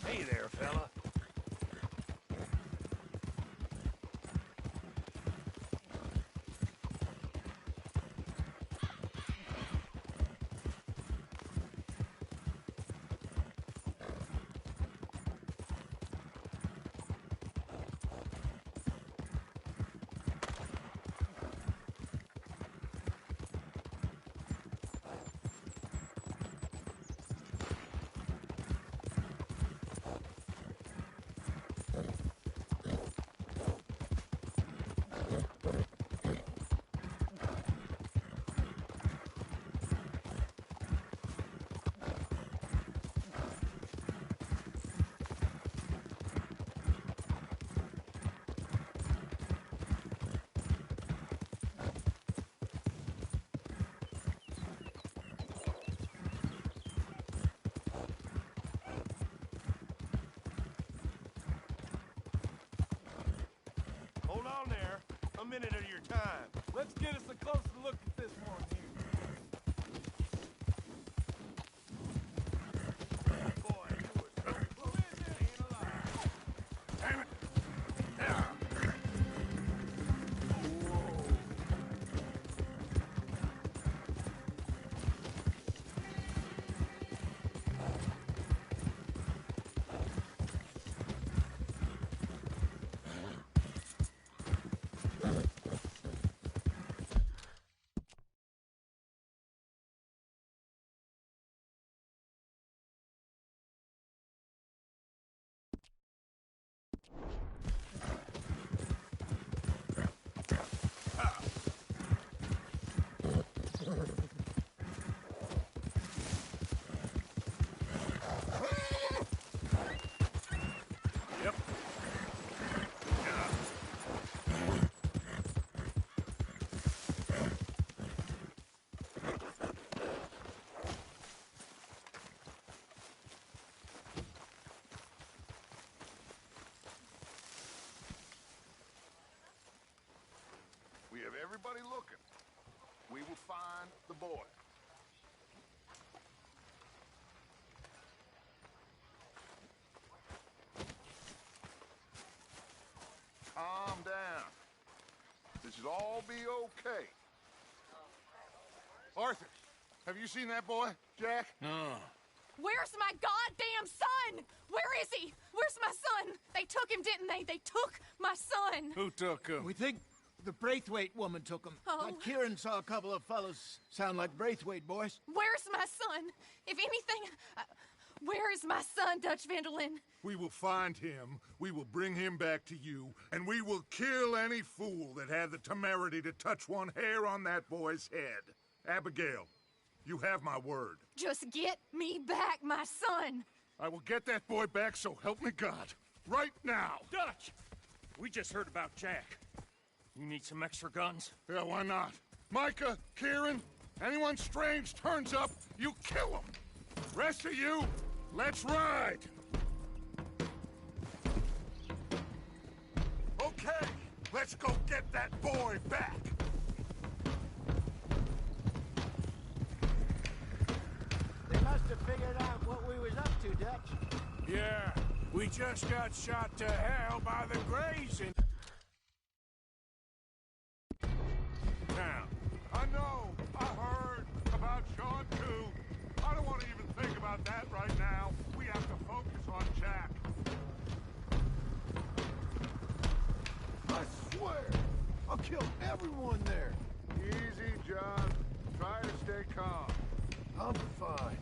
Hey there, fella. Hold on there. A minute of your time. Let's get us a closer look at this one here. Boy, you were so close to being alive. Damn it! Yeah. Yep. We have everybody looking. We will find the boy. Calm down. This should all be okay. Arthur, have you seen that boy, Jack? No. Where's my goddamn son? Where is he? Where's my son? They took him, didn't they? They took my son. Who took him? We think the Braithwaite woman took him. Oh. Kieran saw a couple of fellows sound like Braithwaite boys. Where's my son? If anything, where is my son, Dutch Vanderlyn? We will find him, we will bring him back to you, and we will kill any fool that had the temerity to touch one hair on that boy's head. Abigail, you have my word. Just get me back my son. I will get that boy back, so help me God. Right now. Dutch! We just heard about Jack. You need some extra guns? Yeah, why not? Micah, Kieran, anyone strange turns up, you kill him. Rest of you, let's ride. Okay, let's go get that boy back. They must have figured out what we was up to, Dutch. Yeah, we just got shot to hell by the Greys in town. I know, I heard about Sean too. I don't want to even think about that right now. We have to focus on Jack. I swear, I'll kill everyone there. Easy, John. Try to stay calm. I'm fine.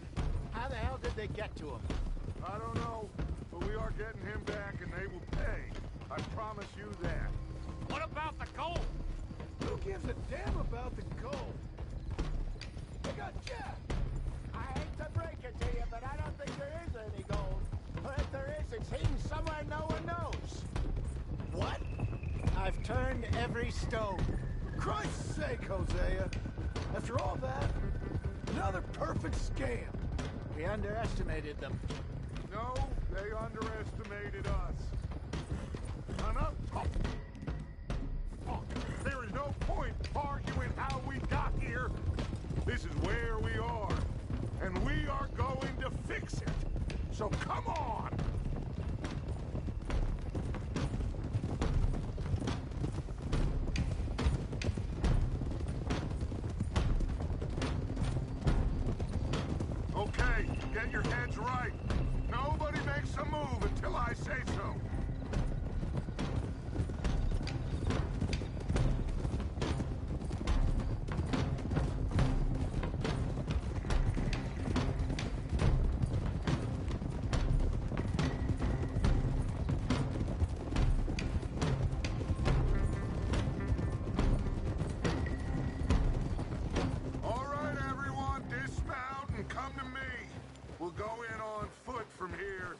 How the hell did they get to him? I don't know, but we are getting him back and they will pay. I promise you that. What about the gold? Who gives a damn about the gold? They got Jack. I hate to break it to you, but I don't think there is any gold. Or if there is, it's hidden somewhere no one knows. What? I've turned every stone. For Christ's sake, Hosea. After all that, another perfect scam. We underestimated them. No, they underestimated us. Enough talk. There is no point arguing how we got here. This is where we are, and we are going to fix it. So come on! Get your heads right. Nobody makes a move until I say so. All right, everyone, dismount and come to me. We'll go in on foot from here.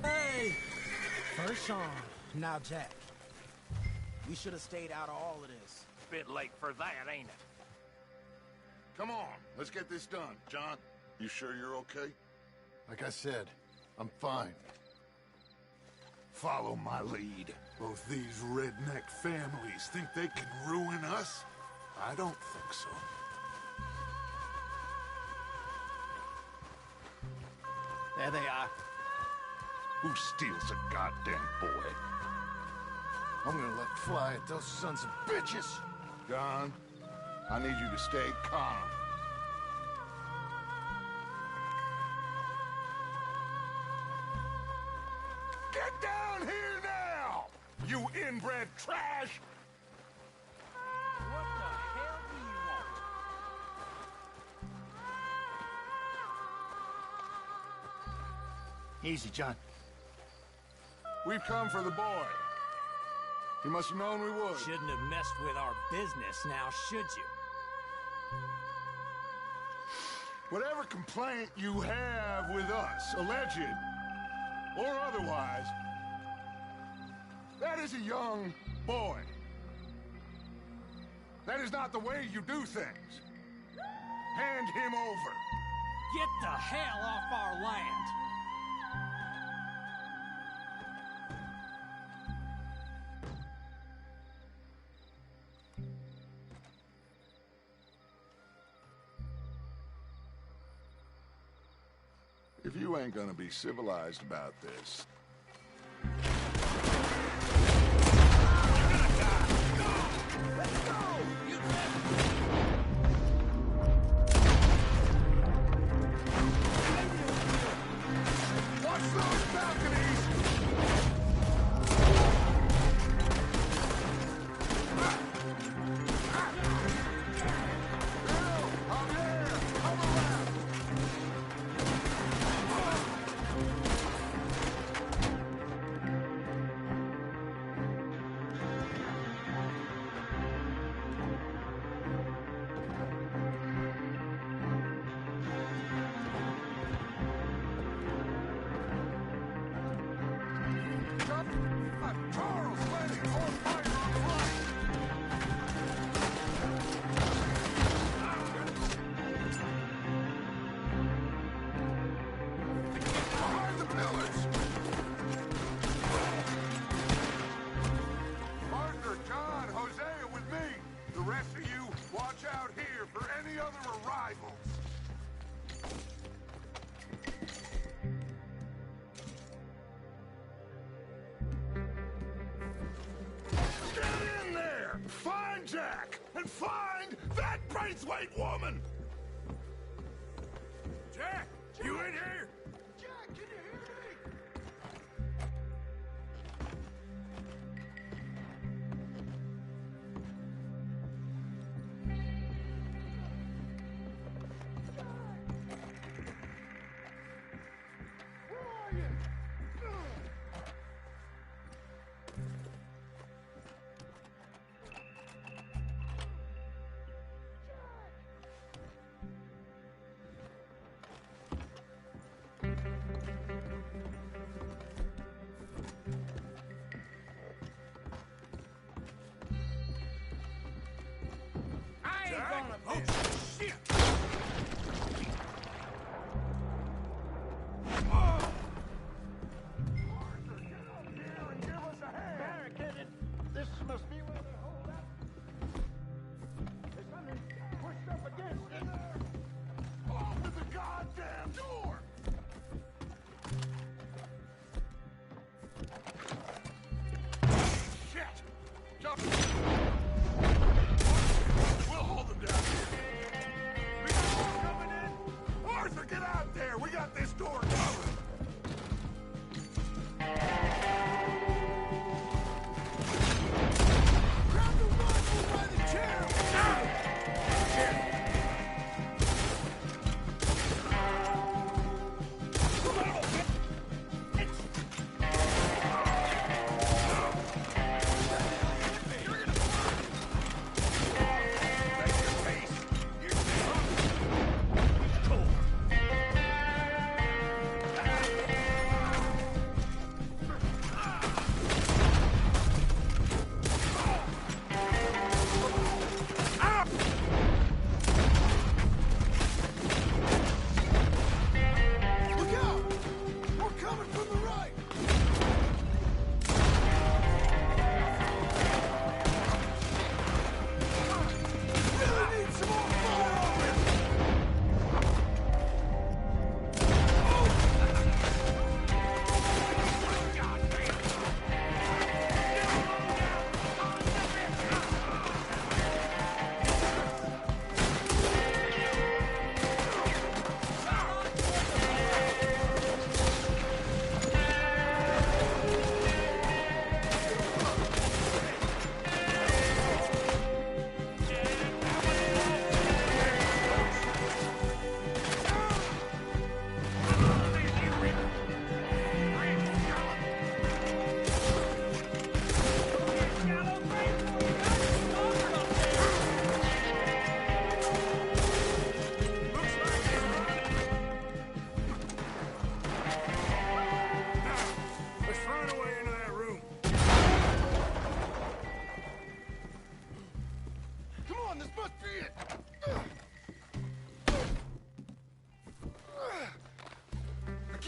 Hey! First Sean, now Jack. We should have stayed out of all of this. Bit late for that, ain't it? Come on, let's get this done. John, you sure you're okay? Like I said, I'm fine. Follow my lead. Both these redneck families think they can ruin us? I don't think so. There they are. Who steals a goddamn boy? I'm gonna let fly at those sons of bitches. John, I need you to stay calm. Get down here now, you inbred trash! What the hell do you want? Easy, John. We've come for the boy. You must have known we would. Shouldn't have messed with our business now, should you? Whatever complaint you have with us, alleged or otherwise, that is a young boy. That is not the way you do things. Hand him over. Get the hell off our land! If you ain't gonna be civilized about this... Watch those balconies! Bill, I'm there! Come around! Charles, Lenny, all fire on flight! Behind the pillars! Parker, John, Hosea with me. The rest of you, watch out here for any other arrivals. Get in there! Find Jack! And find that Braithwaite woman! Jack! You in here? Jack, can you hear me? Where are you? I ain't gonna Oh, miss. shit! Arthur, get up here and give us a hand! Barricaded. This must be where they hold up. There's something pushed up against it. Open the goddamn door!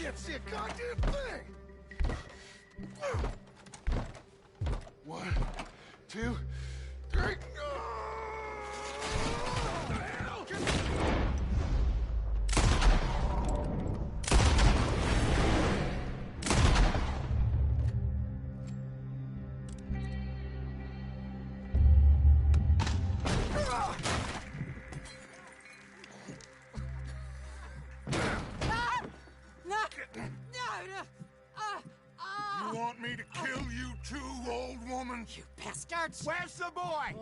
can't see a goddamn thing! 1, 2, 3. What the hell? You want me to kill you too, old woman? You bastards! Where's the boy?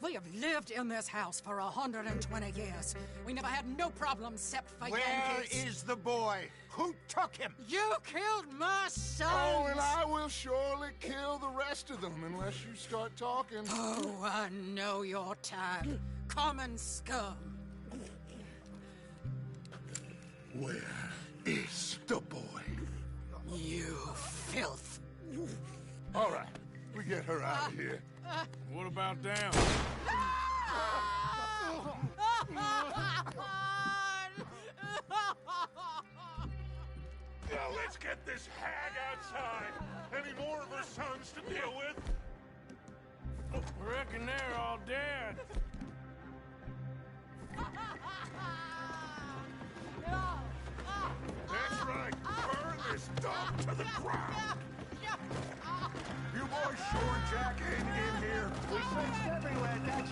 We have lived in this house for 120 years. We never had no problems except for Where Yankees. is the boy? Who took him? You killed my son! Oh, and I will surely kill the rest of them unless you start talking. Oh, I know your type. Common scum. Where is the boy? You filth. All right, we get her out of here. What about them? Now let's get this hag outside. Any more of her sons to deal with? I reckon they're all dead. That's right. Burn this dump to the ground. You boys sure Jack ain't in here? We searched everywhere, Dutch.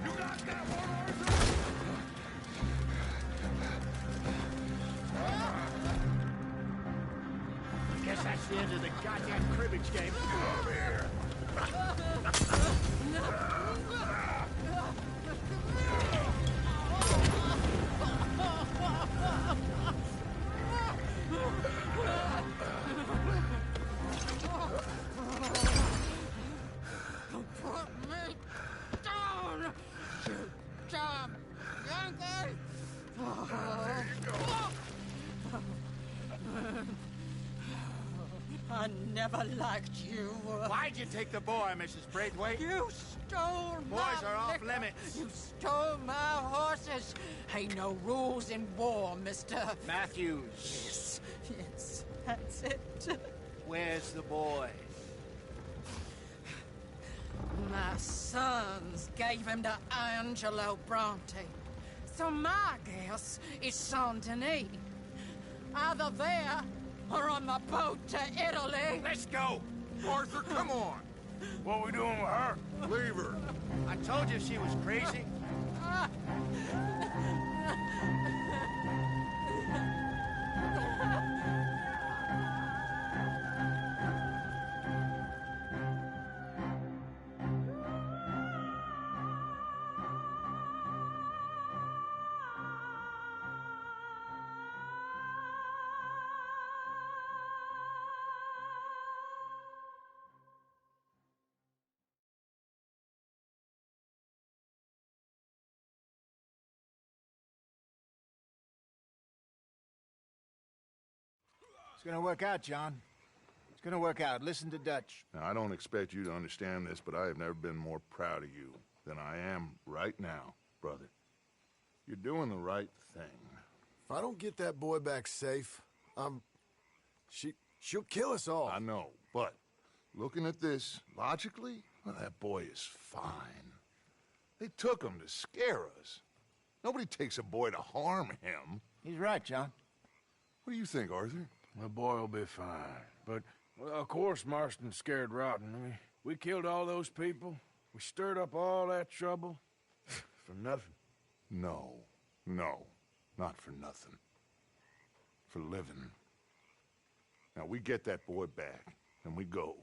You got that one, Arthur? Guess that's the end of the goddamn cribbage game. Come here. Put me down! You damn Yankee! There you go. I never liked you. Why'd you take the boy, Mrs. Braithwaite? You stole my Boys are off liquor. limits. You stole my horses. Ain't no rules in war, mister. Matthews, Yes, that's it. where's the boy? My sons gave him to Angelo Bronte. So my guess is Saint Denis. Either there or on the boat to Italy. Let's go. Arthur, come on. What we doing with her? Leave her. I told you she was crazy. It's gonna work out, John. It's gonna work out. Listen to Dutch. Now, I don't expect you to understand this, but I have never been more proud of you than I am right now, brother. You're doing the right thing. If I don't get that boy back safe, she'll kill us all. I know, but looking at this logically, well, that boy is fine. They took him to scare us. Nobody takes a boy to harm him. He's right, John. What do you think, Arthur? The boy will be fine. But, well, of course Marston's scared rotten. We killed all those people. We stirred up all that trouble. For nothing. No, not for nothing. For living. Now, we get that boy back, and we go.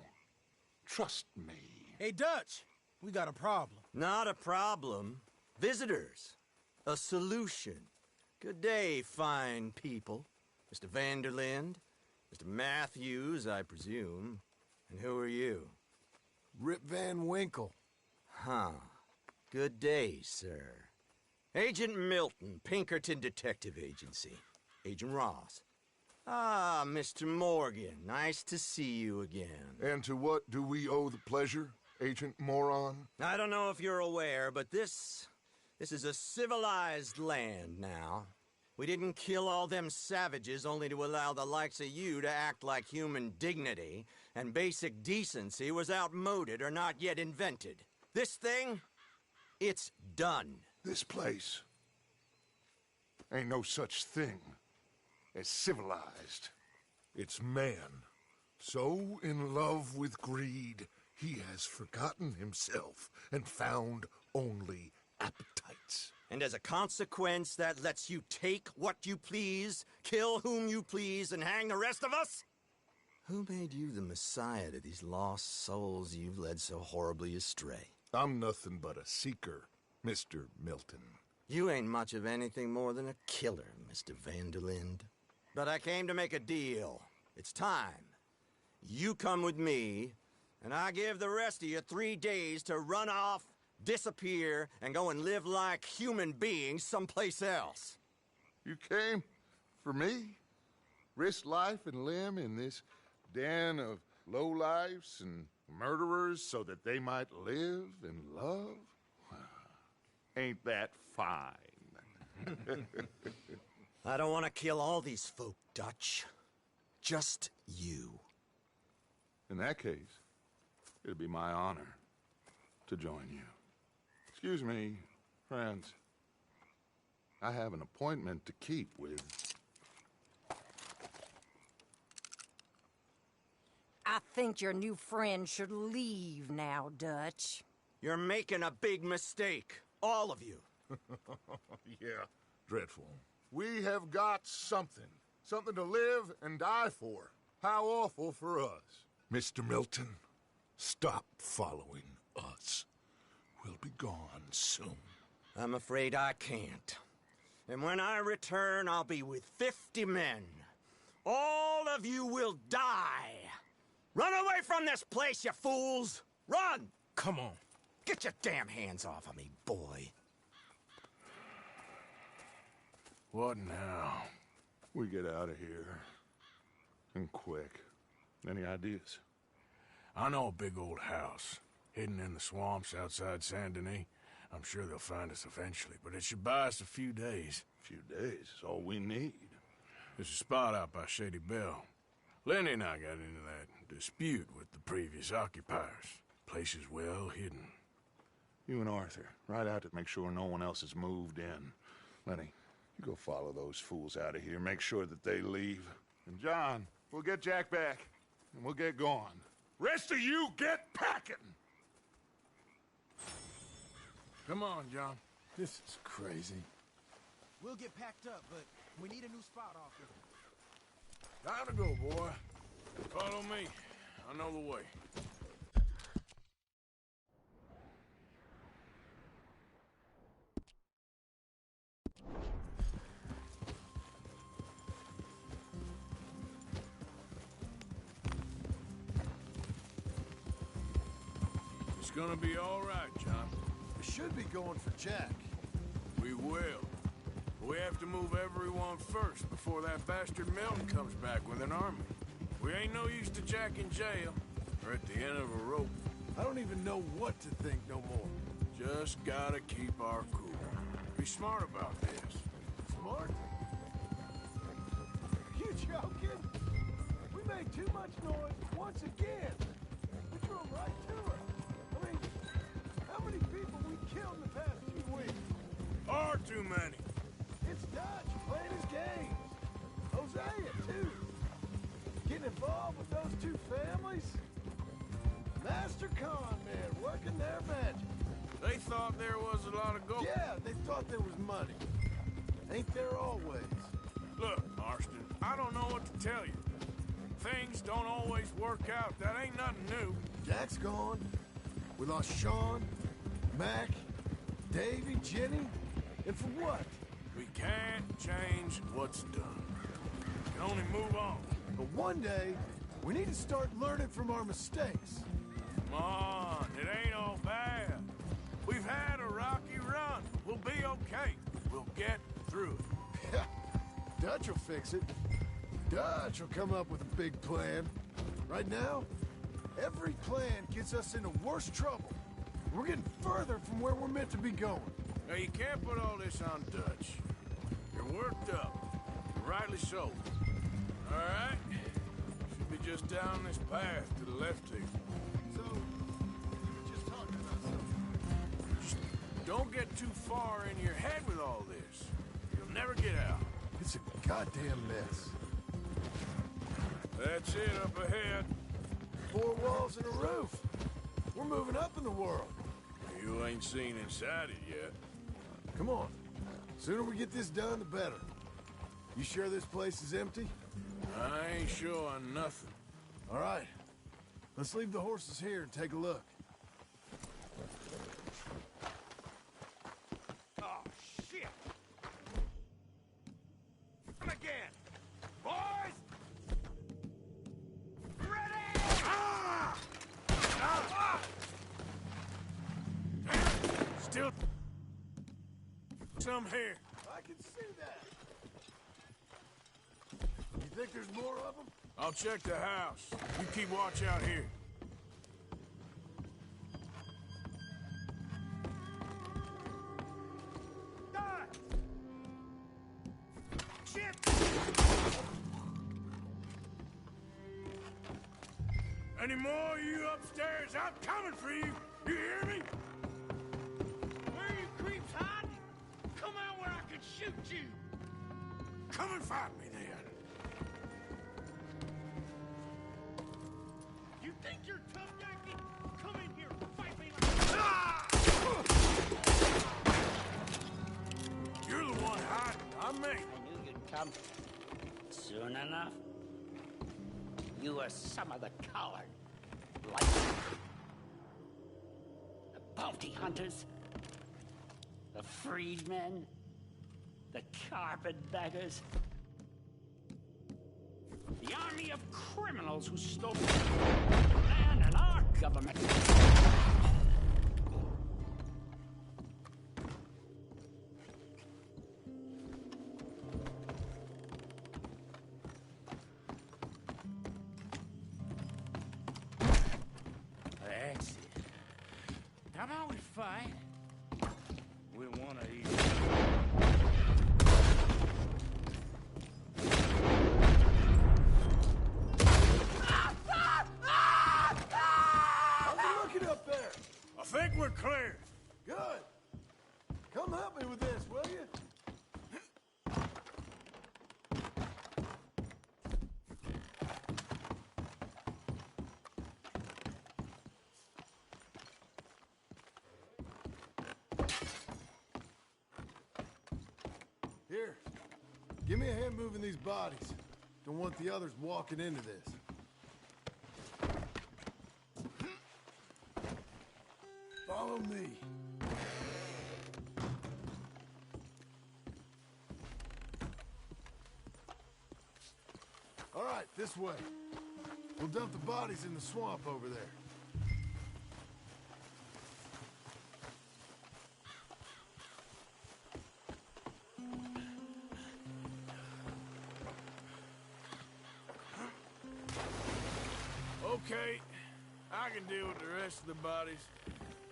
Trust me. Hey, Dutch, we got a problem. Not a problem. Visitors. A solution. Good day, fine people. Mr. Vanderlind, Mr. Matthews, I presume. And who are you? Rip Van Winkle. Huh. Good day, sir. Agent Milton, Pinkerton Detective Agency. Agent Ross. Ah, Mr. Morgan, nice to see you again. And to what do we owe the pleasure? Agent Moron? I don't know if you're aware, but this is a civilized land now. We didn't kill all them savages only to allow the likes of you to act like human dignity and basic decency was outmoded or not yet invented. This thing, it's done. This place ain't no such thing as civilized. It's man, so in love with greed, he has forgotten himself and found only appetites. And as a consequence, that lets you take what you please, kill whom you please, and hang the rest of us? Who made you the messiah to these lost souls you've led so horribly astray? I'm nothing but a seeker, Mr. Milton. You ain't much of anything more than a killer, Mr. Vanderlind. But I came to make a deal. It's time. You come with me, and I give the rest of you 3 days to run off, disappear, and go and live like human beings someplace else. You came for me? Risk life and limb in this den of lowlifes and murderers so that they might live and love? Ain't that fine? I don't want to kill all these folk, Dutch. Just you. In that case, it'll be my honor to join you. Excuse me, friends. I have an appointment to keep with... I think your new friend should leave now, Dutch. You're making a big mistake. All of you. Yeah, dreadful. We have got something. Something to live and die for. How awful for us. Mr. Milton, stop following us. We'll be gone soon. I'm afraid I can't. And when I return, I'll be with 50 men. All of you will die. Run away from this place, you fools! Run! Come on. Get your damn hands off of me, boy. What now? We get out of here. And quick. Any ideas? I know a big old house, hidden in the swamps outside Saint Denis. I'm sure they'll find us eventually, but it should buy us a few days. Few days is all we need. There's a spot out by Shady Bell. Lenny and I got into that dispute with the previous occupiers. Place is well hidden. You and Arthur, ride out to make sure no one else has moved in. Lenny, you go follow those fools out of here. Make sure that they leave. And John, we'll get Jack back, and we'll get going. Rest of you, get packing! Come on, John. This is crazy. We'll get packed up, but we need a new spot off here. Time to go, boy. Follow me. I know the way. It's gonna be all right, John. We should be going for Jack. We will. We have to move everyone first before that bastard Milton comes back with an army. We ain't no use to Jack in jail or at the end of a rope. I don't even know what to think no more. Just gotta keep our cool. Be smart about this. Smart? You joking? We made too much noise once again. We drove right to her. I mean, how many people we killed in the past few weeks? Far too many. It's Dutch playing his games. Hosea, too. Getting involved with those two families? Master con men working their magic. They thought there was a lot of gold. Yeah, they thought there was money. Ain't there always? Look, Marston, I don't know what to tell you. Things don't always work out. That ain't nothing new. Jack's gone. We lost Sean, Mac, Davy, Jenny. And for what? We can't change what's done. We can only move on. But one day, we need to start learning from our mistakes. Come on, it ain't all bad. We've had a rocky run. We'll be okay. We'll get through it. Yeah, Dutch will fix it. Dutch will come up with a big plan. Right now, Every plan gets us into worse trouble. We're getting further from where we're meant to be going. Now, you can't put all this on Dutch. You're worked up. Rightly so. All right? Should be just down this path to the left here. So, you were just talking about something. Just don't get too far in your head with all this. You'll never get out. It's a goddamn mess. That's it up ahead. 4 walls and a roof. We're moving up in the world. You ain't seen inside it yet. Come on. Sooner we get this done, the better. You sure this place is empty? I ain't sure on nothing. All right. Let's leave the horses here and take a look. Oh, shit! Come again! Boys! Ready! Ah! Ah! Still some here. I can see that. You think there's more of them? I'll check the house. You keep watch out here. Any more of you upstairs? I'm coming for you. You hear me? Where are you creeps hiding? Come out where I can shoot you. Come and fight me then. You think you're tough, Yankee? Come in here, fight me like You're the one hiding, not me. I knew you'd come. Soon enough. You are some of the coward. Like the bounty hunters, the freedmen, the carpetbaggers, the army of criminals who stole land and our government. That's it. How about we fight? We wanna eat. How's it looking up there? I think we're clear. Good. Come help me with this, will you? Here, give me a hand moving these bodies. Don't want the others walking into this. Follow me. All right, this way. We'll dump the bodies in the swamp over there. Okay, I can deal with the rest of the bodies.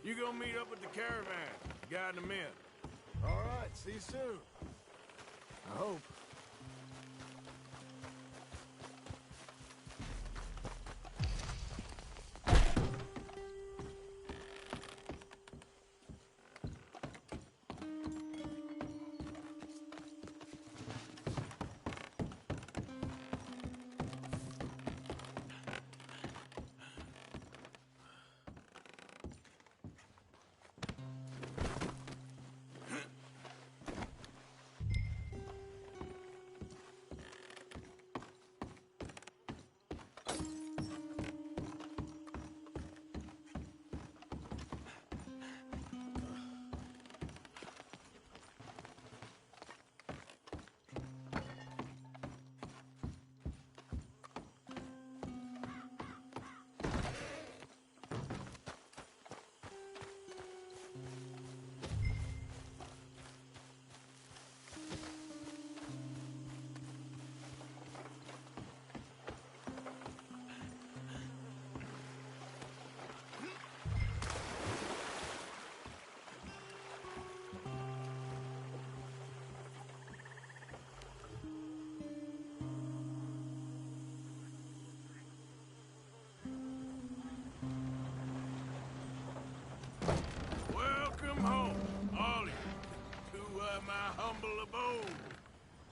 You go meet up with the caravan, guide them in. All right, see you soon. I hope.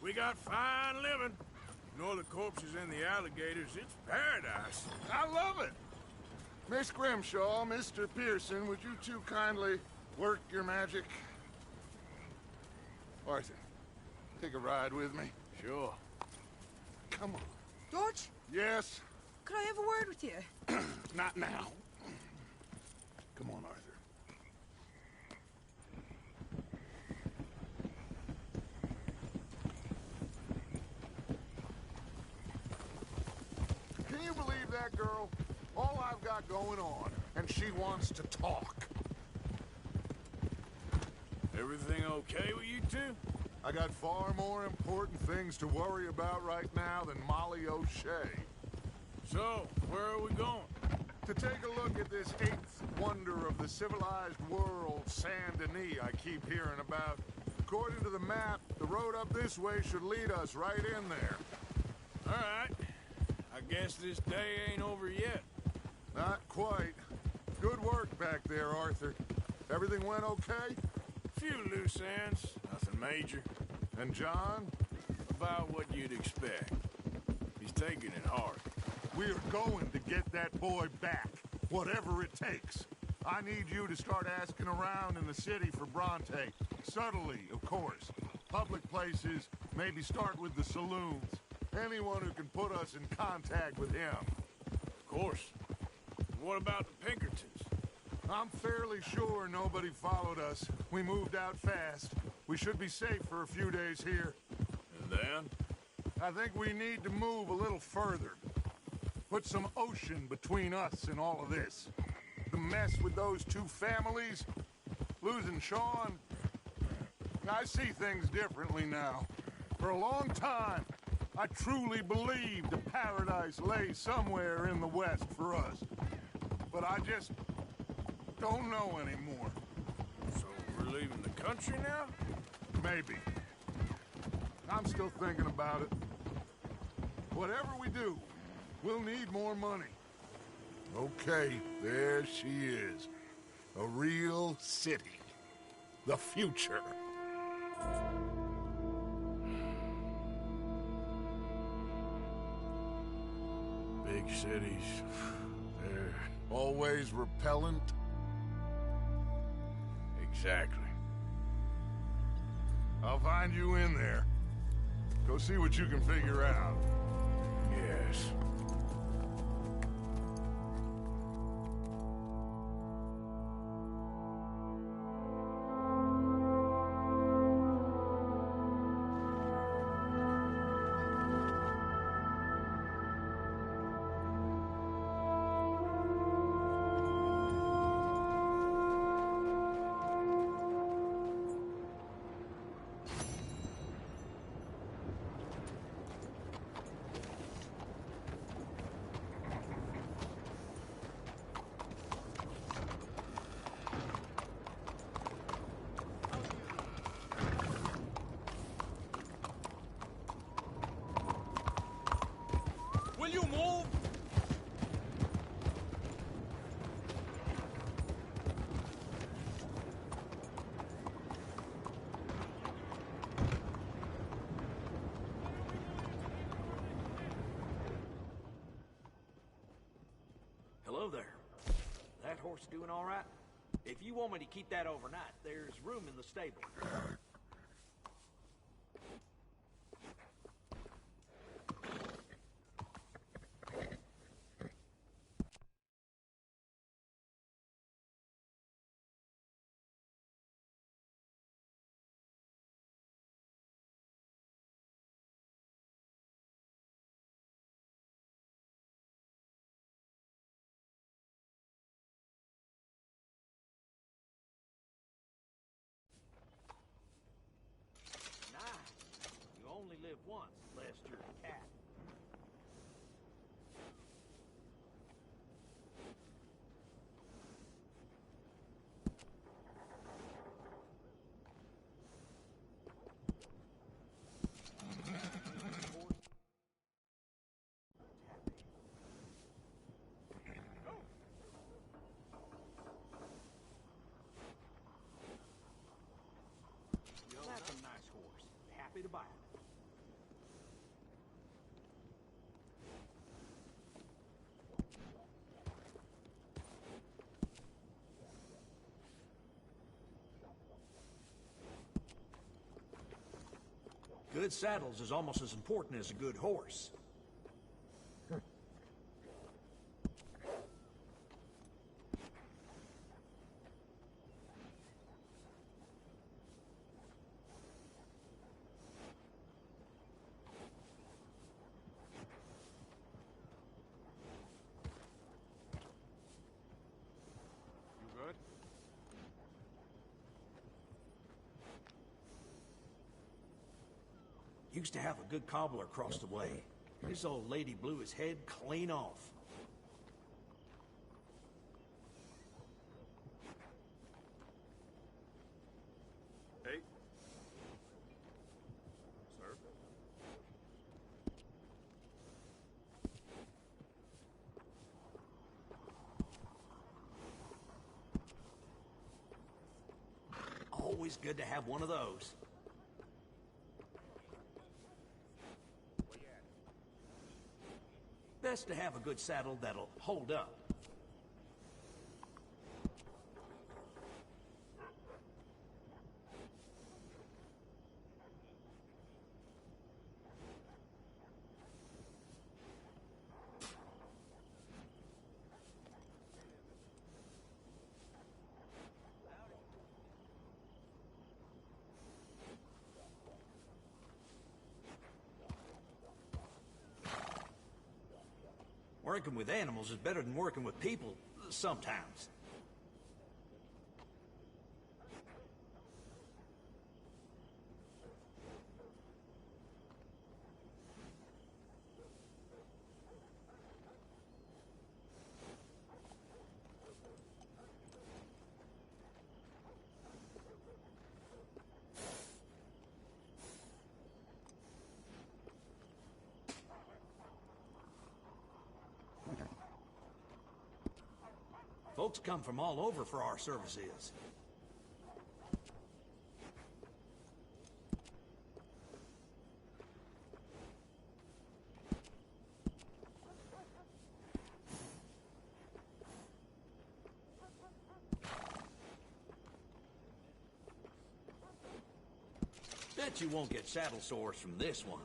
We got fine living. Ignore the corpses and the alligators. It's paradise. I love it. Miss Grimshaw, Mr. Pearson, would you two kindly work your magic? Arthur, take a ride with me. Sure. Come on. George, Yes? could I have a word with you? Not now. Come on, Arthur. Can you believe that girl? All I've got going on, and she wants to talk. Everything okay with you two? I got far more important things to worry about right now than Molly O'Shea. So, where are we going? To take a look at this eighth wonder of the civilized world, Saint Denis, I keep hearing about. According to the map, the road up this way should lead us right in there. All right. I guess this day ain't over yet. Not quite. Good work back there, Arthur. Everything went okay? Few loose ends, nothing major. And John? About what you'd expect. He's taking it hard. We are going to get that boy back, whatever it takes. I need you to start asking around in the city for Bronte. Subtly, of course. Public places, maybe start with the saloons. Anyone who can put us in contact with him. Of course. What about the Pinkertons? I'm fairly sure nobody followed us. We moved out fast. We should be safe for a few days here. And then? I think we need to move a little further. Put some ocean between us and all of this. The mess with those two families, losing Sean. I see things differently now. For a long time, I truly believed a paradise lay somewhere in the West for us. But I just don't know anymore. So we're leaving the country now? Maybe. I'm still thinking about it. Whatever we do, we'll need more money. Okay, there she is. A real city. The future. Big cities. They're... Always repellent. Exactly. I'll find you in there. Go see what you can figure out. Yes. Will you move? Hello there. That horse doing all right? If you want me to keep that overnight, there's room in the stable. You only live once, lest you're a cat. That's a nice horse. Happy to buy it. good saddles is almost as important as a good horse. Used to have a good cobbler across the way. This old lady blew his head clean off. Hey. Sir? Always good to have one of those. Best to have a good saddle that'll hold up. Working with animals is better than working with people, sometimes. Folks come from all over for our services. Bet you won't get saddle sores from this one.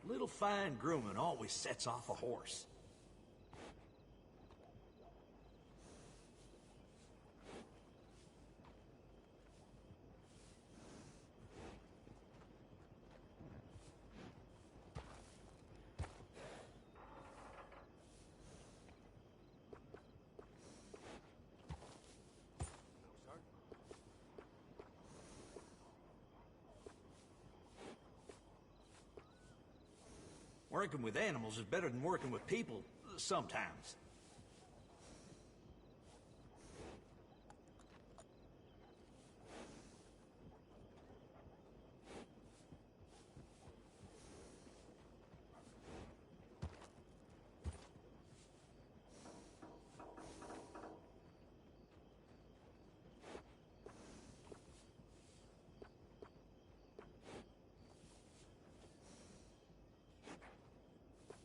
Little fine grooming always sets off a horse. Working with animals is better than working with people, sometimes.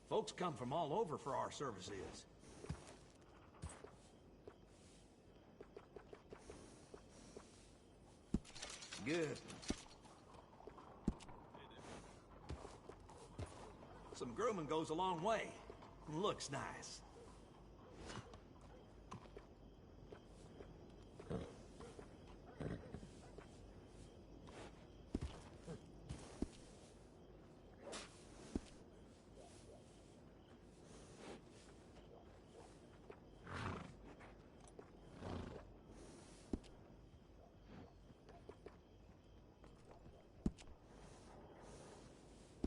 Folks come from all over for our services. Good. Some grooming goes a long way. Looks nice.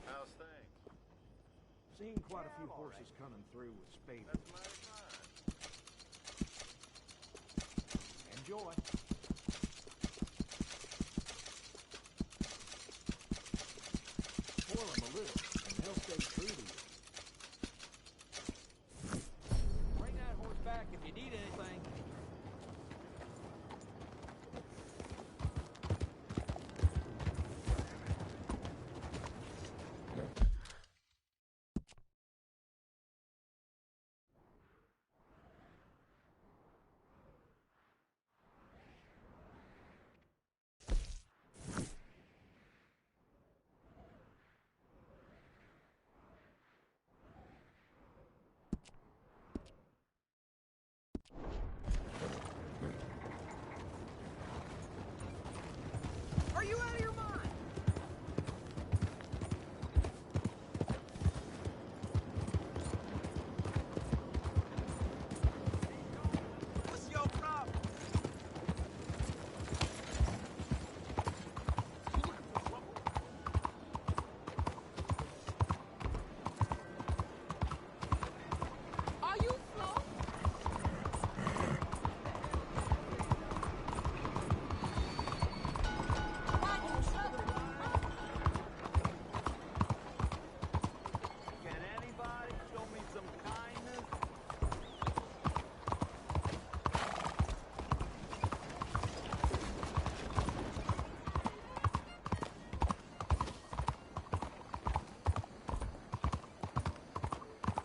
How's things? Seen quite a few horses coming through with spades. Enjoy. Spoil them a little, and they'll stay true to you. Bring that horse back if you need anything.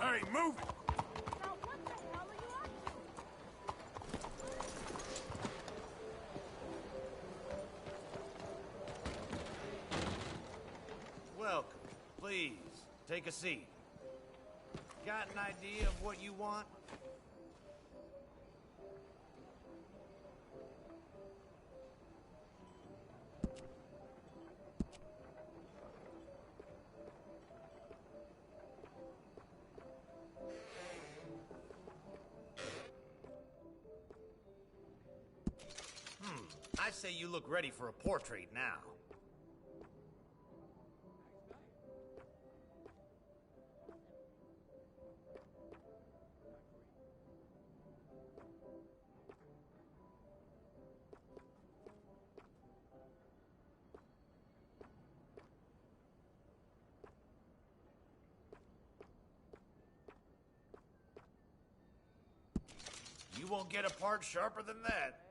Hey, move it! Now, what the hell are you up to? Welcome. Please, take a seat. Got an idea of what you want? I say you look ready for a portrait now. You won't get a part sharper than that.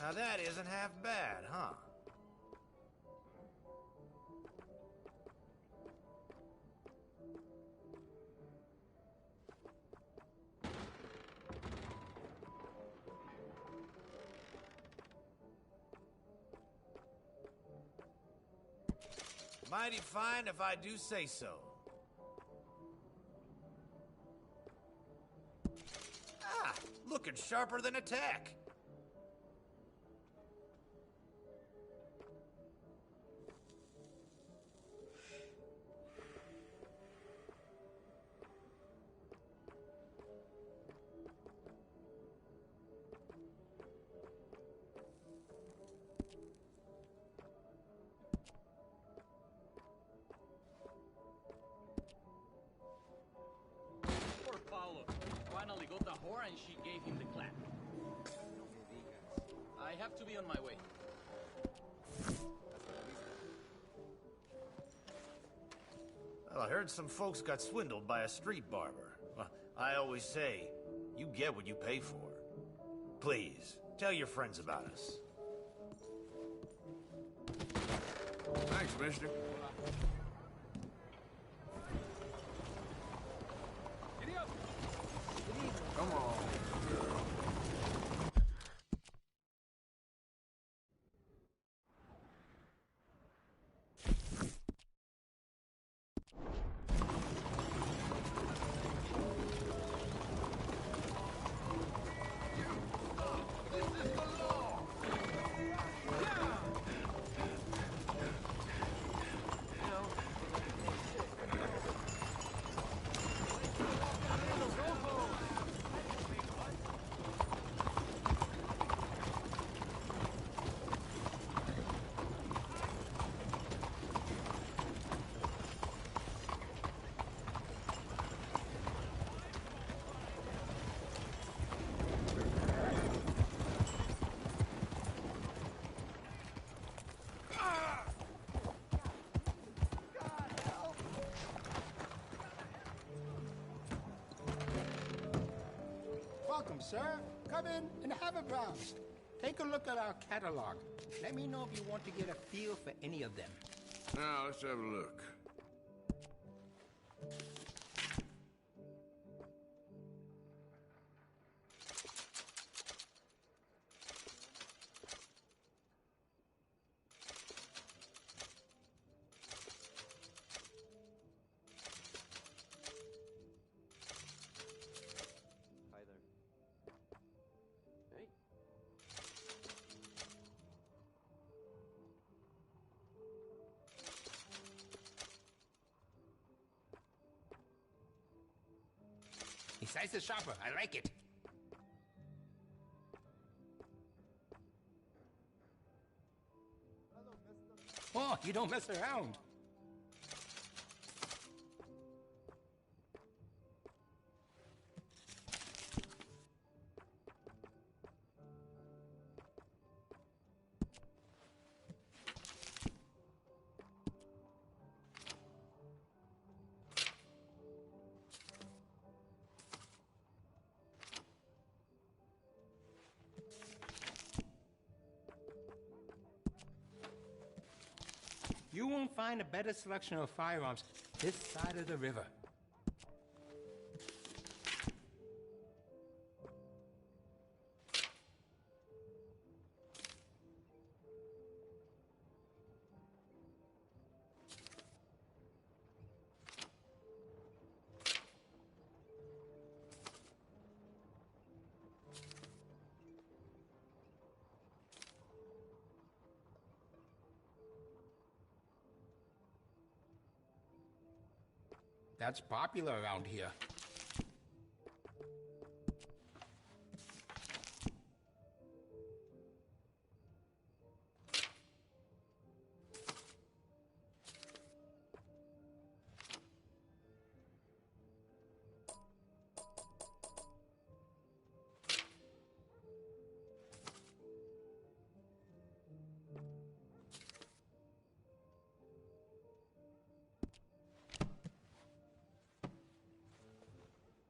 Now that isn't half bad, huh? Mighty fine if I do say so. Ah, looking sharper than a tack. Poor Paolo. Finally got the whore and she gave him the clap. I have to be on my way. Well, I heard some folks got swindled by a street barber. Well, I always say, you get what you pay for. Please, tell your friends about us. Thanks, mister. Come on. Welcome, sir. Come in and have a browse. Take a look at our catalog. Let me know if you want to get a feel for any of them. Now, let's have a look. His size is sharper. I like it. Oh, you don't mess around. find a better selection of firearms this side of the river. That's popular around here.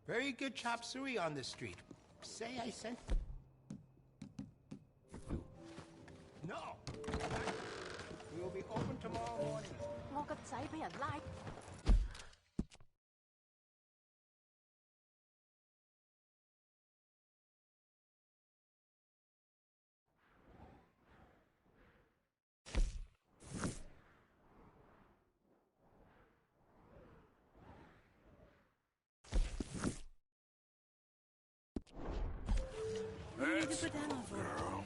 Very good chop suey on this street. Say I sent... No! We will be open tomorrow morning. 我個仔俾人拉。That's girl.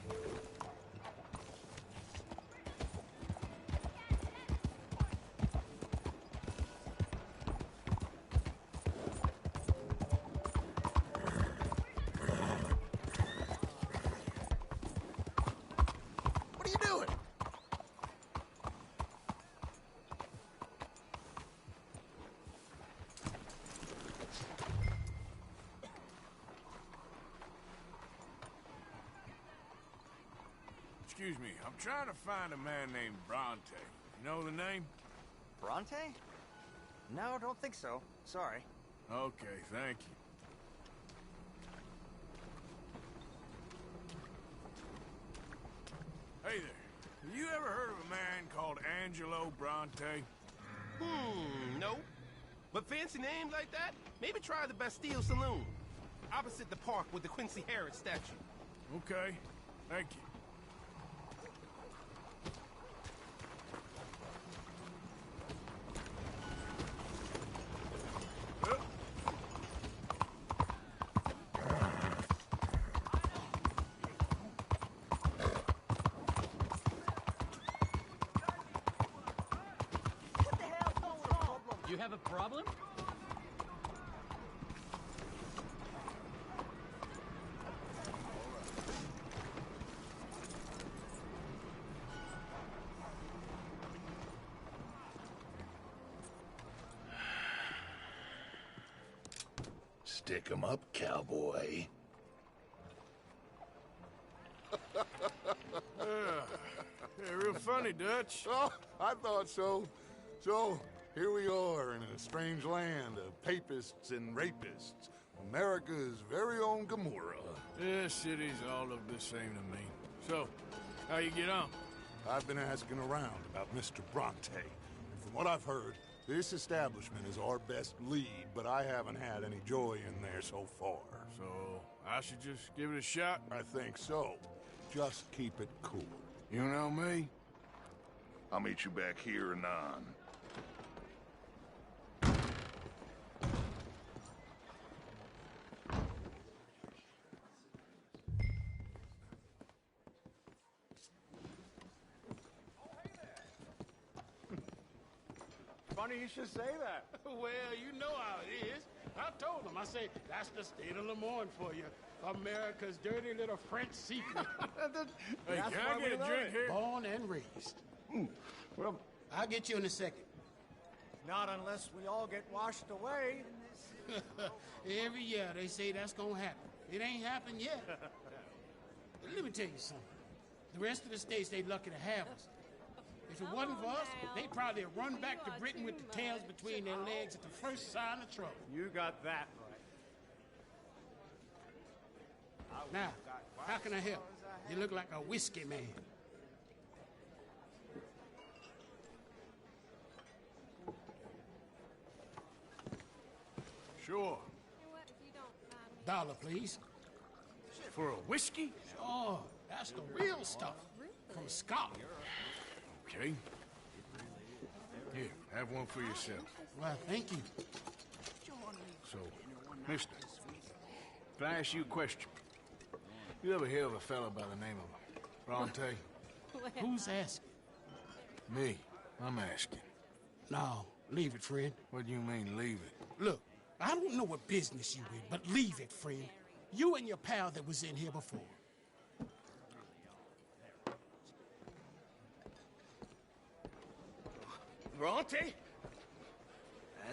What are you doing? Excuse me, I'm trying to find a man named Bronte. You know the name? Bronte? No, don't think so. Sorry. Okay, thank you. Hey there. Have you ever heard of a man called Angelo Bronte? No. But fancy names like that? Maybe try the Bastille Saloon. Opposite the park with the Quincy Harris statue. Okay, thank you. You have a problem? Stick 'em up, cowboy. Yeah, real funny, Dutch. Oh, I thought so. So, here we are in a strange land of papists and rapists. America's very own Gomorrah. This city's all look the same to me. So, how you get on? I've been asking around about Mr. Bronte. And from what I've heard, this establishment is our best lead, but I haven't had any joy in there so far. So, I should just give it a shot? I think so. Just keep it cool. You know me? I'll meet you back here anon. Funny you should say that. Well, you know how it is. I told them. I say, that's the state of Lemoyne for you. America's dirty little French secret. Hey, can I get a drink here? Born and raised. Well, I'll get you in a second. not unless we all get washed away. Every year they say that's gonna happen. It ain't happened yet. Let me tell you something. The rest of the states, they lucky to have us. If it wasn't for us, they'd probably have run back to Britain with the tails between their legs at the first sign of trouble. You got that right. Now, how can I help? You look like a whiskey man. Sure. $1, please. For a whiskey? Sure, that's the real stuff. From Scotland. Okay. Here, have one for yourself. Well, thank you. So, mister, if I ask you a question, you ever hear of a fellow by the name of Bronte? Who's asking? Me. I'm asking. No, leave it, friend. What do you mean, leave it? Look, I don't know what business you in, but leave it, friend. You and your pal that was in here before. Bronte?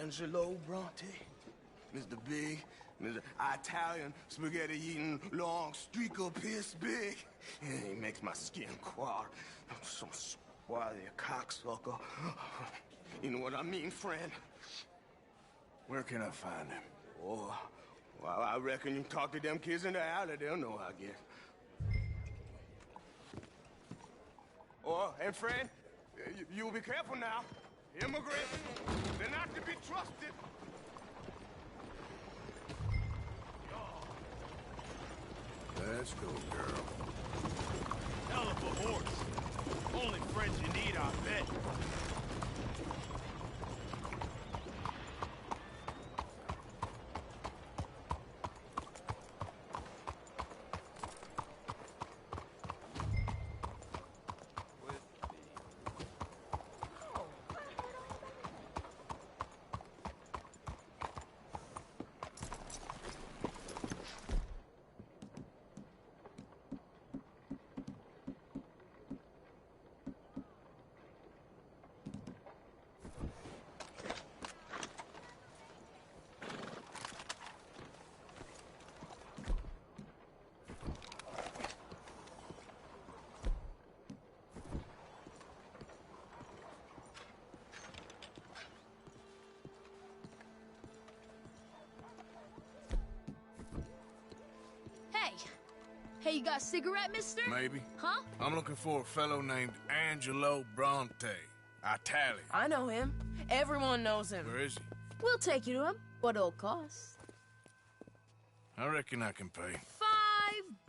Angelo Bronte? Mr. Big, Mr. Italian, spaghetti-eating, long streaker piss big. He makes my skin crawl. Some swarthy cocksucker. You know what I mean, friend? Where can I find him? Oh, well, I reckon you talk to them kids in the alley, they'll know, I guess. Oh, and friend, you'll be careful now. Immigrants, they're not to be trusted. Let's go, girl. Hell of a horse. Only friends you need, I bet. Hey, you got a cigarette, mister? Maybe. Huh? I'm looking for a fellow named Angelo Bronte. Italian. I know him. Everyone knows him. Where is he? We'll take you to him. What it'll cost? I reckon I can pay.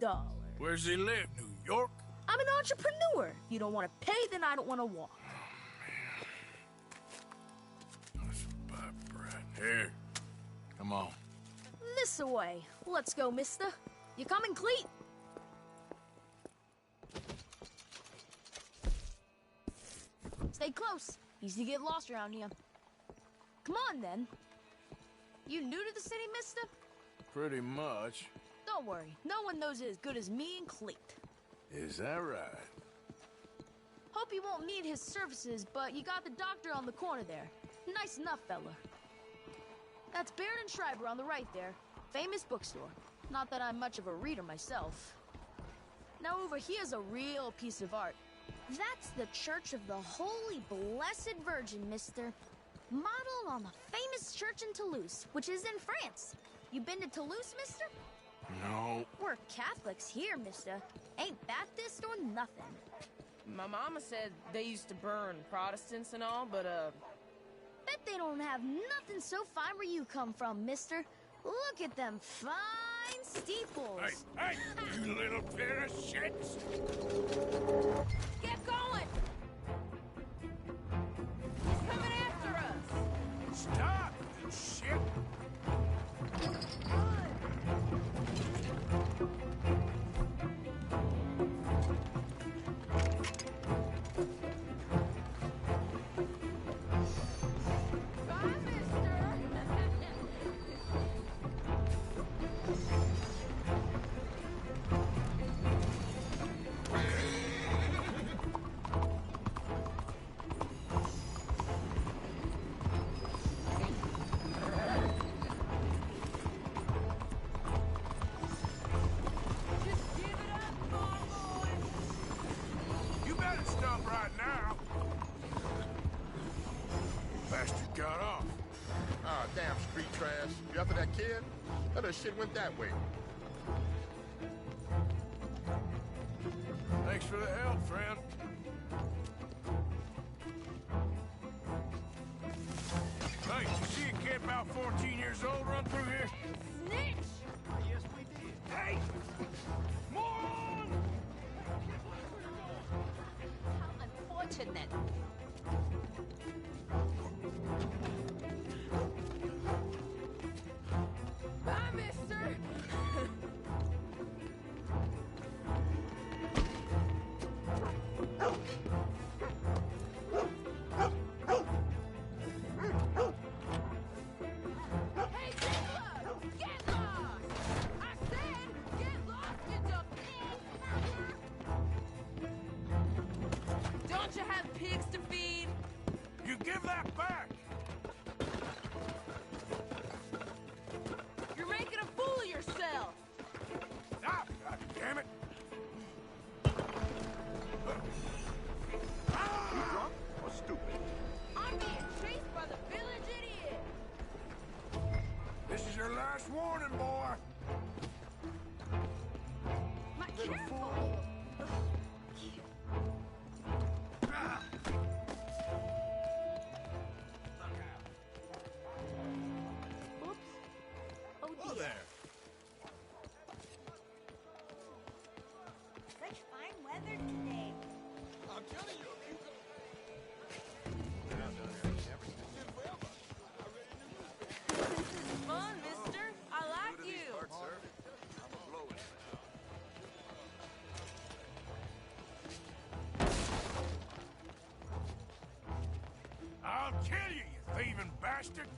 $5. Where's he live? New York? I'm an entrepreneur. If you don't want to pay, then I don't want to walk. Here. Come on. This away. Let's go, mister. You coming, Cleet? Stay close. Easy to get lost around here. Come on, then. You new to the city, mister? Pretty much. Don't worry. No one knows it as good as me and Cleet. Is that right? Hope you won't need his services, but you got the doctor on the corner there. Nice enough, fella. That's Baird and Schreiber on the right there. Famous bookstore. Not that I'm much of a reader myself. Now over here's a real piece of art. That's the Church of the Holy Blessed Virgin, mister. Modeled on the famous church in Toulouse, which is in France. You been to Toulouse, mister? No. We're Catholics here, mister. Ain't Baptist or nothing. My mama said they used to burn Protestants and all, but, Bet they don't have nothing so fine where you come from, mister. Look at them fine steeples. Hey, you little pair of shits! Get going! He's coming after us! Stop, you shit! Got off. Ah, damn street trash. You after that kid? That other shit went that way. Thanks for the help, friend. Hey, you see a kid back child 14 years old run through here? Snitch! Yes, we did. Hey! Moron! How unfortunate. Bye, mister! Hey, get lost! I said, get lost, you dumb pig! Don't you have pigs to feed? You give that back! You're making a fool of yourself! Stop! God damn it! You drunk or stupid? I'm being chased by the village idiot! This is your last warning, boy! My careful! Oops. Oh, dear. there! Such fine weather today. I'm telling you, if you go... This is fun, mister. I like you. I'll kill you, you thieving bastard!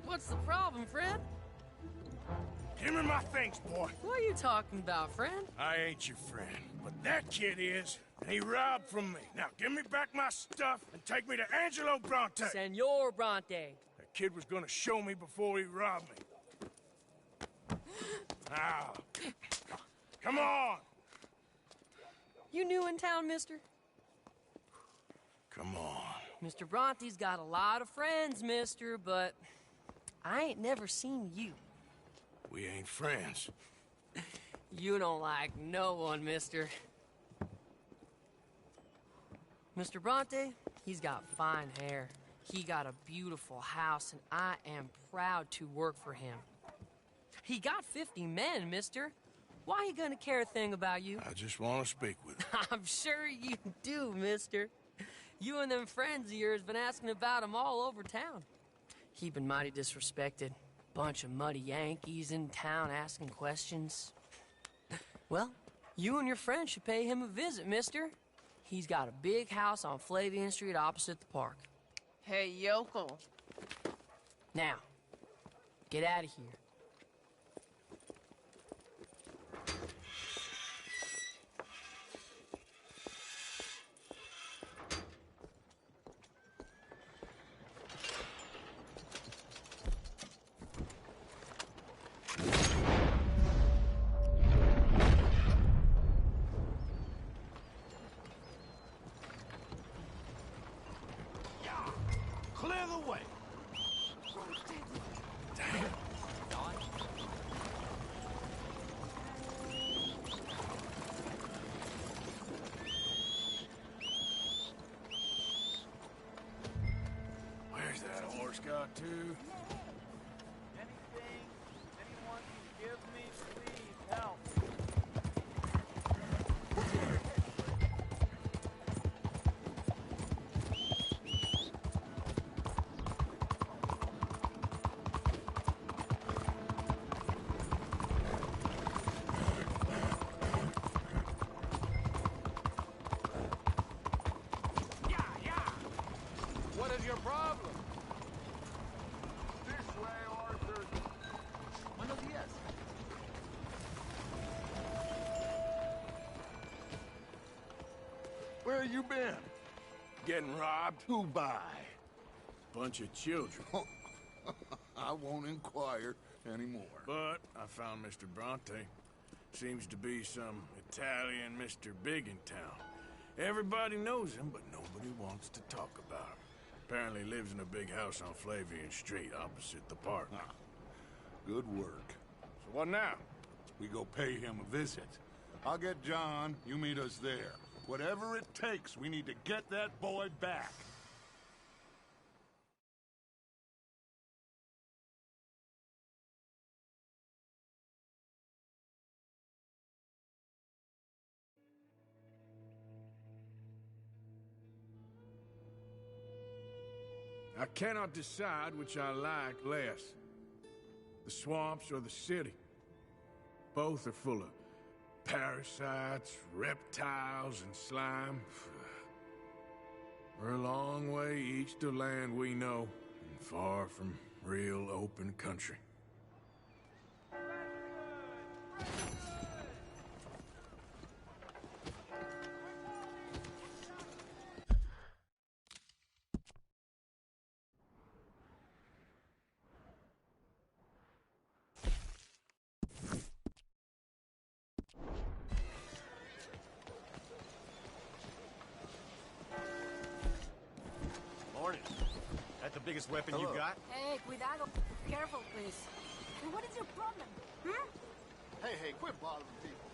What's the problem, friend? Give me my things, boy. What are you talking about, friend? I ain't your friend, but that kid is, and he robbed from me. Now, give me back my stuff and take me to Angelo Bronte. Senor Bronte. That kid was gonna show me before he robbed me. Now, come on! You new in town, mister? Come on. Mr. Bronte's got a lot of friends, mister, but I ain't never seen you. We ain't friends. You don't like no one, mister. Mr. Bronte, he's got fine hair. He got a beautiful house, and I am proud to work for him. He got 50 men, mister. Why he gonna care a thing about you? I just want to speak with him. I'm sure you do, mister. You and them friends of yours been asking about him all over town. He been mighty disrespected. Bunch of muddy Yankees in town asking questions. Well, you and your friend should pay him a visit, mister. He's got a big house on Flavian Street opposite the park. Hey, yokel. Now, get out of here. Clear the way. Where's that horse got to? Anything anyone can give me, please help. What is your problem? This way, Arthur. Buenos dias. Where you been? Getting robbed? Who by? Bunch of children. I won't inquire anymore. But I found Mr. Bronte. Seems to be some Italian Mr. Big in town. Everybody knows him, but nobody wants to talk about him. Apparently lives in a big house on Flavian Street opposite the park. Good work. So what now? We go pay him a visit. I'll get John, you meet us there. Whatever it takes, we need to get that boy back. I cannot decide which I like less. The swamps or the city. Both are full of parasites, reptiles, and slime. We're a long way east of land we know, and far from real open country. Morning. That the biggest weapon you got? Hey, cuidado. Careful, please. Hey, what is your problem? Hmm? Hey, quit bothering people.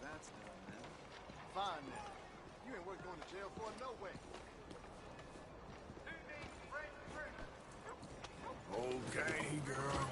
That's done, man. Fine, man. You ain't worth going to jail for, no way. Okay, girl.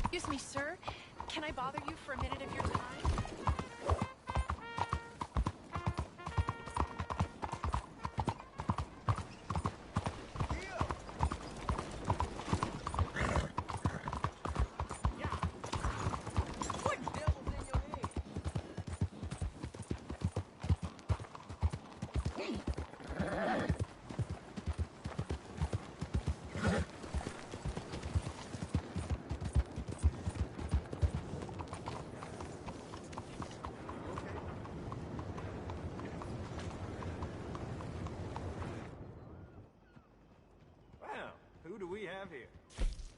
Excuse me, sir. Can I bother you for a minute of your time? Who do we have here?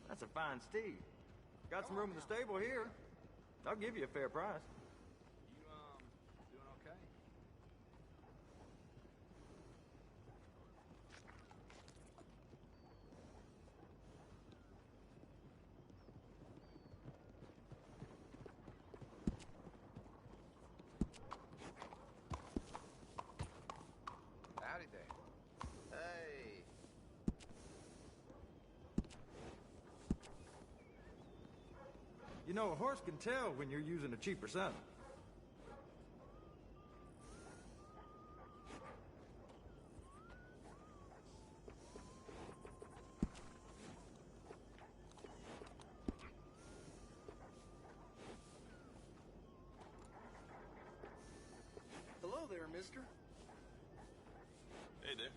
That's a fine steed. Got some room in the stable here. I'll give you a fair price. You, doing okay? Howdy there. Hey. You know, a horse can tell when you're using a cheaper saddle. Hello there, mister. Hey there.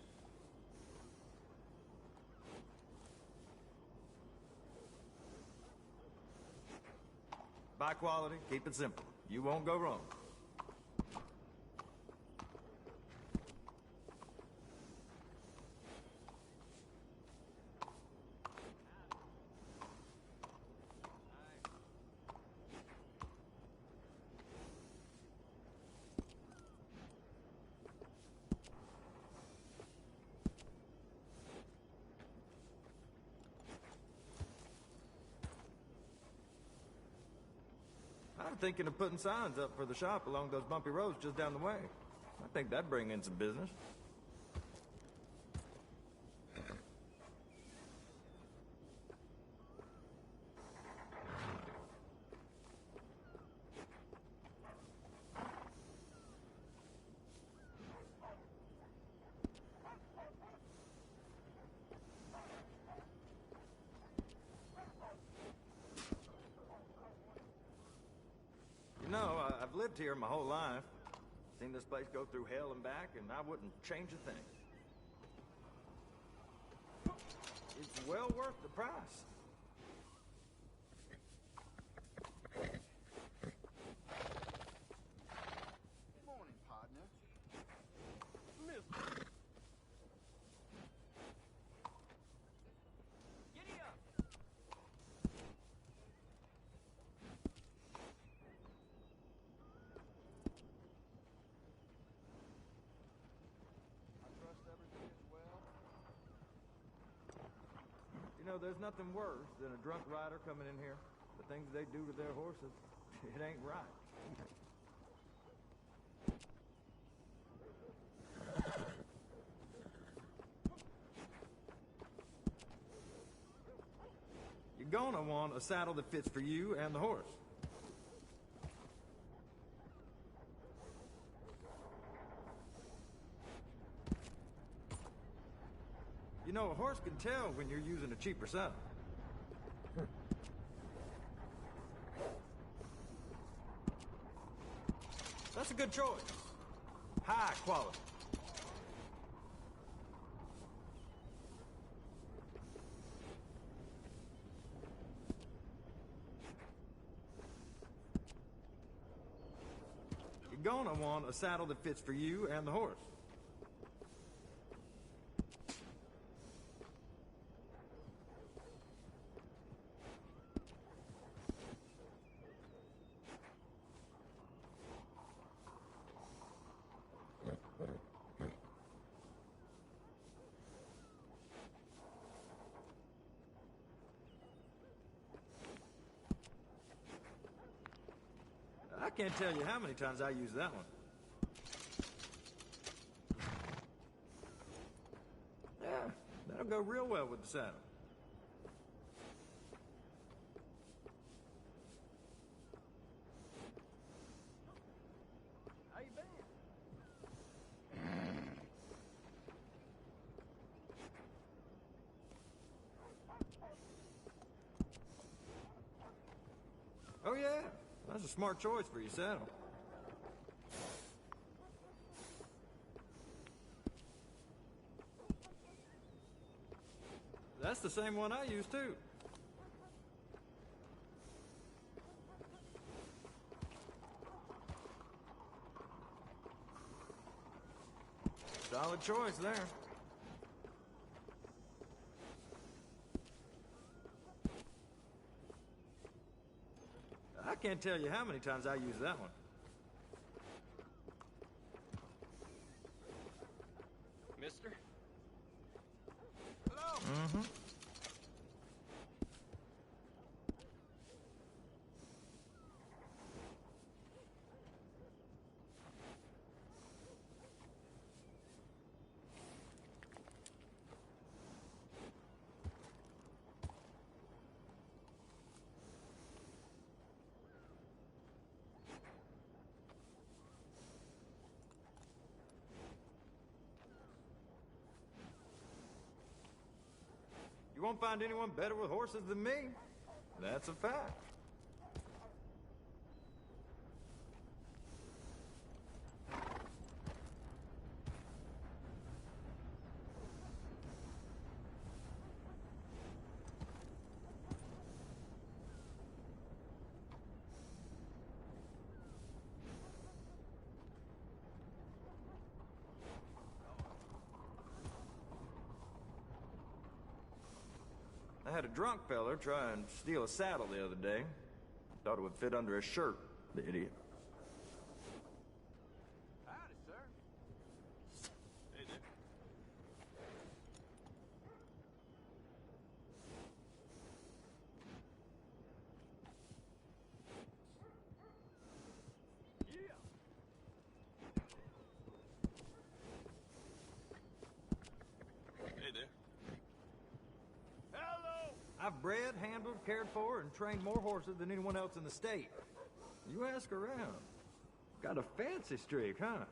Buy quality, keep it simple. You won't go wrong. I'm thinking of putting signs up for the shop along those bumpy roads just down the way. I think that'd bring in some business. You know, I've lived here my whole life. Seen this place go through hell and back, and I wouldn't change a thing. It's well worth the price. Good morning, partner. Giddy up! I trust everything is well. You know, there's nothing worse than a drunk rider coming in here. The things they do to their horses, it ain't right. You're gonna want a saddle that fits for you and the horse. You know, a horse can tell when you're using a cheaper saddle. That's a good choice. High quality. You're gonna want a saddle that fits for you and the horse. I can't tell you how many times I use that one. Yeah, that'll go real well with the saddle. How you been? Oh yeah, that's a smart choice for your saddle. That's the same one I use too. Solid choice there. I can't tell you how many times I use that one. Mister? Mm-hmm. You won't find anyone better with horses than me. That's a fact. I had a drunk feller try and steal a saddle the other day. Thought it would fit under his shirt, the idiot. Howdy, sir. Hey, Dick. bred, handled, cared for, and trained more horses than anyone else in the state. You ask around. Got a fancy streak, huh?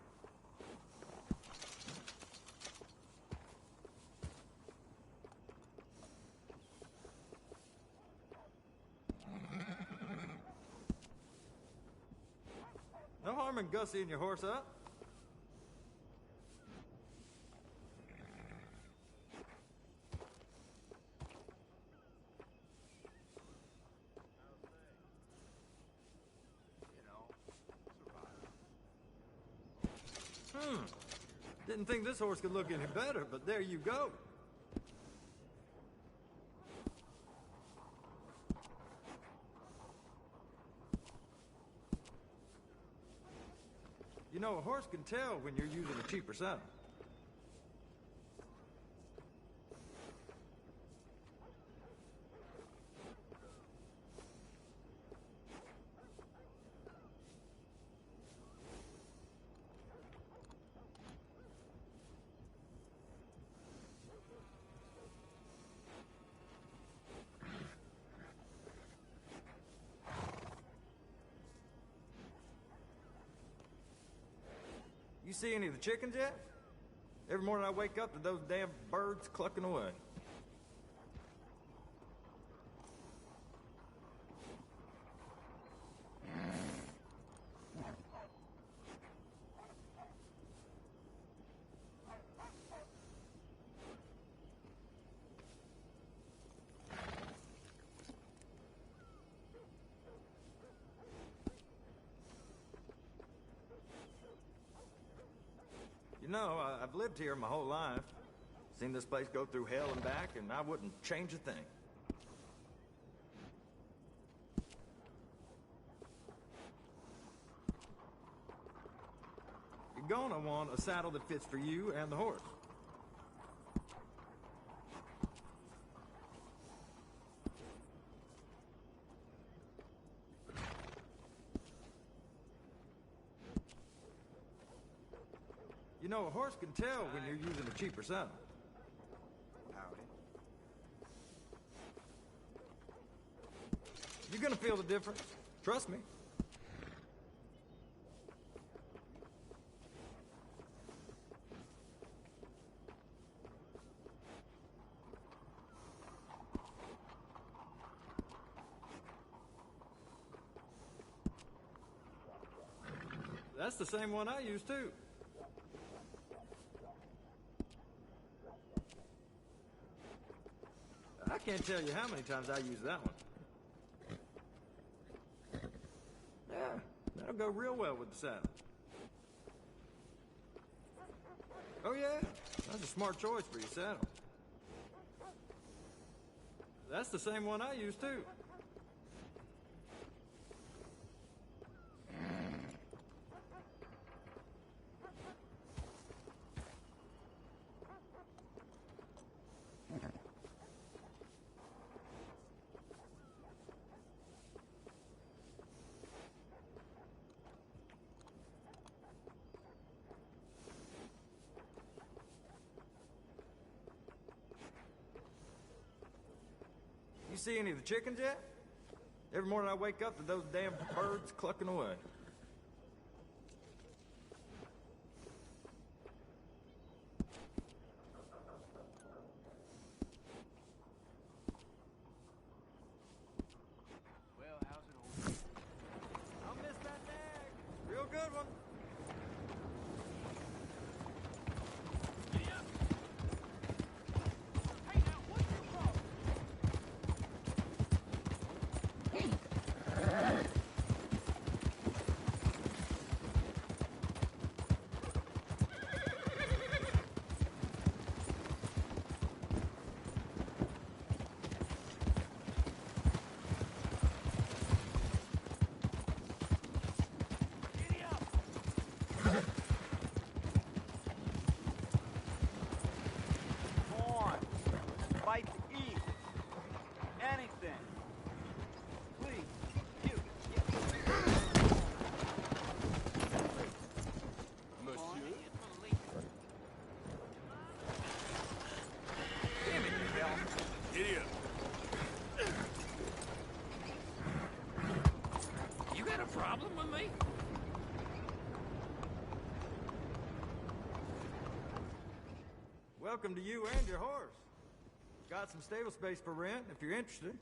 No harm in gussying your horse up. Didn't think this horse could look any better, but there you go. You know, a horse can tell when you're using a cheaper saddle. You see any of the chickens yet? Every morning I wake up to those damn birds clucking away. You know, I've lived here my whole life. Seen this place go through hell and back, and I wouldn't change a thing. You're gonna want a saddle that fits for you and the horse. You know, a horse can tell when you're using a cheaper saddle. Howdy. You're gonna feel the difference. Trust me. That's the same one I use, too. I can't tell you how many times I use that one. Yeah, that'll go real well with the saddle. Oh yeah, that's a smart choice for your saddle. That's the same one I use too. You see any of the chickens yet? Every morning I wake up to those damn birds clucking away. Well, how's it holding? I'll miss that nag. Real good one. Welcome to you and your horse. Got some stable space for rent if you're interested.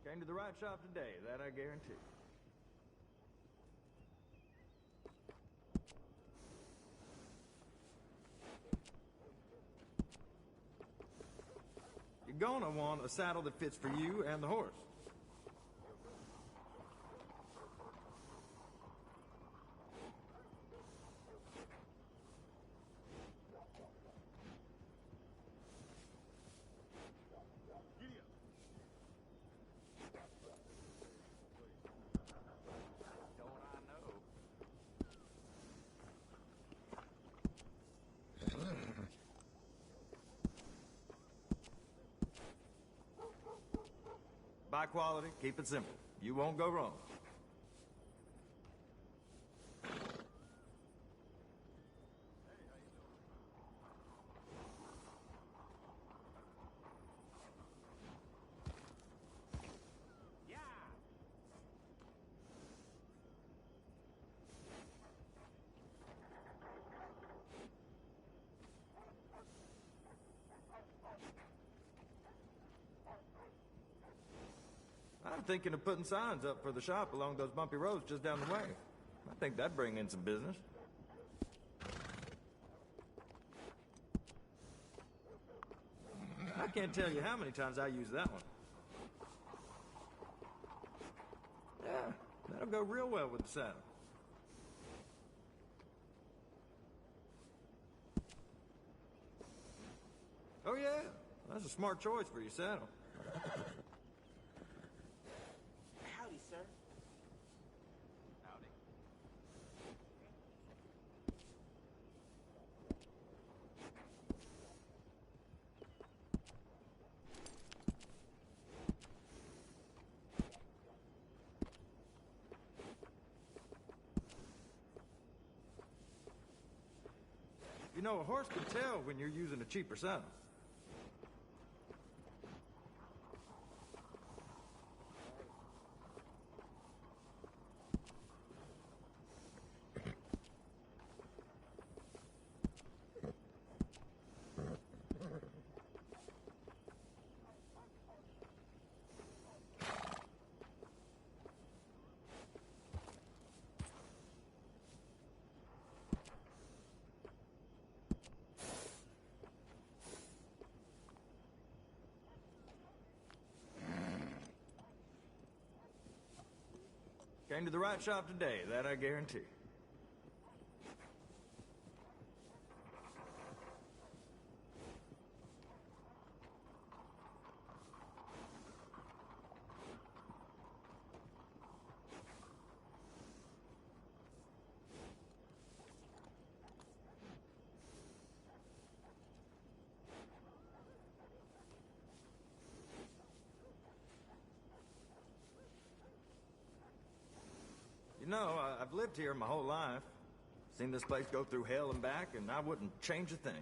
Came to the right shop today, that I guarantee. You're gonna want a saddle that fits for you and the horse. Buy quality, keep it simple. You won't go wrong. I'm thinking of putting signs up for the shop along those bumpy roads just down the way. I think that'd bring in some business. I can't tell you how many times I use that one. Yeah, that'll go real well with the saddle. Oh yeah, that's a smart choice for your saddle. Howdy, sir. Howdy. You know, a horse can tell when you're using a cheaper saddle. Came to the right shop today, that I guarantee. You know, I've lived here my whole life. Seen this place go through hell and back, and I wouldn't change a thing.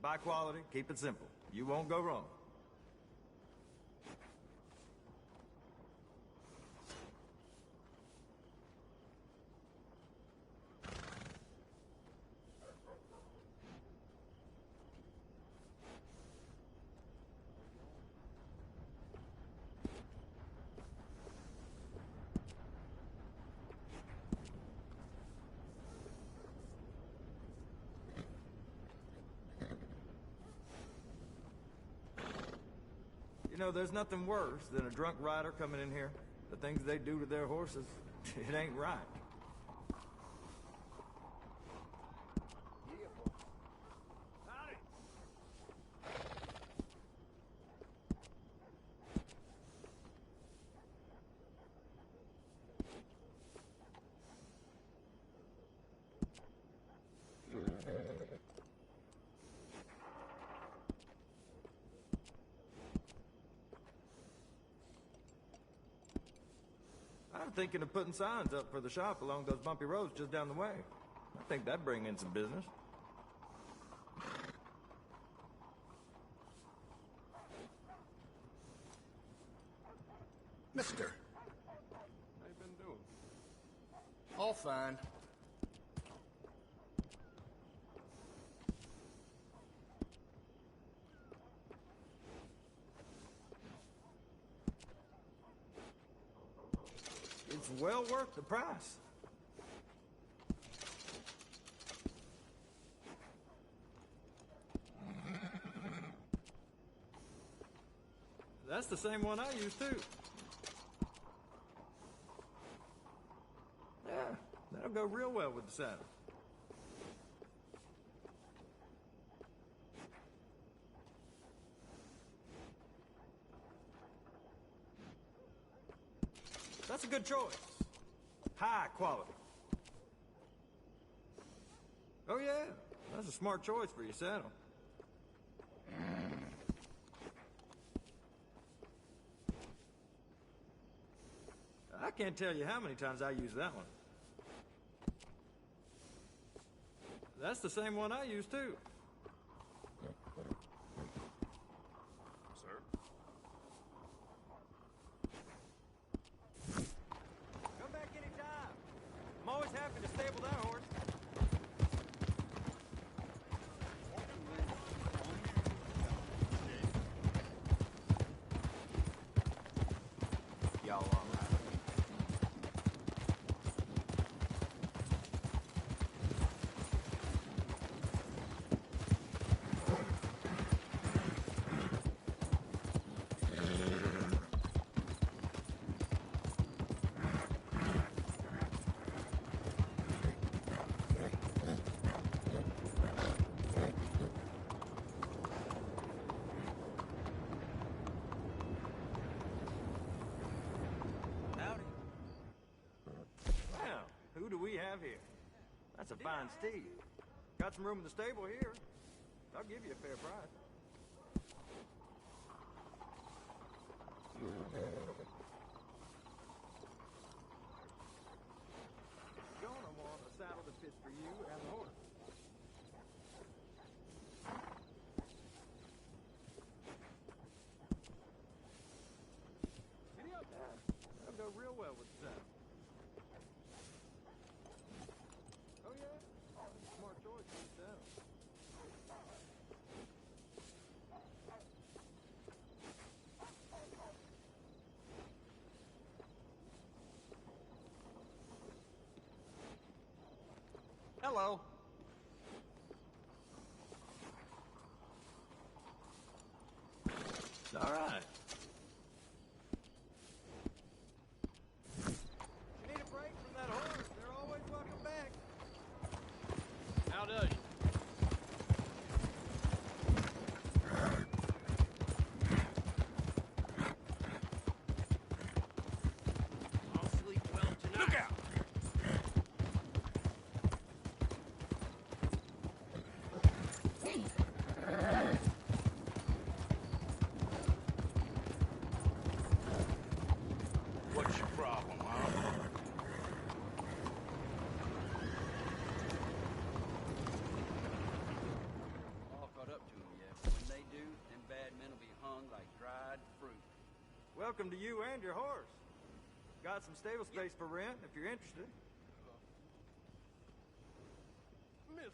Buy quality, keep it simple. You won't go wrong. know, there's nothing worse than a drunk rider coming in here. The things they do to their horses, it ain't right. I'm thinking of putting signs up for the shop along those bumpy roads just down the way. I think that'd bring in some business. Mister. How you been doing? All fine. It's well worth the price. That's the same one I use too. Yeah, that'll go real well with the saddle. That's a good choice. High quality. Oh yeah, that's a smart choice for your saddle. I can't tell you how many times I use that one. That's the same one I use too. Sir? Come back anytime. I'm always happy to stable that horse. Y'all all right? Howdy. Well, who do we have here? That's a fine steed. Got some room in the stable here. I'll give you a fair price. Gonna want a saddle that fits for you and the horse. Giddy up. Yeah, that'll go real well with the saddle. Oh yeah, smart choice with the saddle. Hello. It's all right. You need a break from that horse. They're always welcome back. How does you? I'll sleep well tonight. Look out! What's your problem, huh? All caught up to them yet. When they do, them bad men will be hung like dried fruit. Welcome to you and your horse. Got some stable space for rent if you're interested. Mister.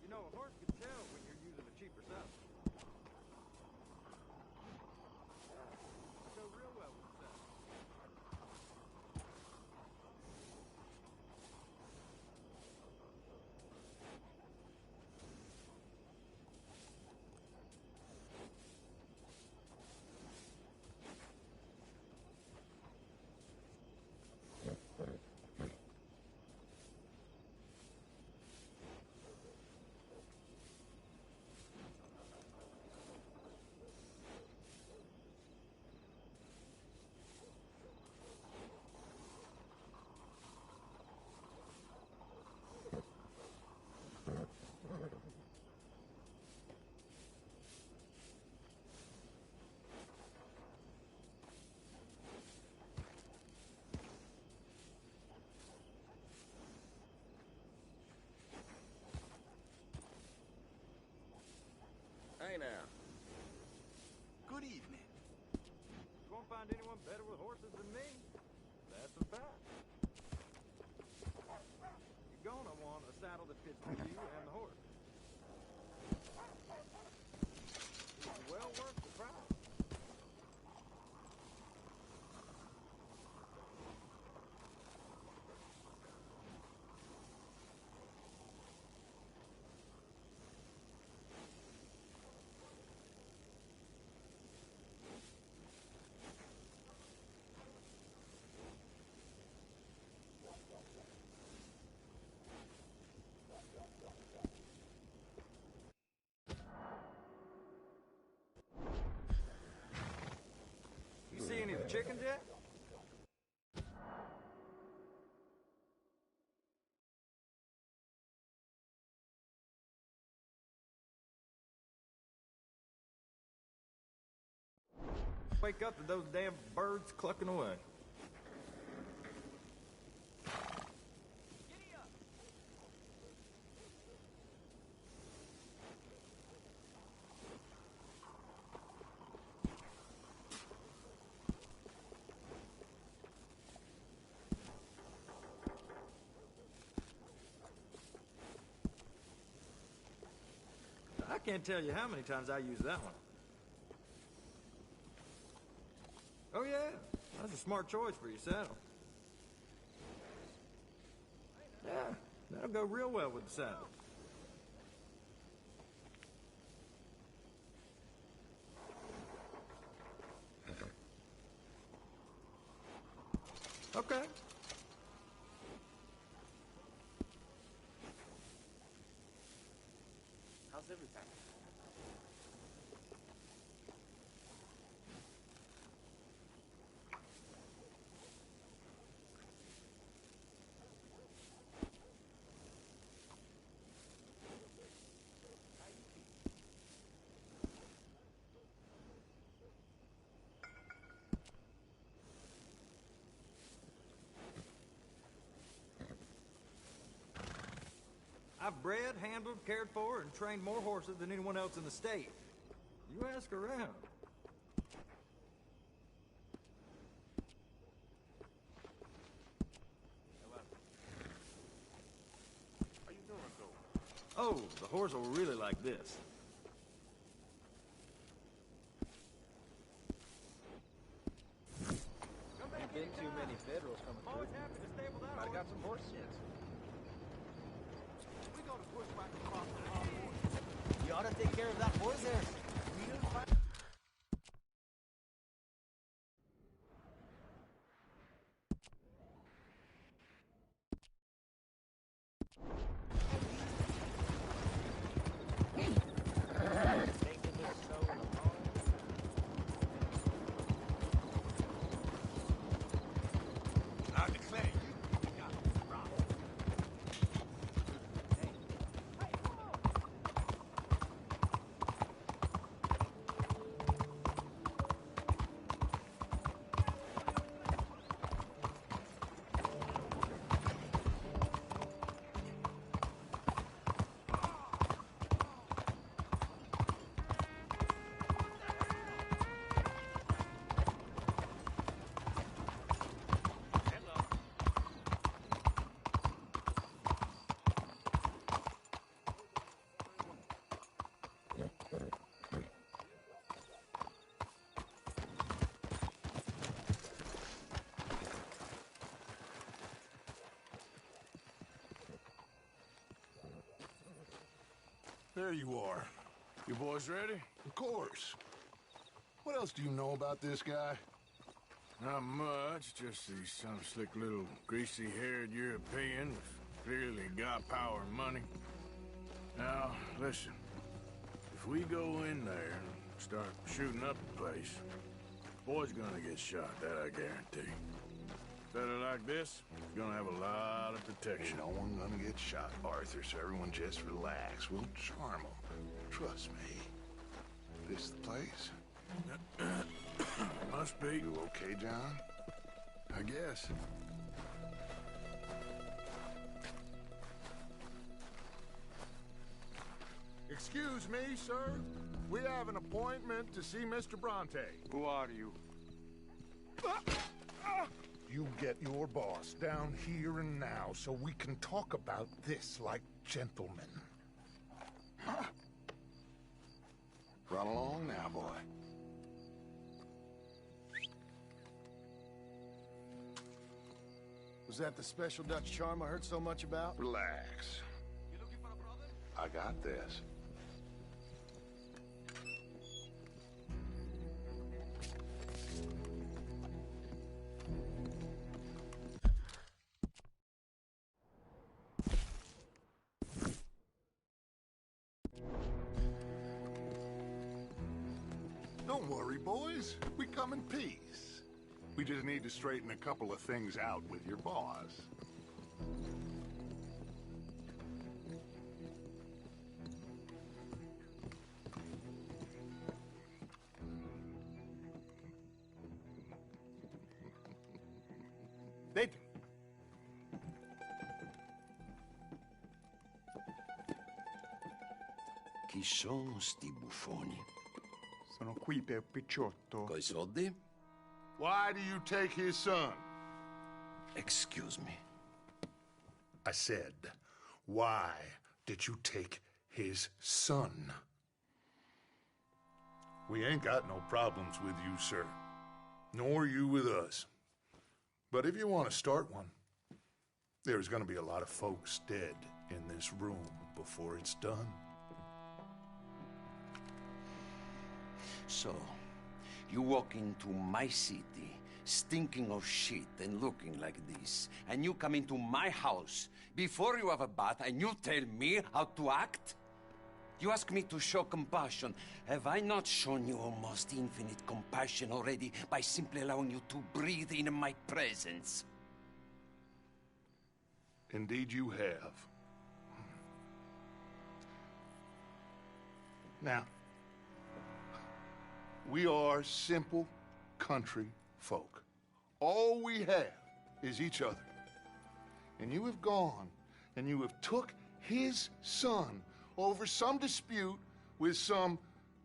You know, a horse can tell when you're using a cheaper saddle. Go real well with the saddle. find anyone better with horses than me. That's a fact. You're gonna want a saddle that fits for you and the horse. It's well worth the price. You see any of the chickens yet? Wake up to those damn birds clucking away. I can't tell you how many times I use that one. Oh yeah, that's a smart choice for your saddle. Yeah, that'll go real well with the saddle. Okay. How's everything? I've bred, handled, cared for, and trained more horses than anyone else in the state. You ask around. How you doing, though? Oh, the horse will really like this. Ain't been too many Federals coming through. Always happy to stable that Might have horse. got some horse sense. We're gonna push back across the hardwood. You ought to take care of that horse there. I declare you got it wrong. There you are. You boys ready? Of course. What else do you know about this guy? Not much, just he's some slick little greasy-haired European with clearly got power and money. Now, listen. If we go in there and start shooting up the place, boy's gonna get shot, that I guarantee. Fella like this is gonna have a lot of protection. Ain't no one gonna get shot, Arthur, so everyone just relax. We'll charm them. Trust me. This the place? Must be. You okay, John? I guess. Excuse me, sir. We have an appointment to see Mr. Bronte. Who are you? get your boss down here and now so we can talk about this like gentlemen. Run along now, boy. Was that the special Dutch charm I heard so much about? Relax. I got this. Don't worry, boys. We come in peace. We just need to straighten a couple of things out with your boss. Nathan. Chi sono sti buffoni? Sono qui per Picciotto. Coi soldi? Why do you take his son? Excuse me. I said, why did you take his son? We ain't got no problems with you, sir. Nor you with us. But if you want to start one, there's going to be a lot of folks dead in this room before it's done. So, you walk into my city, stinking of shit and looking like this, and you come into my house before you have a bath and you tell me how to act? You ask me to show compassion. Have I not shown you almost infinite compassion already by simply allowing you to breathe in my presence? Indeed you have. Now, we are simple country folk. All we have is each other. And you have gone and you have took his son over some dispute with some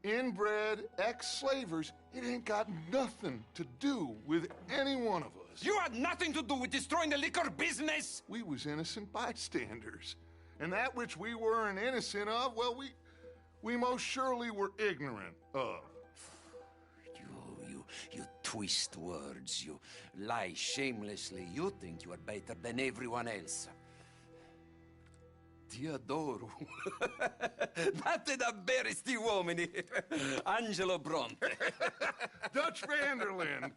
inbred ex-slavers. It ain't got nothing to do with any one of us. You had nothing to do with destroying the liquor business! We was innocent bystanders. And that which we weren't innocent of, well, we most surely were ignorant of. You twist words, you lie shamelessly, you think you are better than everyone else. Ti adoro. Date davvero sti uomini. Angelo Bronte. Dutch Vanderlyn.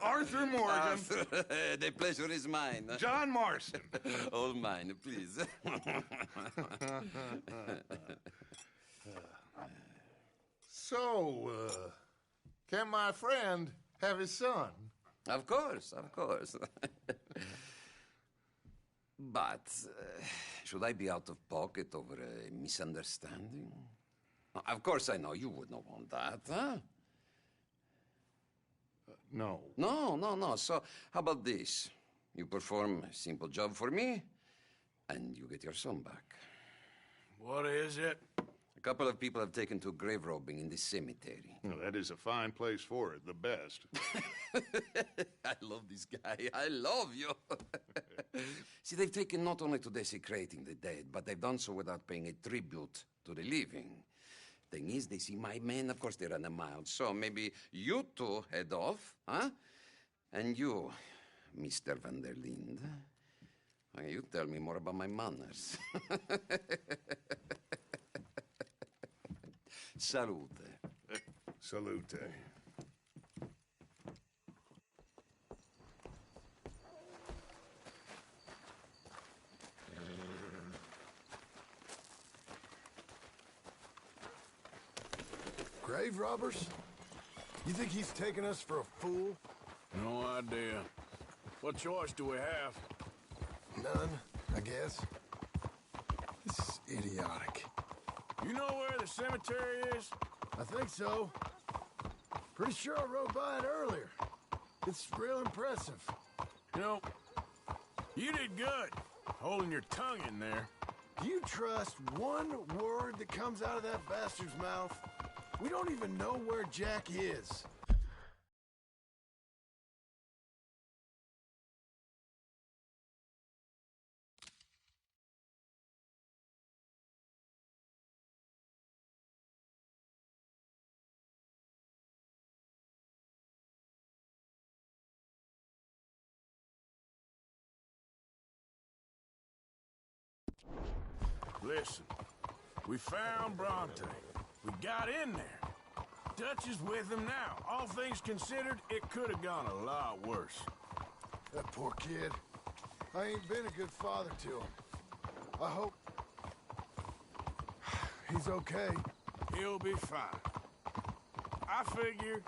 Arthur Morgan. Arthur, the pleasure is mine. John Marston. All mine, please. So, can my friend have his son? Of course, of course. But, should I be out of pocket over a misunderstanding? Of course I know you would not want that, huh? No. No. So, how about this? You perform a simple job for me, and you get your son back. What is it? A couple of people have taken to grave robbing in this cemetery. Well, that is a fine place for it, the best. I love this guy. I love you. See, they've taken not only to desecrating the dead, but they've done so without paying a tribute to the living. Thing is, they see my men, of course they run a mile. So maybe you two head off, huh? And you, Mr. Van der Linde, you tell me more about my manners. Salute. Salute. Grave robbers? You think he's taking us for a fool? No idea. What choice do we have? None, I guess. This is idiotic. You know where the cemetery is? I think so. Pretty sure I rode by it earlier. It's real impressive. You know, you did good, holding your tongue in there. Do you trust one word that comes out of that bastard's mouth? We don't even know where Jack is. Listen, we found Bronte. We got in there. Dutch is with him now. All things considered, it could have gone a lot worse. That poor kid. I ain't been a good father to him. I hope... he's okay. He'll be fine. I figure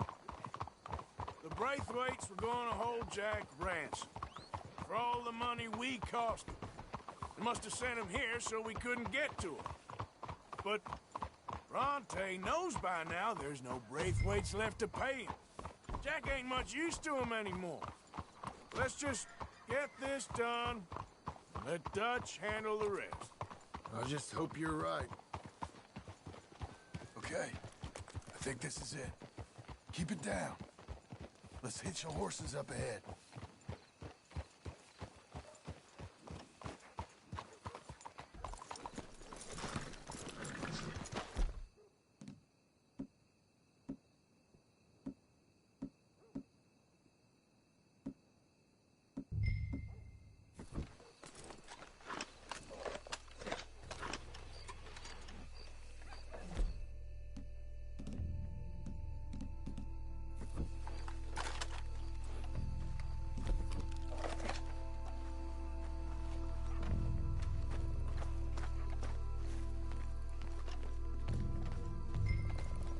the Braithwaites were going to hold Jack ransom for all the money we cost him. They must have sent him here so we couldn't get to him. But Bronte knows by now there's no Braithwaites left to pay him. Jack ain't much use to him anymore. Let's just get this done and let Dutch handle the rest. I just hope you're right. Okay, I think this is it. Keep it down. Let's hitch the horses up ahead.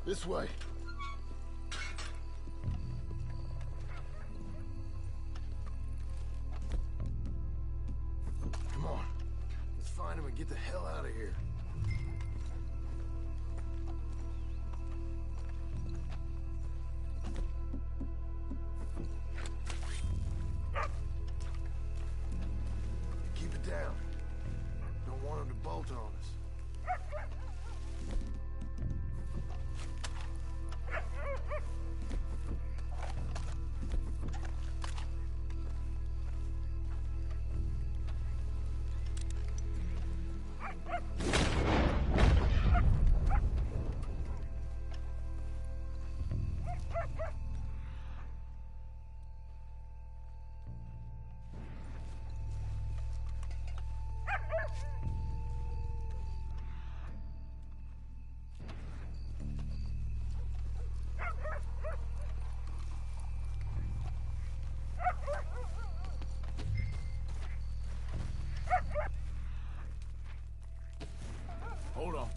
This way. Come on. Let's find him and get the hell out of here. Keep it down. Don't want him to bolt on us. Hold on.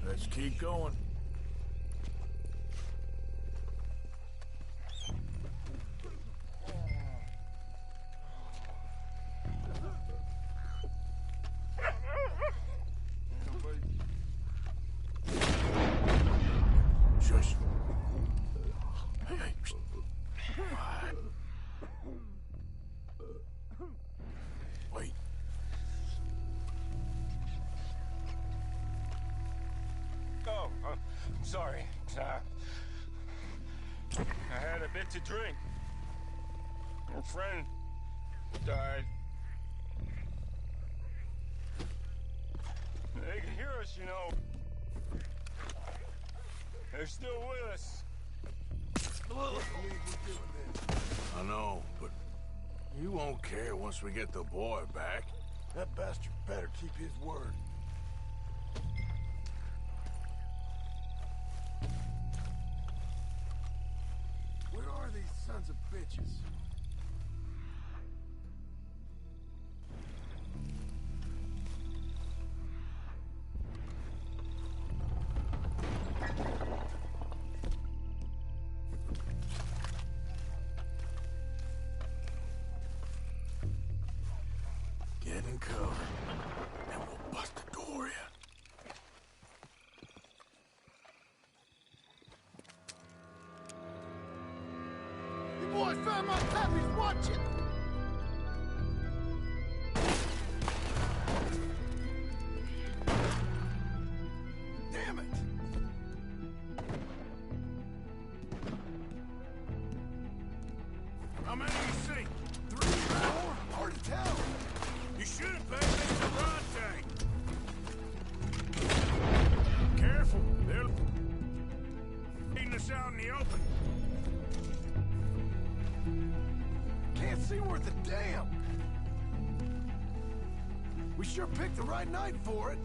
Let's keep going. Shush. Hey, hey. Psst. Quiet. Wait. Oh, I'm sorry. I had a bit to drink. Your friend died. They can hear us, you know. They're still with us. I know, but you won't care once we get the boy back. That bastard better keep his word. Where are these sons of bitches? Get in cover, and we'll bust the door in. You boys found my copy worth a damn. We sure picked the right night for it.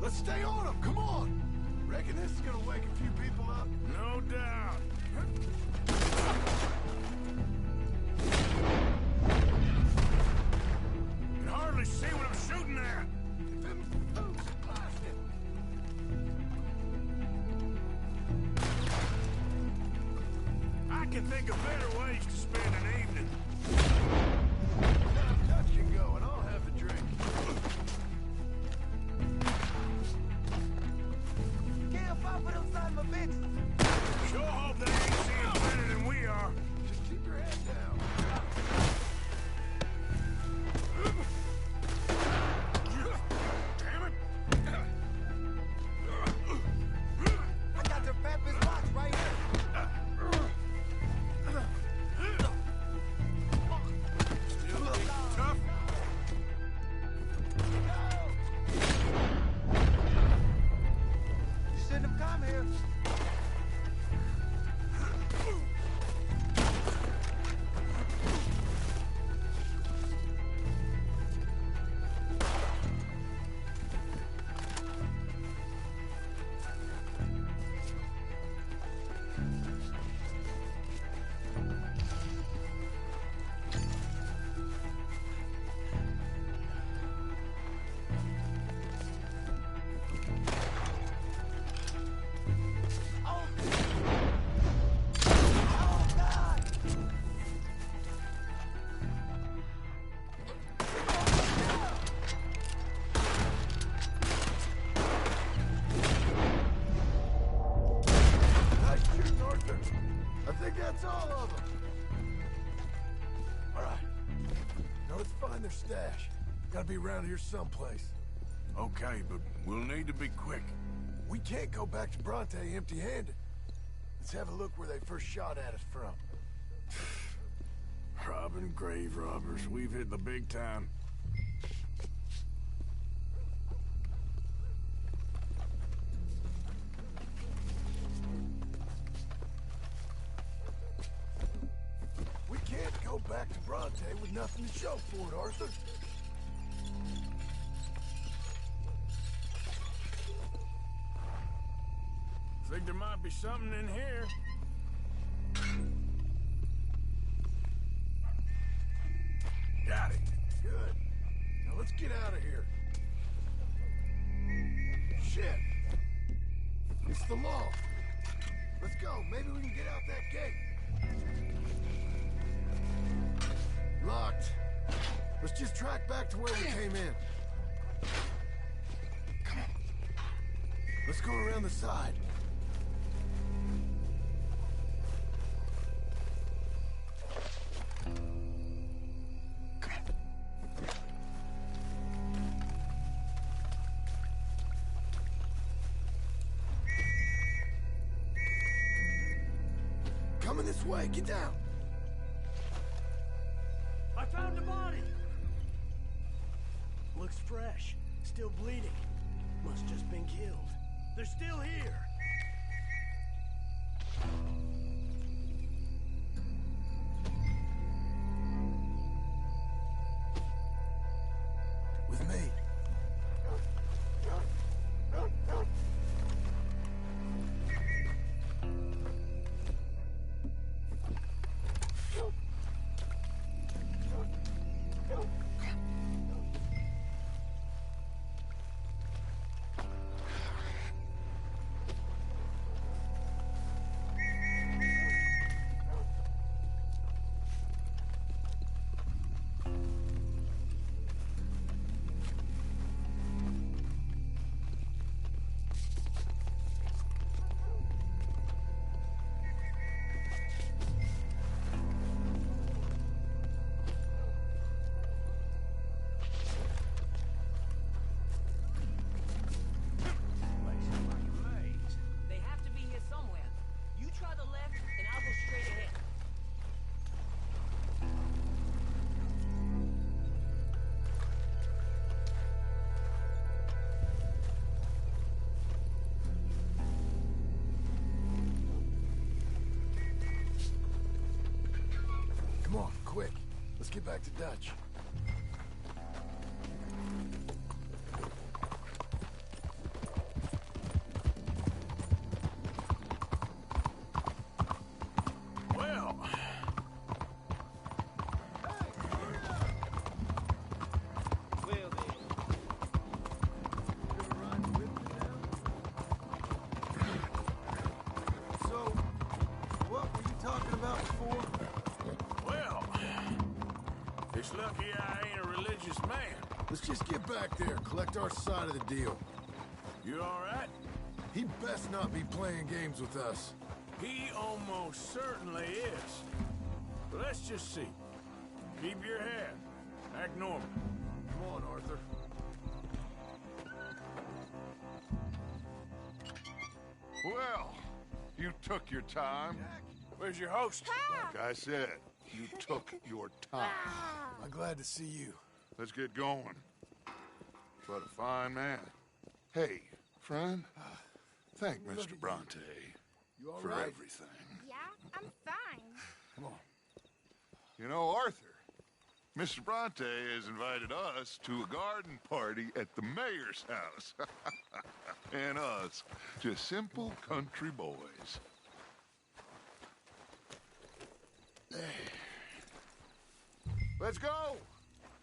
Let's stay on them, come on! Reckon this is gonna wake a few people up? No doubt. Can hardly see what I'm shooting at. I can think of better ways to spend an evening. Touch can go, and I'll have the drink. Can't fight for them son of a bitch. Sure hope they ain't seeing better than we are. Just keep your head down. Damn it! I got your Papa's watch right here. Still think tough? You shouldn't have come here. Nice shooting, Arthur. I think that's all of them. All right. Now let's find their stash. Gotta be around here someplace. Okay, but we'll need to be quick. We can't go back to Bronte empty-handed. Let's have a look where they first shot at us from. Robbing grave robbers. We've hit the big time. We can't go back to Bronte with nothing to show for it, Arthur. Think there might be something in here. Got it. Good. Now let's get out of here. Shit. It's the law. Let's go. Maybe we can get out that gate. Locked. Let's just track back to where we came in. Come on. Let's go around the side. Coming this way. Get down. I found the body! Looks fresh. Still bleeding. Must just been killed. They're still here! With me. Come on, quick. Let's get back to Dutch. Well... So, what were you talking about before? Well... It's lucky I ain't a religious man. Let's just get back there, collect our side of the deal. You all right? He best not be playing games with us. He almost certainly is. But let's just see. Keep your head. Act normal. Come on, Arthur. Well, you took your time. Where's your host? Like I said, you took your time. I'm glad to see you. Let's get going. What a fine man. Hey, friend, thank Mr. Bronte for right? everything. Yeah, I'm fine. Come on. You know, Arthur, Mr. Bronte has invited us to a garden party at the mayor's house. And us, just simple country boys. Let's go!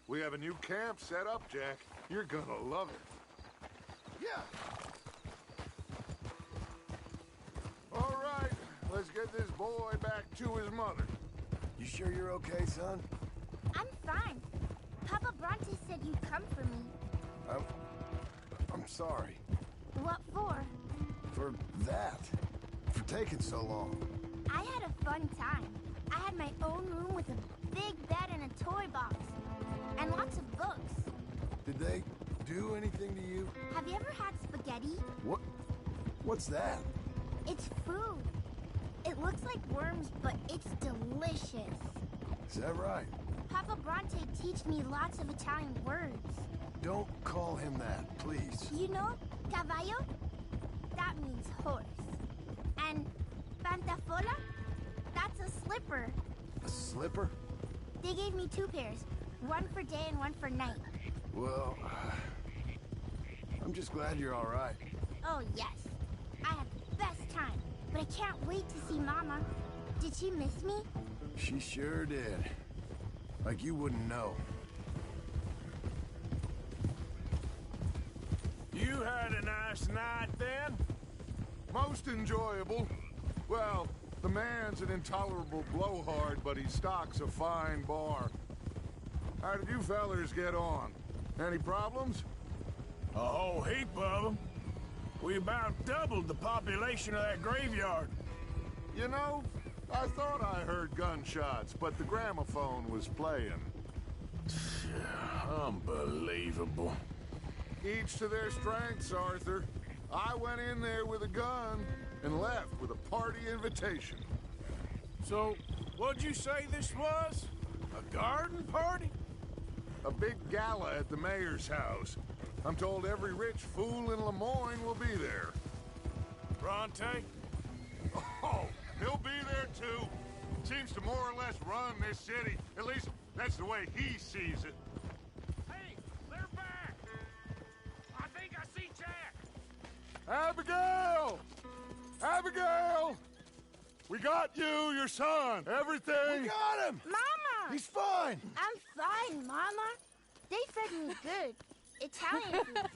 We have a new camp set up, Jack. You're gonna love it. Yeah. All right, let's get this boy back to his mother. You sure you're okay, son? I'm fine. Papa Bronte said you'd come for me. I'm sorry. What for? For that. For taking so long. I had a fun time. I had my own room with a big bed and a toy box. And lots of books. Did they do anything to you? Have you ever had spaghetti? What's that? It's food. It looks like worms, but it's delicious. Is that right? Papa Bronte teach me lots of Italian words. Don't call him that, please. You know, caballo? That means horse. And pantafola? That's a slipper. A slipper? They gave me 2 pairs. One for day and one for night. Well, I'm just glad you're all right. Oh, yes. I had the best time. But I can't wait to see Mama. Did she miss me? She sure did. Like you wouldn't know. You had a nice night then? Most enjoyable. Well, the man's an intolerable blowhard, but he stocks a fine bar. How did you fellers get on? Any problems? A whole heap of them. We about doubled the population of that graveyard. You know, I thought I heard gunshots, but the gramophone was playing. Unbelievable. Each to their strengths, Arthur. I went in there with a gun and left with a party invitation. So, what'd you say this was? A garden party? A big gala at the mayor's house. I'm told every rich fool in Lemoyne will be there. Bronte? Oh, he'll be there too. Seems to more or less run this city. At least, that's the way he sees it. Hey, they're back! I think I see Jack! Abigail! Abigail! We got you, your son, everything. We got him! Mama! He's fine! I'm fine, Mama. They fed me good. Italian food.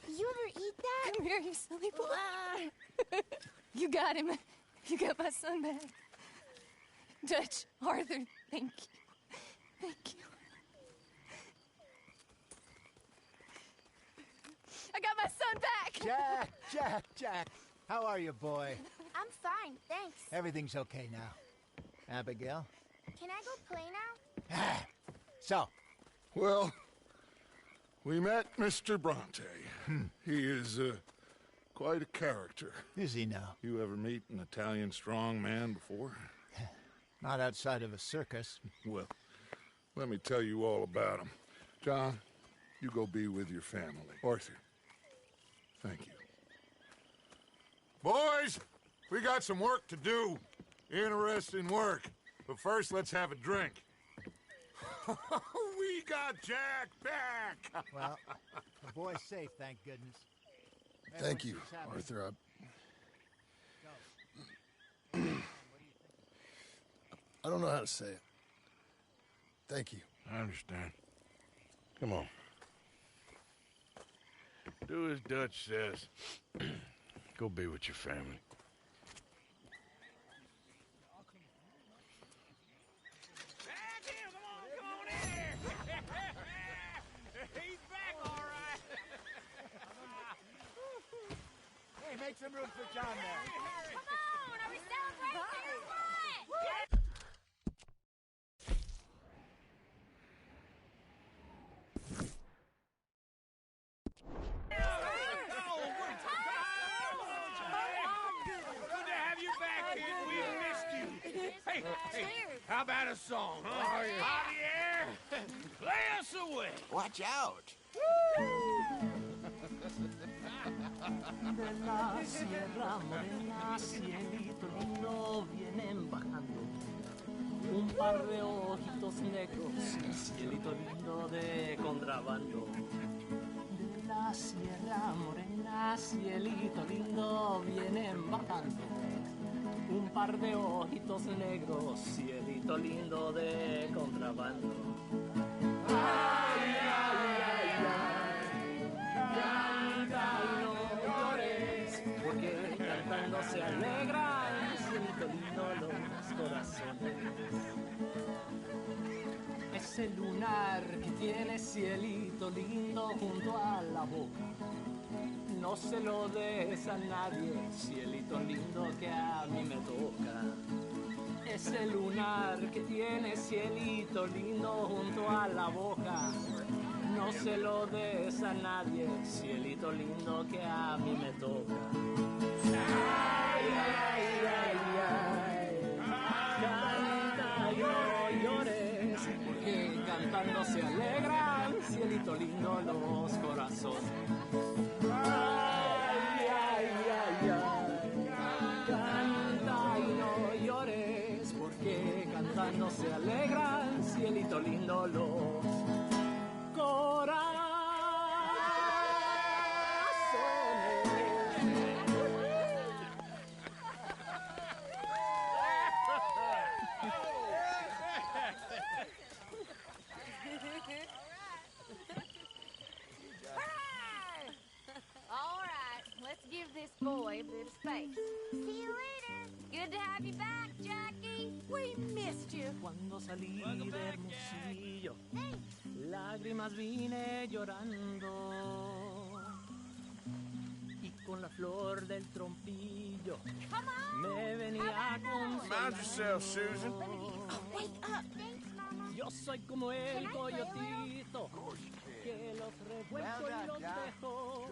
You ever eat that? Come here, you silly boy. You got him. You got my son back. Dutch, Arthur, thank you. Thank you. I got my son back! Jack. How are you, boy? I'm fine, thanks. Everything's okay now. Abigail? Can I go play now? So? Well, we met Mr. Bronte. He is quite a character. Is he now? You ever meet an Italian strong man before? Not outside of a circus. Well, let me tell you all about him. John, you go be with your family. Arthur, thank you. Boys, we got some work to do. Interesting work. But first, let's have a drink. We got Jack back! Well, the boy's safe, thank goodness. Thank you, Arthur. I don't know how to say it. Thank you. I understand. Come on. Do as Dutch says. Go be with your family. He's back, all right. Hey, make some room for John there. Come on, are we celebrating or what? Good to have you back, kid. We missed you. Hey, how about a song, huh? Javier, play us away. Watch out. De la sierra morena, cielito lindo, vienen bajando un par de ojitos negros, cielito lindo de contrabando. De la sierra morena, cielito lindo, vienen bajando un par de ojitos negros, cielito lindo de contrabando. Ay, ay, ay, ay, canta y no llores, porque cantando se alegran, cielito lindo los corazones. Ese lunar que tiene cielito lindo junto a la boca, no se lo des a nadie, cielito lindo que a mí me toca. Ese lunar que tiene cielito lindo junto a la boca, no se lo des a nadie, cielito lindo que a mí me toca. Ay, ay, ay, ay, canta y no llores, porque cantando se alegran, cielito lindo los corazones. Ay, ay, ay, ay, canta y no llores, porque cantando se alegran, cielito lindo los corazones. All right, let's give this boy a bit of space. See you later. Good to have you back, Jackie. We missed you. Cuando salí de Hermosillo, lágrimas vine llorando, y con la flor del trompillo me venía consolando. Mind yourself, Susan. Wake up. Thanks, Mama. Yo soy como el coyotito que los revuelco y los dejo,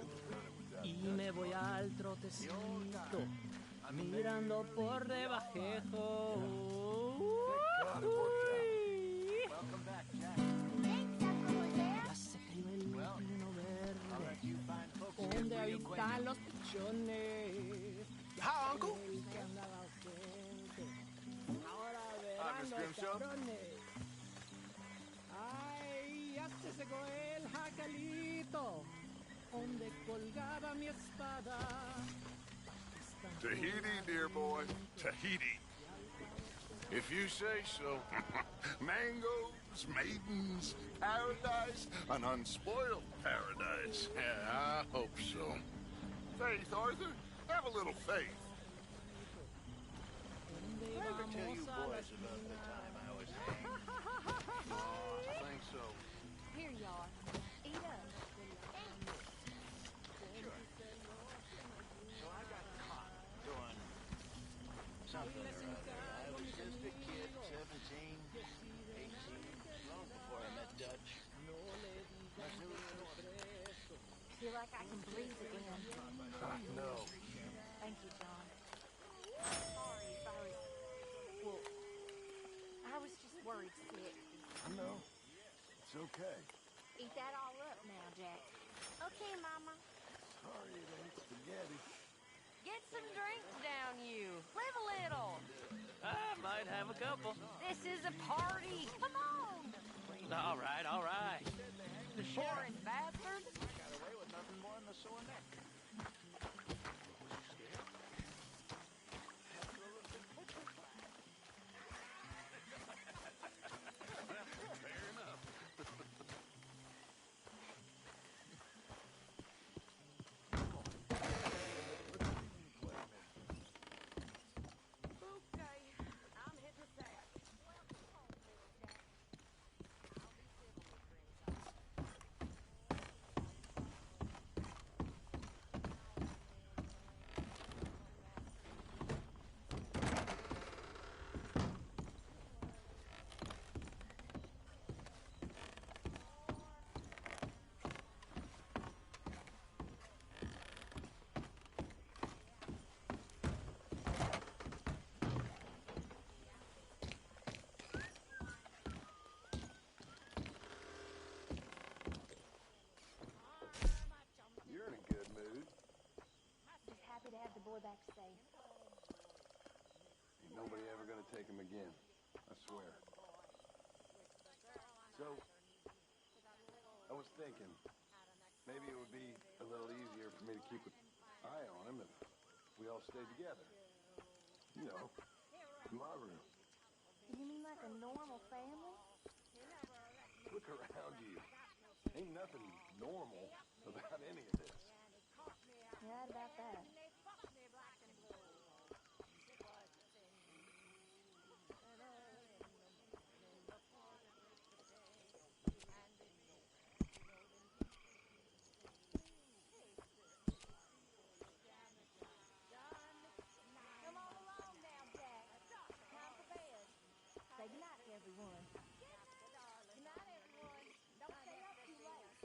y me voy al trotecito mirando por debajejo. Ya se cayó el pino verde donde habitan los pichones. Hi, Uncle. Ahora verán los cabrones. Ay, ya se secó el jacalito donde colgaba mi espada. Tahiti, dear boy. Tahiti. If you say so. Mangoes, maidens, paradise, an unspoiled paradise. Yeah, I hope so. Faith, Arthur. Have a little faith. Did I ever tell you boys about the time I was I think so. Here you are. Eat up. So I got caught doing something or other. I was just a kid, 17, 18, long before I met Dutch. Feel like I can breathe again. No. Thank you, John. Sorry if I was... Well, I was just worried sick. No. It's okay. Eat that all up now, Jack. Okay, Mama. Sorry it ain't spaghetti. Get some drinks down you. Live a little. I might have a couple. This is a party. Come on. All right, all right. The foreign bastard. Got away with nothing more than a sore neck. Fair enough. Okay, I'm hitting the sack. You're in a good mood. Just happy to have the boy back safe. Ain't nobody ever gonna take him again. I swear. So, I was thinking, maybe it would be a little easier for me to keep an eye on him if we all stayed together. You know, in my room. You mean like a normal family? Look around you. Ain't nothing normal about any of this. Right about that. Come on along now, Jack. Time for bed. Say goodnight to everyone. Good night, everyone. Don't stay up too late.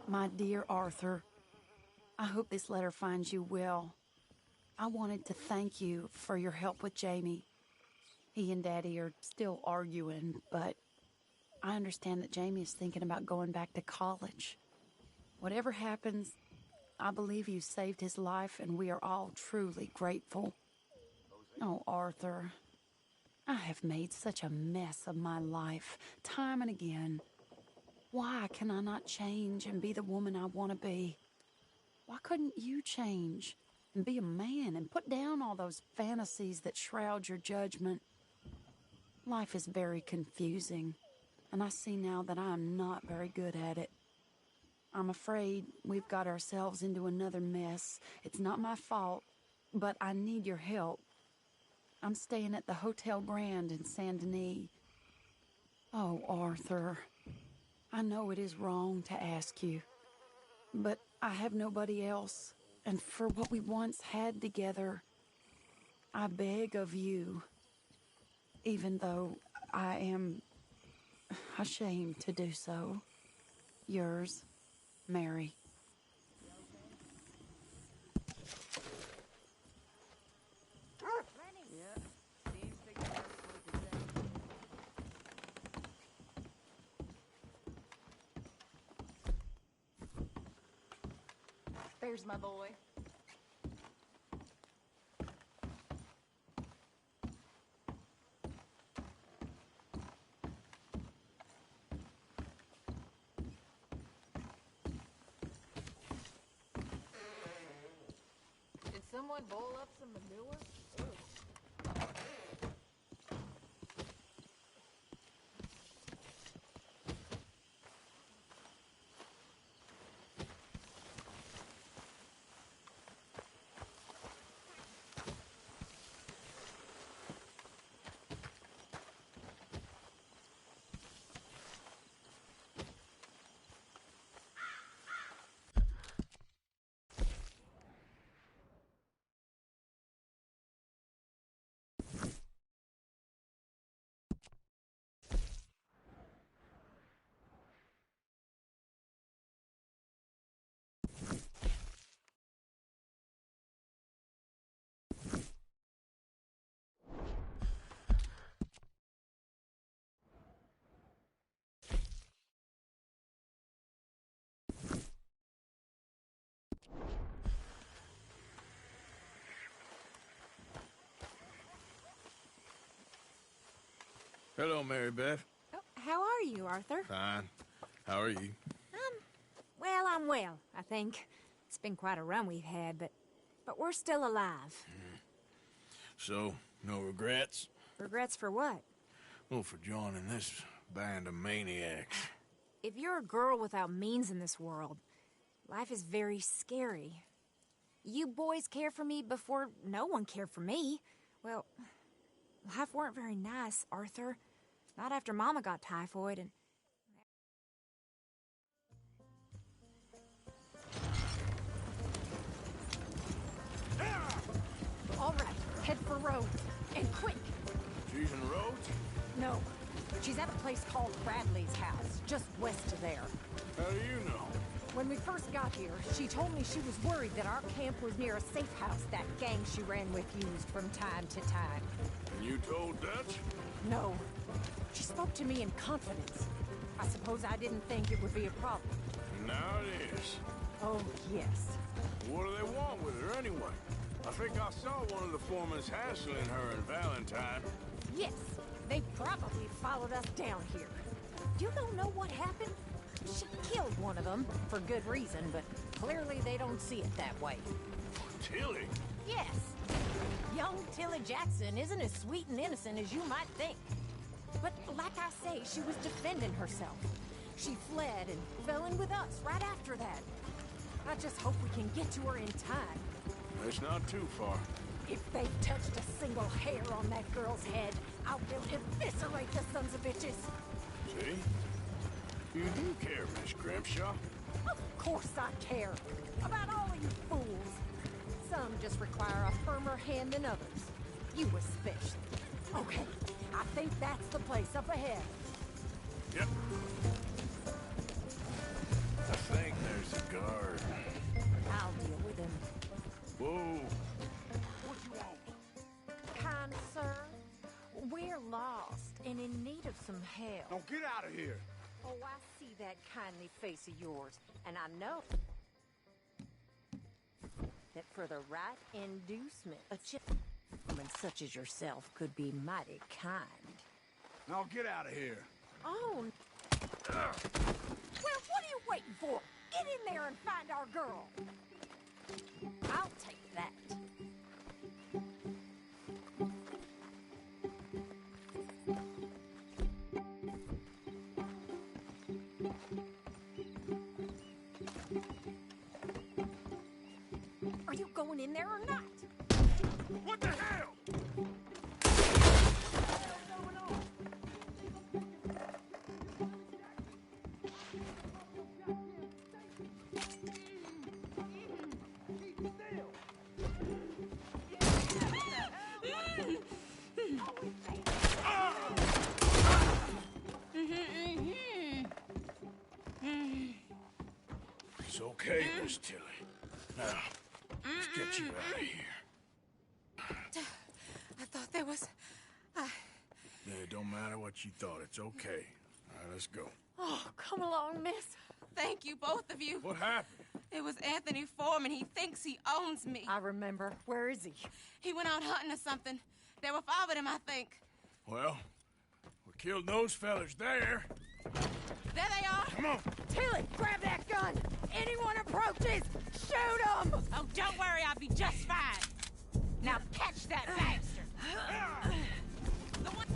My dear Arthur, I hope this letter finds you well. I wanted to thank you for your help with Jamie. He and Daddy are still arguing, but I understand that Jamie is thinking about going back to college. Whatever happens, I believe you saved his life, and we are all truly grateful. Oh, Arthur, I have made such a mess of my life, time and again. Why can I not change and be the woman I want to be? Why couldn't you change and be a man and put down all those fantasies that shroud your judgment? Life is very confusing, and I see now that I am not very good at it. I'm afraid we've got ourselves into another mess. It's not my fault, but I need your help. I'm staying at the Hotel Grand in Saint Denis. Oh, Arthur, I know it is wrong to ask you, but I have nobody else, and for what we once had together, I beg of you, even though I am ashamed to do so. Yours, Mary. There's my boy. Did someone boil up some manure? Ugh. Hello, Mary Beth. Oh, how are you, Arthur? Fine. How are you? Well, I'm well, I think. It's been quite a run we've had, but we're still alive. So, no regrets? Regrets for what? Well, for joining this band of maniacs. If you're a girl without means in this world, life is very scary. You boys cared for me before no one cared for me. Well, life weren't very nice, Arthur. Not after Mama got typhoid and... All right, head for Rhodes. And quick! She's in Rhodes? No. She's at a place called Bradley's house, just west of there. How do you know? When we first got here, she told me she was worried that our camp was near a safe house that gang she ran with used from time to time. And you told Dutch? No. She spoke to me in confidence. I suppose I didn't think it would be a problem. Now it is. Oh, yes. What do they want with her anyway? I think I saw one of the foremans hassling her and Valentine. Yes, they probably followed us down here. You don't know what happened? She killed one of them, for good reason, but clearly they don't see it that way. Tilly? Yes. Young Tilly Jackson isn't as sweet and innocent as you might think. But like I say, she was defending herself. She fled and fell in with us right after that. I just hope we can get to her in time. It's not too far. If they've touched a single hair on that girl's head, I will eviscerate the sons of bitches. See? You do care, Miss Grimshaw. Of course I care. About all of you fools. Some just require a firmer hand than others. You especially. Okay, I think that's the place up ahead. Yep. think there's a guard. I'll deal with him. Whoa. What you want? Kind sir, we're lost and in need of some help. Now get out of here. Oh, I see that kindly face of yours, and I know that for the right inducement, a gentleman such as yourself could be mighty kind. Now get out of here. Oh. Well, what are you waiting for? Get in there and find our girl. I'll take that. Are you going in there or not? What the hell? It's okay, Miss Tilly. Now, let's get you out of here. I thought there was... Yeah, it don't matter what you thought. It's okay. All right, let's go. Oh, come along, miss. Thank you, both of you. What happened? It was Anthony Foreman. He thinks he owns me. I remember. Where is he? He went out hunting or something. There were 5 of them, I think. Well, we killed those fellas there. There they are. Come on. Tilly, grab that gun. Anyone approaches, shoot them. Oh, don't worry. I'll be just fine. Now catch that bastard. The one...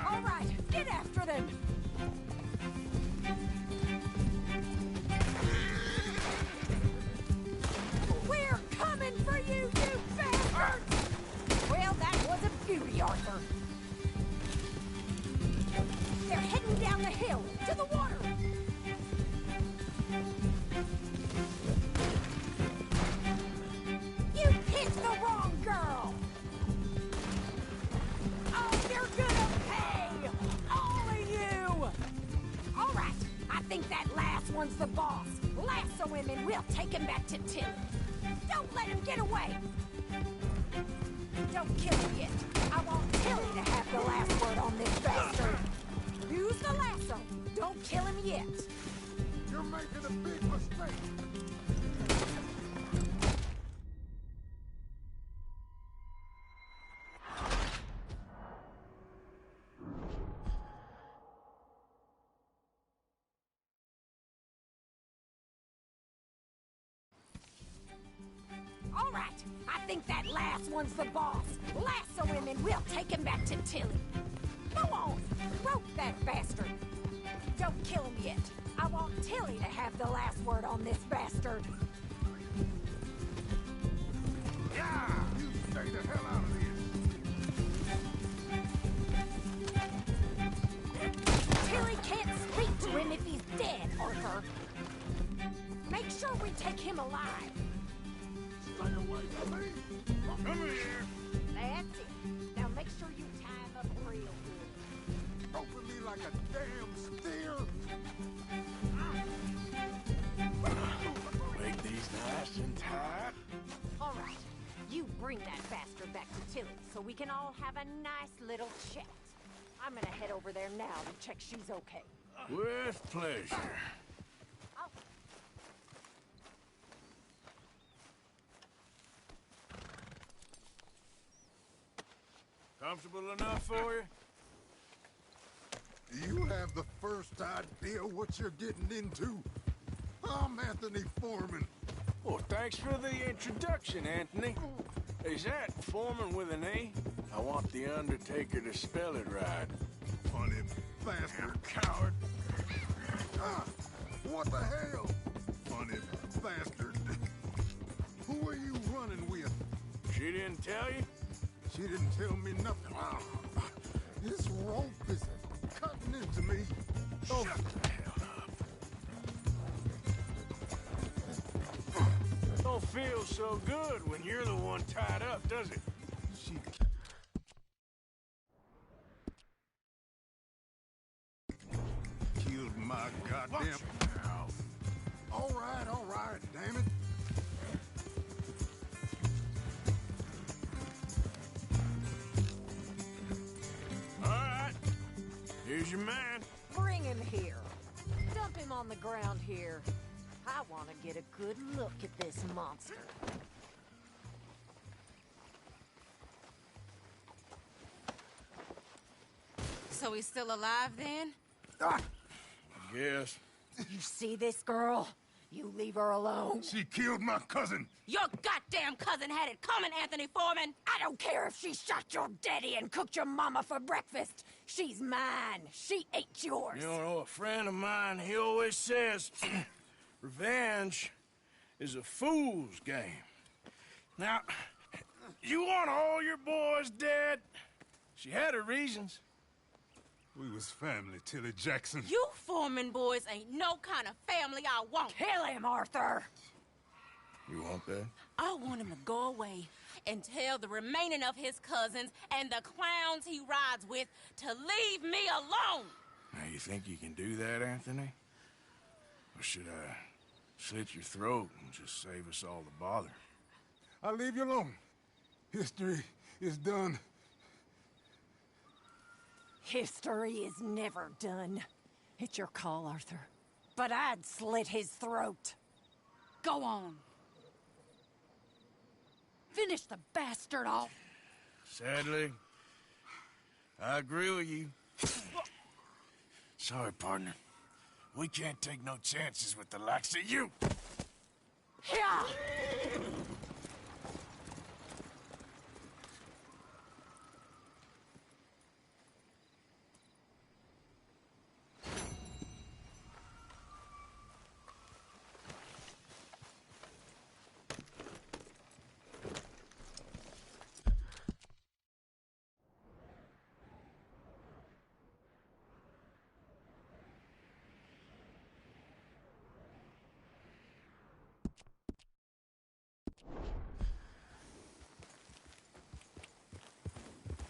All right, get after them. We're coming for you, you bastards! Well, that was a beauty, Arthur. They're heading down the hill to the water. You picked the wrong girl. Oh, you're gonna pay! All of you! All right, I think that last one's the boss. Lasso him and we'll take him back to Tilly. Don't let him get away! Don't kill him yet. I want Tilly to have the last word on this bastard. Use the lasso. Don't kill him yet. You're making a big mistake. All right, I think that last one's the boss. Lasso him and we'll take him back to Tilly. Go on, rope that bastard. Don't kill him yet. I want Tilly to have the last word on this bastard. Yeah! You stay the hell out of this. Tilly can't speak to him if he's dead, Arthur. Make sure we take him alive. Stay away from me. Come here. That's it. Now make sure you tie him up real good. Open me like a damn steer. Make these nice and tight. All right, you bring that bastard back to Tilly so we can all have a nice little chat. I'm gonna head over there now to check she's okay. With pleasure. Comfortable enough for you? You have the first idea what you're getting into. I'm Anthony Foreman. Well, thanks for the introduction, Anthony. Is that Foreman with an A? I want the Undertaker to spell it right. Funny bastard. Coward. Ah, what the hell? Funny bastard. Who are you running with? She didn't tell you? She didn't tell me nothing. Ah, this rope is cutting into me. Oh, shut the hell up. Don't feel so good when you're the one tied up, does it? She Here's your man. Bring him here. Dump him on the ground here. I want to get a good look at this monster. So he's still alive then? I guess. You see this girl? You leave her alone. She killed my cousin. Your goddamn cousin had it coming, Anthony Foreman! I don't care if she shot your daddy and cooked your mama for breakfast. She's mine. She ate yours. You know, a friend of mine, he always says, revenge is a fool's game. Now, you want all your boys dead? She had her reasons. We was family, Tilly Jackson. You Foreman boys ain't no kind of family I want. Kill him, Arthur! You want that? I want him to go away and tell the remaining of his cousins and the clowns he rides with to leave me alone. Now, you think you can do that, Anthony? Or should I slit your throat and just save us all the bother? I'll leave you alone. History is done. History is never done. It's your call, Arthur. But I'd slit his throat. Go on. Finish the bastard off. Sadly, I agree with you. Sorry, partner. We can't take no chances with the likes of you. Yeah!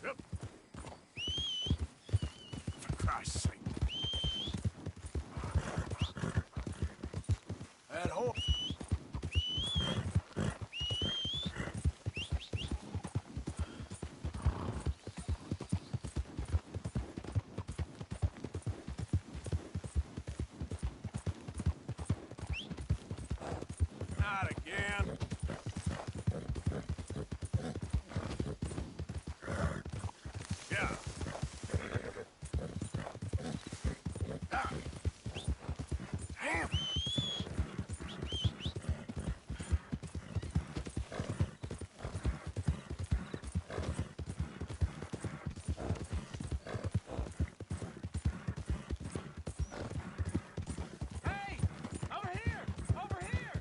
Yep. For Christ's sake. That horse. Not again. Yeah. Ah. Damn. Hey! Over here! Over here!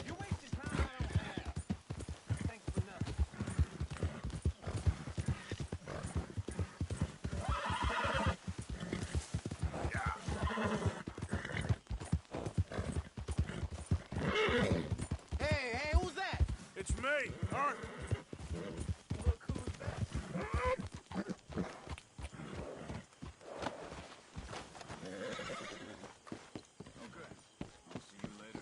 You're wasting time I don't have. Thanks for nothing. Hey, who's that? It's me, Arthur. Look who's back. Okay. I'll see you later.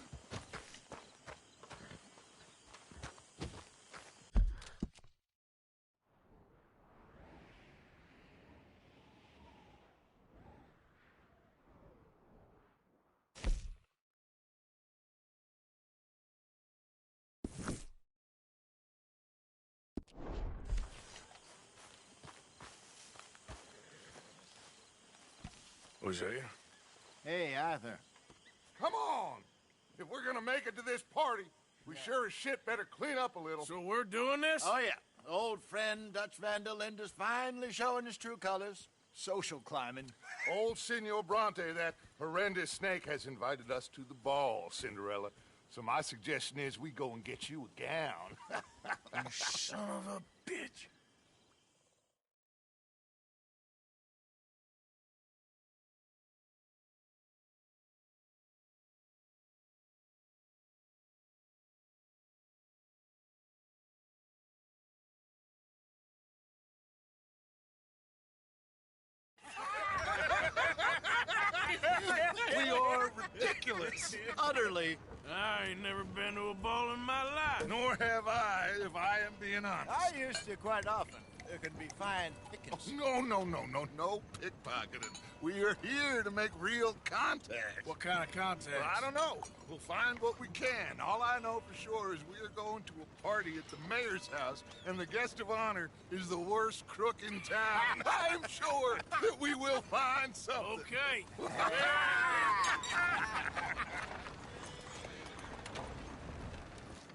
Hosea? Hey, Arthur. Come on! If we're gonna make it to this party, we sure as shit better clean up a little. So we're doing this? Oh, yeah. Old friend Dutch Van der Linde's finally showing his true colors. Social climbing. Old Senor Bronte, that horrendous snake, has invited us to the ball, Cinderella. So my suggestion is we go and get you a gown. You son of a bitch. We are ridiculous. ridiculous. Utterly. I ain't never been to a ball in my life. Nor have I, if I am being honest. I used to quite often. There can be fine pickings. No pickpocketing. We are here to make real contact. What kind of contact? Well, I don't know. We'll find what we can. All I know for sure is we are going to a party at the mayor's house, and the guest of honor is the worst crook in town. I'm sure that we will find something. Okay.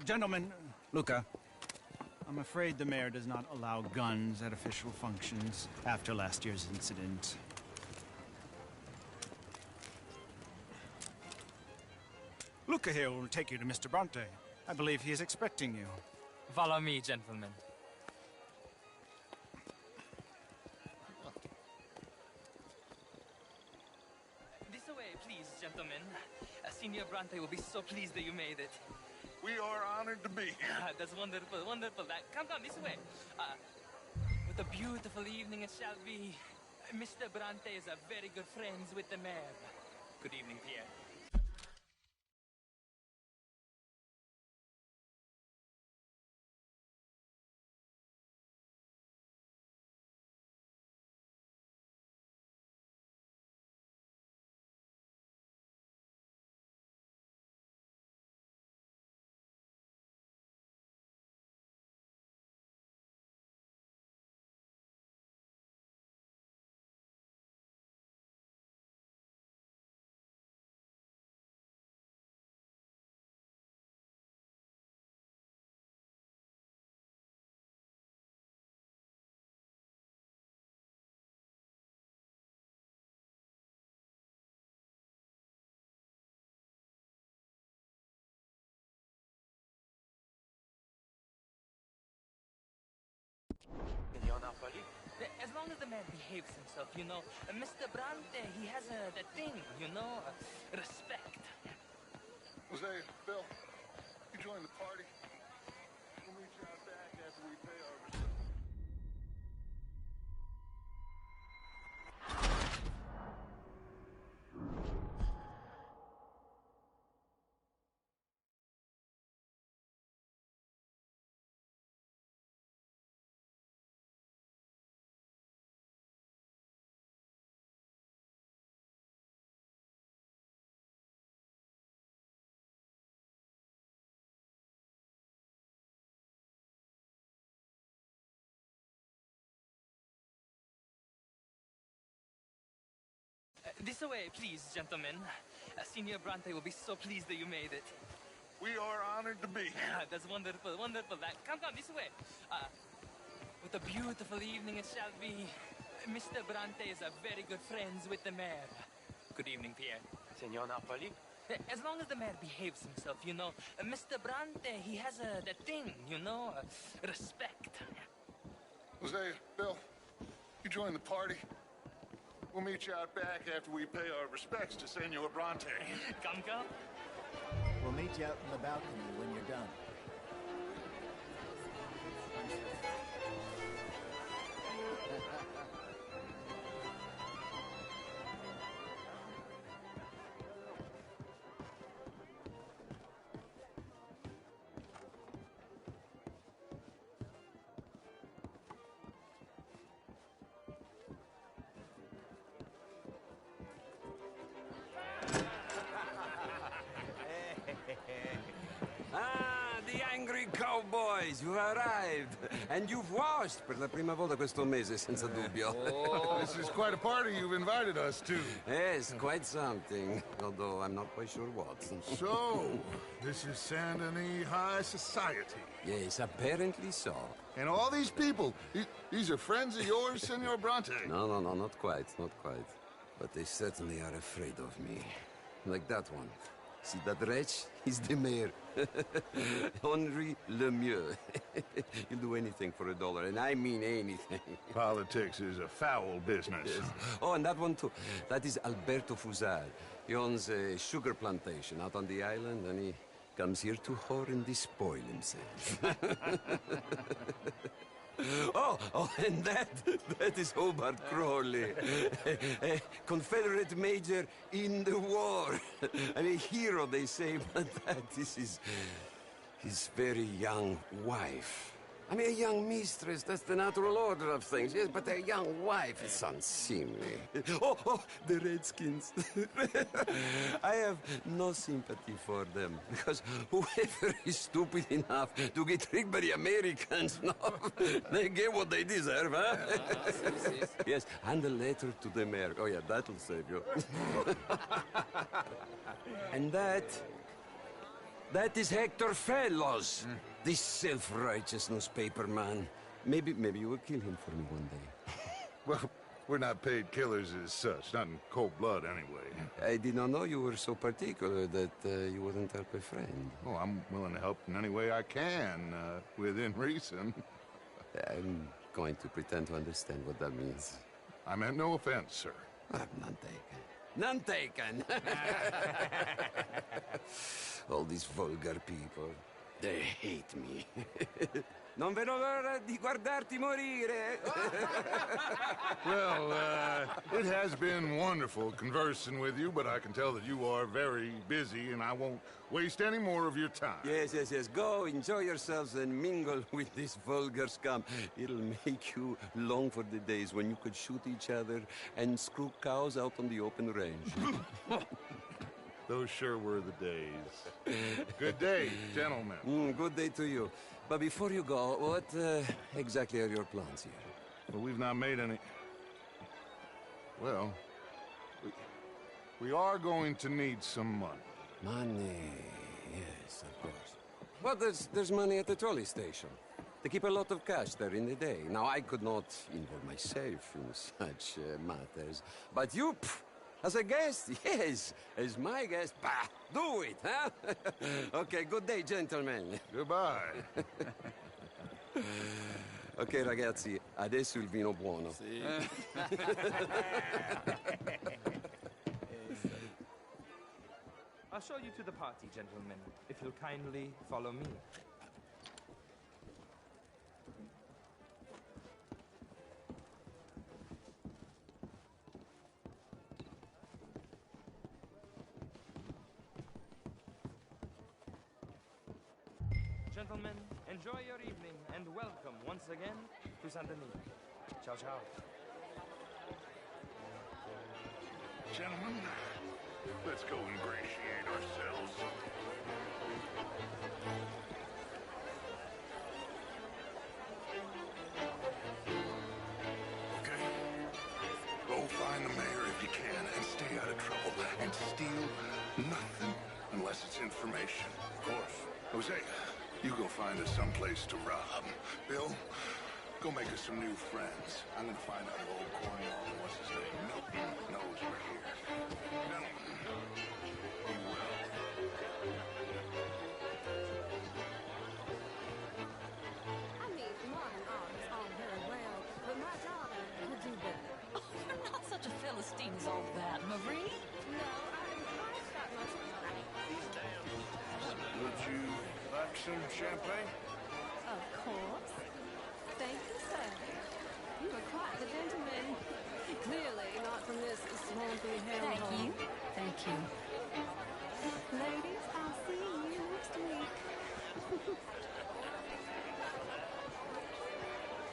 Gentlemen, Luca, I'm afraid the mayor does not allow guns at official functions after last year's incident. Luca here will take you to Mr. Bronte. I believe he is expecting you. Follow me, gentlemen. This way, please, gentlemen. Senior Bronte will be so pleased that you made it. We are honored to be here. That's wonderful, wonderful. Come, this way. What a beautiful evening it shall be. Mr. Bronte is a very good friends with the mayor. Good evening, Pierre. As long as the man behaves himself, you know. Mr. Bronte, he has that thing, you know, respect. Jose, Bill, you join the party. We'll meet you out back after we pay our respects. This way, please, gentlemen. Senior Bronte will be so pleased that you made it. We are honored to be here. That's wonderful, wonderful. Come, this way. What a beautiful evening it shall be. Mr. Bronte is a very good friends with the mayor. Good evening, Pierre. Senor Napoli? As long as the mayor behaves himself, you know. Mr. Bronte, he has that thing, you know, respect. Jose, Bill, you join the party. We'll meet you out back after we pay our respects to Senor Bronte. Come. We'll meet you out in the balcony when you're done. The angry cowboys, you've arrived. And you've washed per la prima volta questo mese, senza dubbio. Oh, this is quite a party you've invited us to. Yes, quite something. Although I'm not quite sure what. So, this is Saint Denis High Society. Yes, apparently so. And all these people, these are friends of yours, Senor Bronte? No, not quite. But they certainly are afraid of me. Like that one. See that wretch? He's the mayor. Henri Lemieux. He'll do anything for $1, and I mean anything. Politics is a foul business. Yes. Oh, and that one too. That is Alberto Fusar. He owns a sugar plantation out on the island, and he comes here to whore and despoil himself. Oh, and that is Hobart Crawley, a Confederate major in the war. I mean, hero, they say, but that is his very young wife. I mean, a young mistress, that's the natural order of things, yes, but a young wife is unseemly. Oh, the Redskins. I have no sympathy for them, because whoever is stupid enough to get tricked by the Americans, no, they get what they deserve, huh? Yes, and a letter to the mayor. Oh, yeah, that'll save you. And that is Hector Fellows. This self-righteous newspaper man. Maybe you will kill him for me one day. Well, we're not paid killers as such, not in cold blood anyway. I did not know you were so particular that you wouldn't help a friend. Oh, I'm willing to help in any way I can, within reason. I'm going to pretend to understand what that means. I meant no offense, sir. None taken. None taken! All these vulgar people. They hate me. Non vedo l'ora di guardarti morire. Well, it has been wonderful conversing with you, but I can tell that you are very busy, and I won't waste any more of your time. Yes. Go, enjoy yourselves, and mingle with this vulgar scum. It'll make you long for the days when you could shoot each other and screw cows out on the open range. Those sure were the days. Good day, gentlemen. Good day to you. But before you go, what exactly are your plans here? Well, we've not made any... Well, we are going to need some money. Money, yes, of course. Well, there's money at the trolley station. They keep a lot of cash there in the day. Now, I could not involve myself in such matters. But you... As a guest, yes. As my guest, bah, do it, huh? Okay, good day, gentlemen. Goodbye. Ok, ragazzi, adesso il vino buono. Sì. I'll show you to the party, gentlemen, if you'll kindly follow me. Gentlemen, enjoy your evening and welcome once again to Saint Denis. Ciao, ciao. Gentlemen, let's go ingratiate ourselves. Okay. Go find the mayor if you can and stay out of trouble. And steal nothing unless it's information. Of course. Jose, you go find us someplace to rob. Bill, go make us some new friends. I'm gonna find out if old Cornwall and what's his name, Milton, knows we're here. Gentlemen, be well. I mean, modern art is all very well, but my daughter could do better. Oh, you're not such a Philistine as all that, Marie. No, I didn't quite that much right. Would you like some champagne? Of course. Thank you, sir. You are quite the gentleman. Clearly not from this swampy hellhole. Thank you. Thank you. Ladies, I'll see you next week.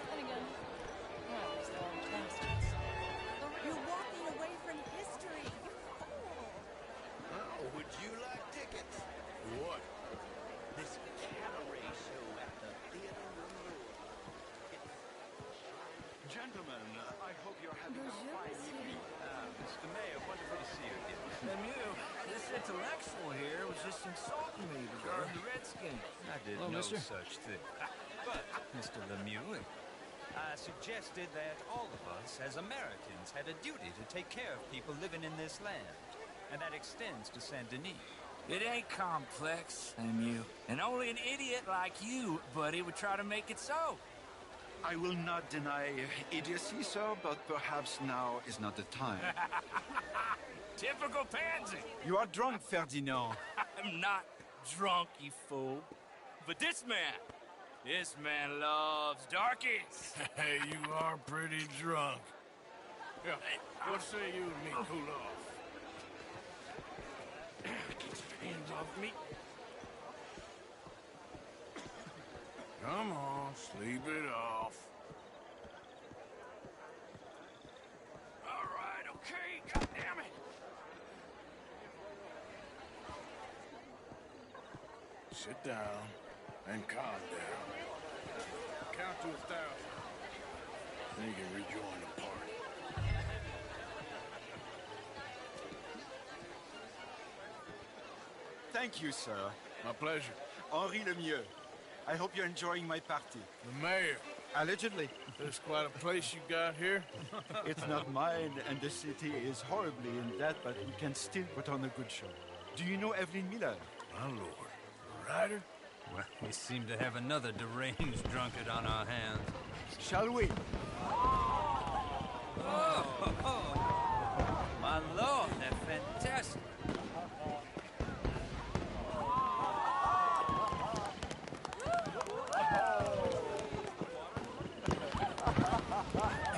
Finnegan. Oh, these old bastards. You're walking away from history. You fool. Oh, would you like tickets? What? This cabaret show at the Theater Room. Gentlemen, I hope you're having a fine evening. Mr. Mayor, wonderful to see you again. Lemieux, this intellectual here was just insulting me regarding the Redskins. I did Hello, no mister. such thing. But, Mr. Lemieux, I suggested that all of us, as Americans, had a duty to take care of people living in this land. And that extends to Saint Denis. It ain't complex, Lemieux. And only an idiot like you, buddy, would try to make it so. I will not deny idiocy, sir, but perhaps now is not the time. Typical pansy. You are drunk, Ferdinand. I'm not drunk, you fool. But this man, This man loves darkies. Hey, you are pretty drunk. Yeah, what say you and me cool off? Get your hands off me. Come on, sleep it off. All right, okay, God damn it. Sit down and calm down. Count to 1,000. Then you can rejoin the party. Thank you, sir. My pleasure. Henri Lemieux. I hope you're enjoying my party. The mayor. Allegedly. There's quite a place you got here. It's not mine, and the city is horribly in debt, but we can still put on a good show. Do you know Evelyn Miller? My lord. A writer? Well, we seem to have another deranged drunkard on our hands. Shall we? Oh, my lord, they're fantastic.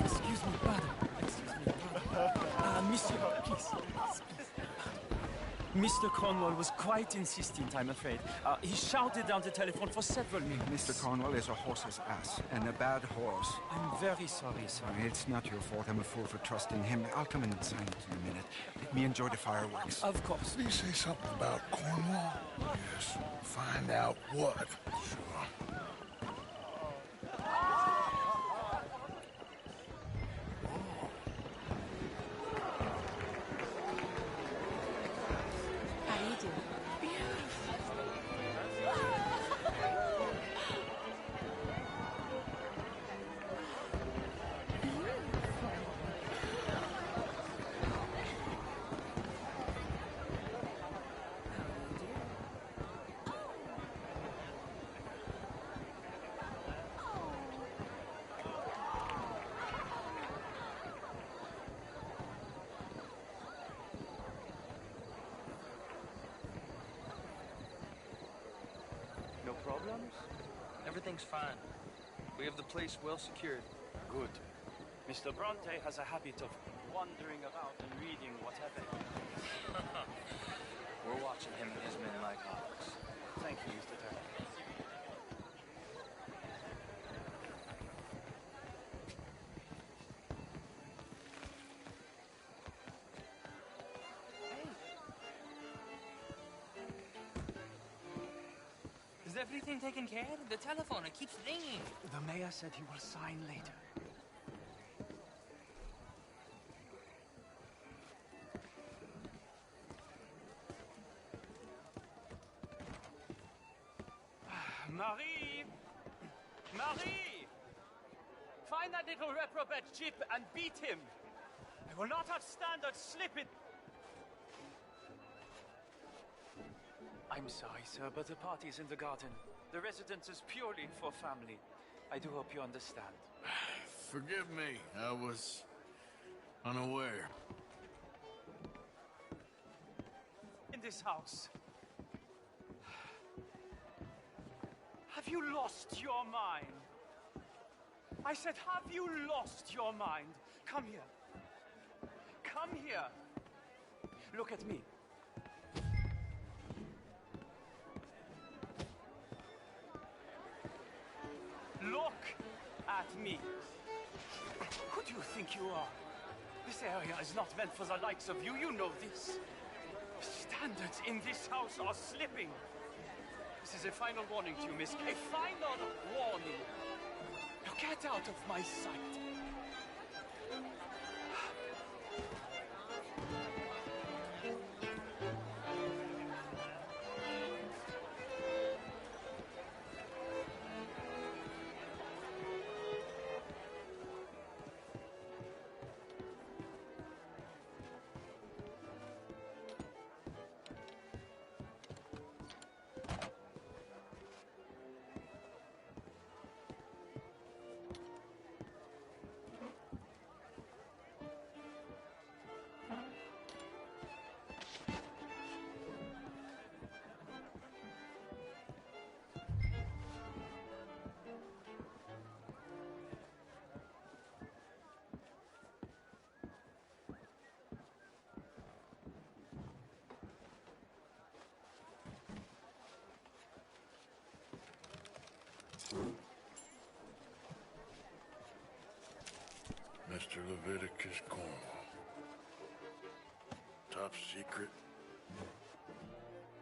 Excuse me, brother. Monsieur, please. Mr. Cornwall was quite insistent, I'm afraid. He shouted down the telephone for several minutes. Mr. Cornwall is a horse's ass, and a bad horse. I'm very sorry, sir. It's not your fault. I'm a fool for trusting him. I'll come in and sign it in a minute. Let me enjoy the fireworks. Of course. Did he say something about Cornwall? Yes. Find out what. Sure. How do you do? No problems? Everything's fine. We have the place well secured. Good. Mr. Bronte has a habit of wandering about and reading what's happening. We're watching him and his men like hawks. Thank you, Mr. Turner. Is everything taken care of? The telephone, it keeps ringing. The mayor said he will sign later. Marie! Marie! Find that little reprobate chip and beat him! I will not have standards slip it! I'm sorry, sir, but the party's in the garden. The residence is purely for family. I do hope you understand. Forgive me. I was unaware. In this house. Have you lost your mind? I said, have you lost your mind? Come here. Come here. Look at me. Look at me. Who do you think you are? This area is not meant for the likes of you. You know this. Standards in this house are slipping. This is a final warning to you, miss. A final warning. Now get out of my sight. Mr. Leviticus Cornwall. Top secret.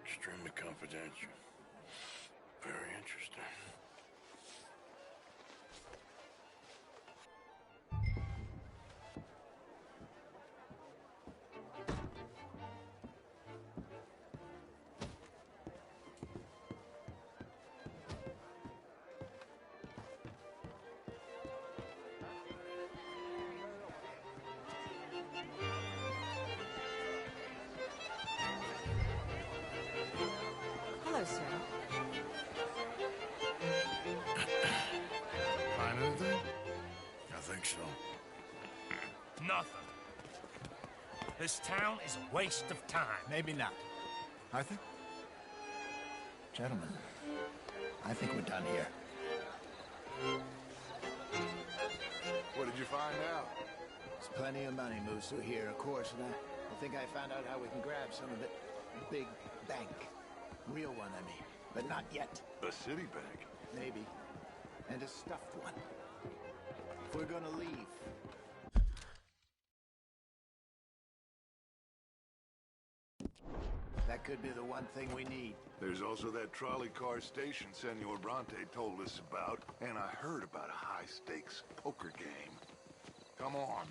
Extremely confidential. Very interesting. Hello, sir. Find anything? I think so. Nothing. This town is a waste of time. Maybe not. Arthur? Gentlemen, I think we're done here. What did you find out? There's plenty of money moves through here, of course, and I think I found out how we can grab some of it. Big bank. Real one, I mean. But not yet. A city bank? Maybe. And a stuffed one. If we're gonna leave, that could be the one thing we need. There's also that trolley car station Senor Bronte told us about, and I heard about a high-stakes poker game. Come on.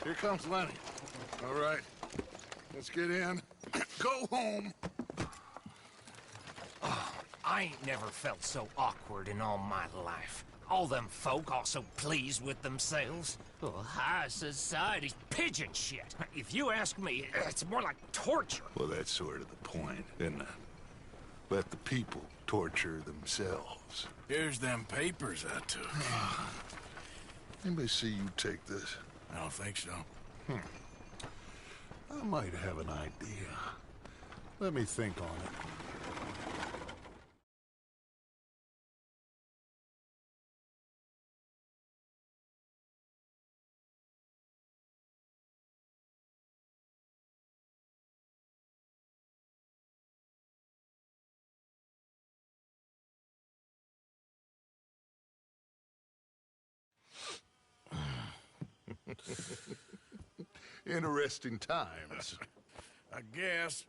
Here comes Lenny. All right, let's get in. Go home. I ain't never felt so awkward in all my life. All them folk all so pleased with themselves. Oh, high society's pigeon shit. If you ask me, it's more like torture. Well, that's sort of the point, isn't it? Let the people torture themselves. Here's them papers I took. Anybody see you take this? I don't think so. I might have an idea. Let me think on it. Interesting times. I guess.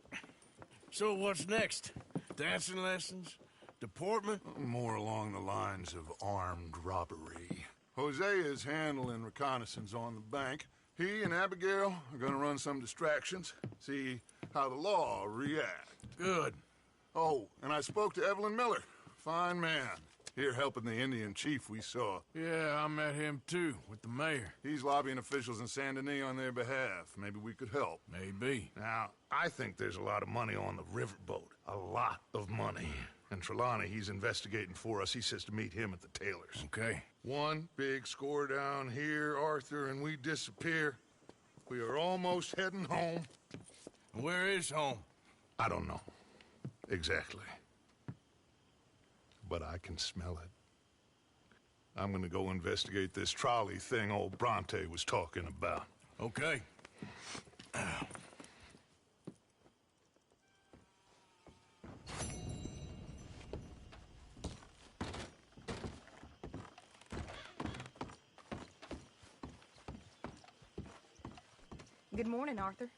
So what's next? Dancing lessons? Deportment? More along the lines of armed robbery. Hosea is handling reconnaissance on the bank. He and Abigail are gonna run some distractions, see how the law react. Good. Oh, and I spoke to Evelyn Miller. Fine man. Here helping the Indian chief we saw. Yeah, I met him too, with the mayor. He's lobbying officials in Saint Denis on their behalf. Maybe we could help. Maybe. Now, I think there's a lot of money on the riverboat. A lot of money. And Trelawney, he's investigating for us. He says to meet him at the Taylor's. Okay. One big score down here, Arthur, and we disappear. We are almost heading home. Where is home? I don't know. Exactly. But I can smell it. I'm gonna go investigate this trolley thing old Bronte was talking about. Okay. Good morning, Arthur.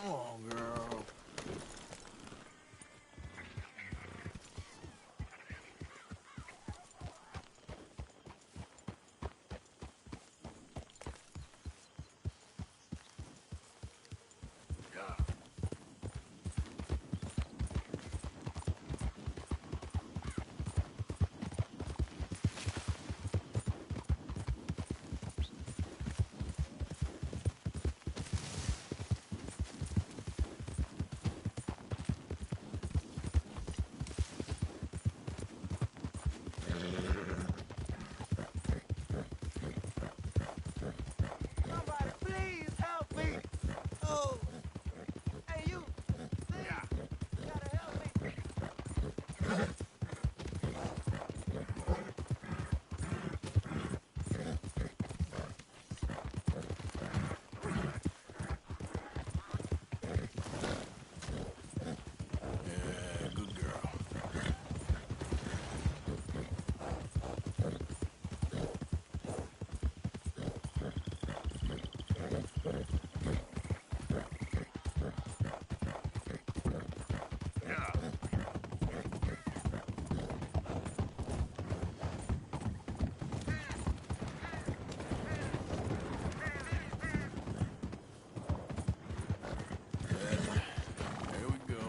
Come on, girl. Somebody, please help me! Oh! Hey, you! Yeah. You gotta help me! Yeah, good girl. There we go.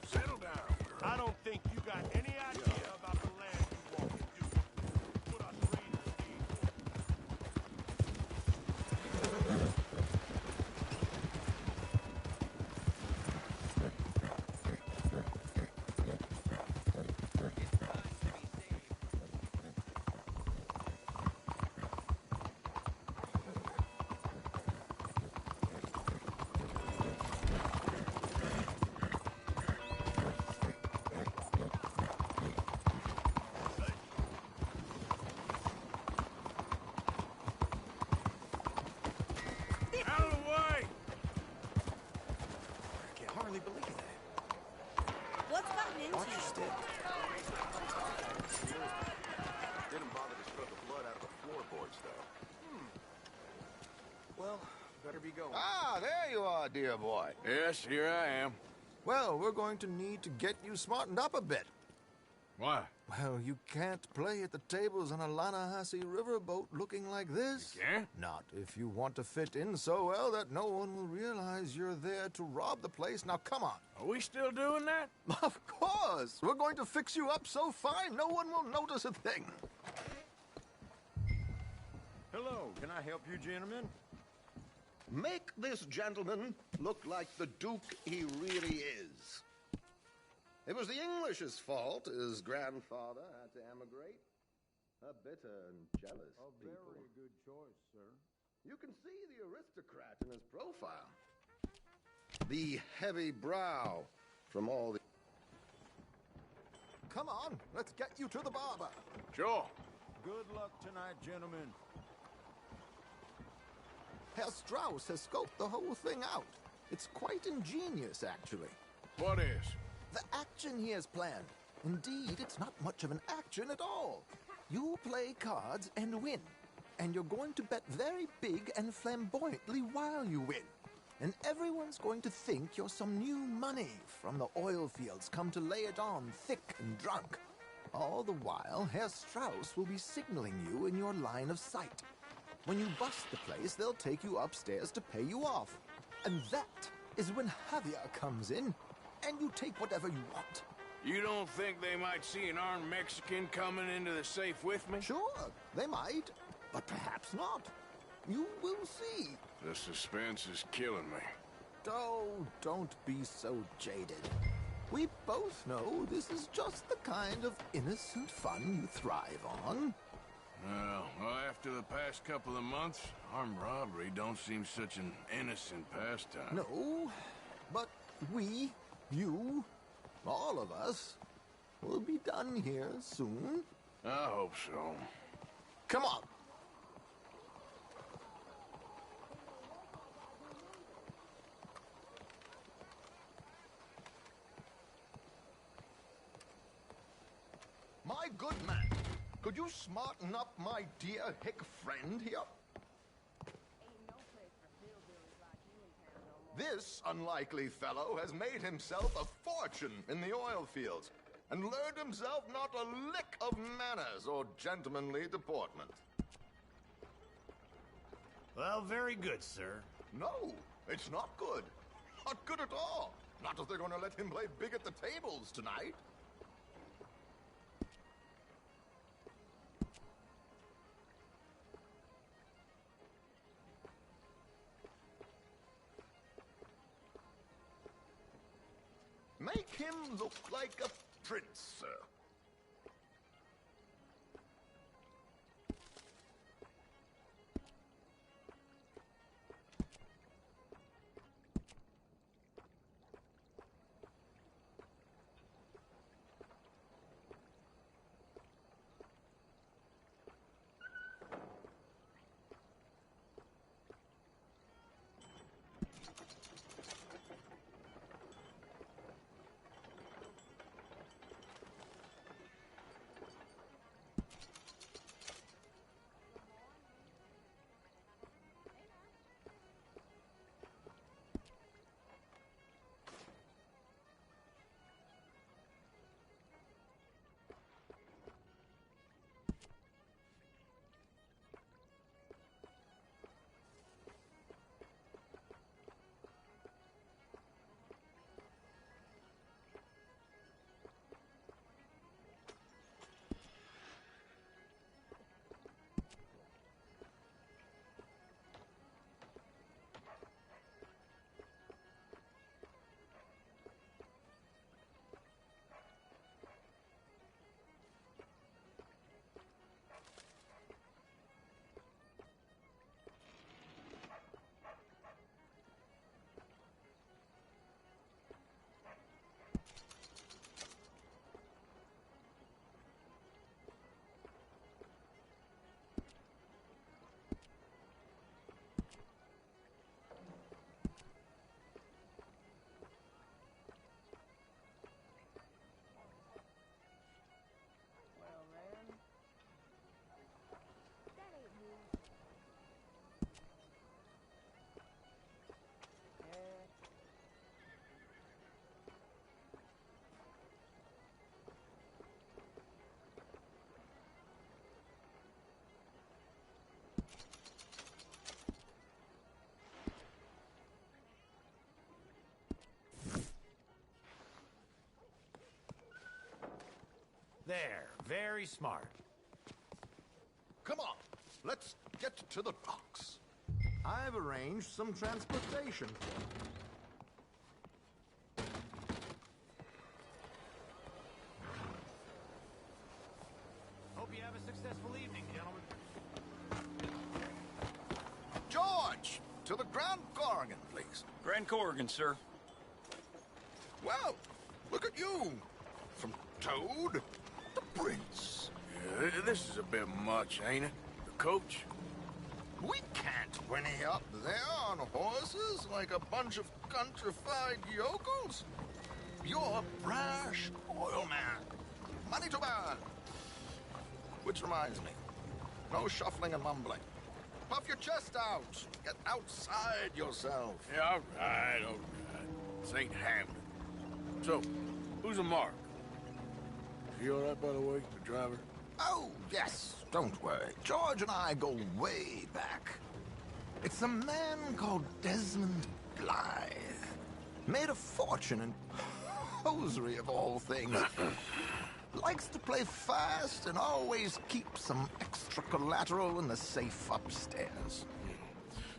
Settle down, girl. I don't think you got any idea about the land you walk into. Put us rangers need. Out of the way! I can hardly believe that. What's gotten into Watch your you? step. Didn't bother to scrub the blood out of the floorboards, though. Well, better be going. Ah, there you are, dear boy. Yes, here I am. Well, we're going to need to get you smartened up a bit. Why? Well, you can't play at the tables on a Lanahasi riverboat looking like this. You can't? Not if you want to fit in so well that no one will realize you're there to rob the place. Now, come on. Are we still doing that? Of course. We're going to fix you up so fine no one will notice a thing. Hello, can I help you, gentlemen? Make this gentleman look like the Duke he really is. It was the English's fault his grandfather had to emigrate. A bitter and jealous people. Very good choice, sir. You can see the aristocrat in his profile. The heavy brow from all the... Come on, let's get you to the barber. Sure. Good luck tonight, gentlemen. Herr Strauss has scoped the whole thing out. It's quite ingenious, actually. What is? The action he has planned. Indeed, it's not much of an action at all. You play cards and win. And you're going to bet very big and flamboyantly while you win. And everyone's going to think you're some new money from the oil fields come to lay it on thick and drunk. All the while, Herr Strauss will be signaling you in your line of sight. When you bust the place, they'll take you upstairs to pay you off. And that is when Javier comes in, and you take whatever you want. You don't think they might see an armed Mexican coming into the safe with me? Sure, they might, but perhaps not. You will see. The suspense is killing me. Oh, don't be so jaded. We both know this is just the kind of innocent fun you thrive on. Well, after the past couple of months, armed robbery don't seem such an innocent pastime. No, but we, you, all of us, will be done here soon. I hope so. Come on. My good man, could you smarten up my dear hick friend here? This unlikely fellow has made himself a fortune in the oil fields and learned himself not a lick of manners or gentlemanly deportment. Well, very good, sir. No, it's not good. Not good at all. Not if they're going to let him play big at the tables tonight. Make him look like a prince, sir. There, very smart. Come on, let's get to the docks. I've arranged some transportation for you. Hope you have a successful evening, gentlemen. George, to the Grand Corrigan, please. Grand Corrigan, sir. Well, look at you. From Toad to Prince. Yeah, this is a bit much, ain't it? The coach? We can't whinny up there on horses like a bunch of countrified yokels. You're a brash oil man. Money to burn. Which reminds me, no shuffling and mumbling. Puff your chest out. Get outside yourself. Yeah, all right, all right. This ain't Hamlet. So, who's a mark? Is he all right, by the way, the driver? Oh, yes. Don't worry. George and I go way back. It's a man called Desmond Blythe. Made a fortune in hosiery of all things. Likes to play fast and always keeps some extra collateral in the safe upstairs.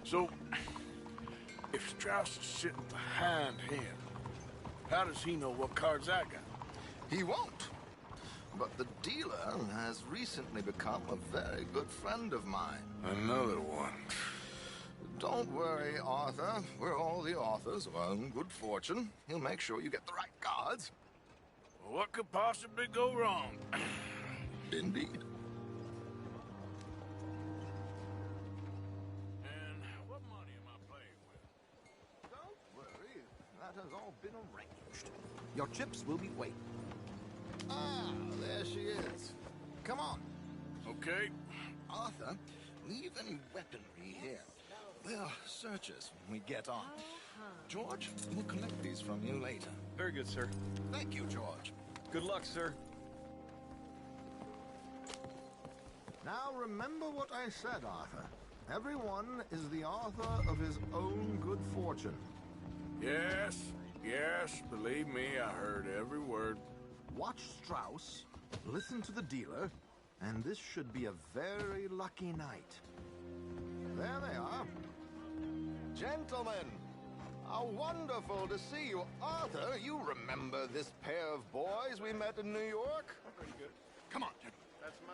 So, if Strauss is sitting behind him, how does he know what cards I got? He won't. But the dealer has recently become a very good friend of mine. Another one. Don't worry, Arthur. We're all the authors of our own good fortune. He'll make sure you get the right cards. What could possibly go wrong? Indeed. been arranged. Your chips will be waiting. Ah, there she is. Come on. Okay. Arthur, leave any weaponry here. They'll search us when we get on. George, we'll collect these from you later. Very good, sir. Thank you, George. Good luck, sir. Now remember what I said, Arthur. Everyone is the author of his own good fortune. Yes, yes, believe me, I heard every word. Watch Strauss, listen to the dealer, and this should be a very lucky night. There they are. Gentlemen, how wonderful to see you. Arthur, you remember this pair of boys we met in New York? Pretty good. Come on, gentlemen.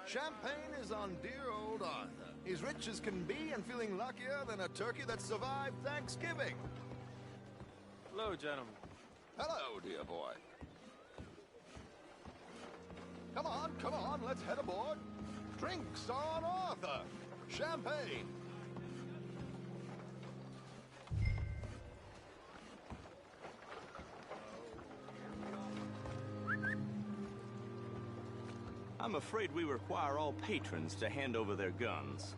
Champagne is on dear old Arthur. He's rich as can be and feeling luckier than a turkey that survived Thanksgiving. Hello, gentlemen. Hello, dear boy. Come on, let's head aboard. Drinks on Arthur. Champagne. I'm afraid we require all patrons to hand over their guns.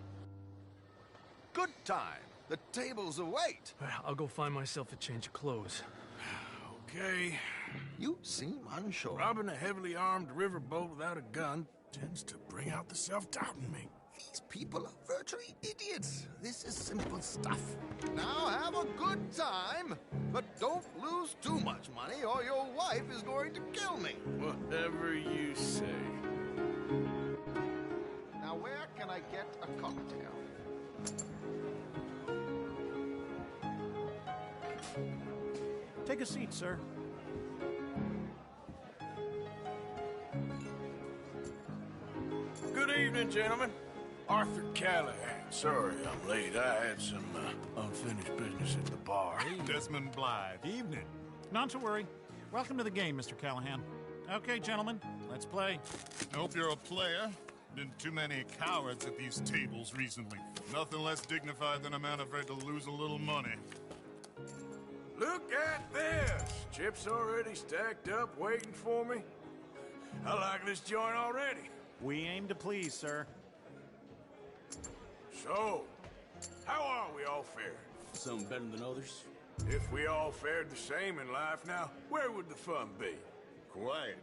Good time. The tables await. I'll go find myself a change of clothes. Okay. You seem unsure. Robbing a heavily armed riverboat without a gun tends to bring out the self-doubt in me. These people are virtually idiots. This is simple stuff. Now have a good time, but don't lose too much money or your wife is going to kill me. Whatever you say. Now where can I get a cocktail? Take a seat, sir. Good evening, gentlemen. Arthur Callahan. Sorry I'm late. I had some unfinished business at the bar. Desmond Blythe. Evening. Not to worry. Welcome to the game, Mr. Callahan. Okay, gentlemen, let's play. Hope you're a player. Been too many cowards at these tables recently. Nothing less dignified than a man afraid to lose a little money. Look at this! Chips already stacked up, waiting for me. I like this joint already. We aim to please, sir. So, how are we all fared? Some better than others? If we all fared the same in life now, where would the fun be? Quiet.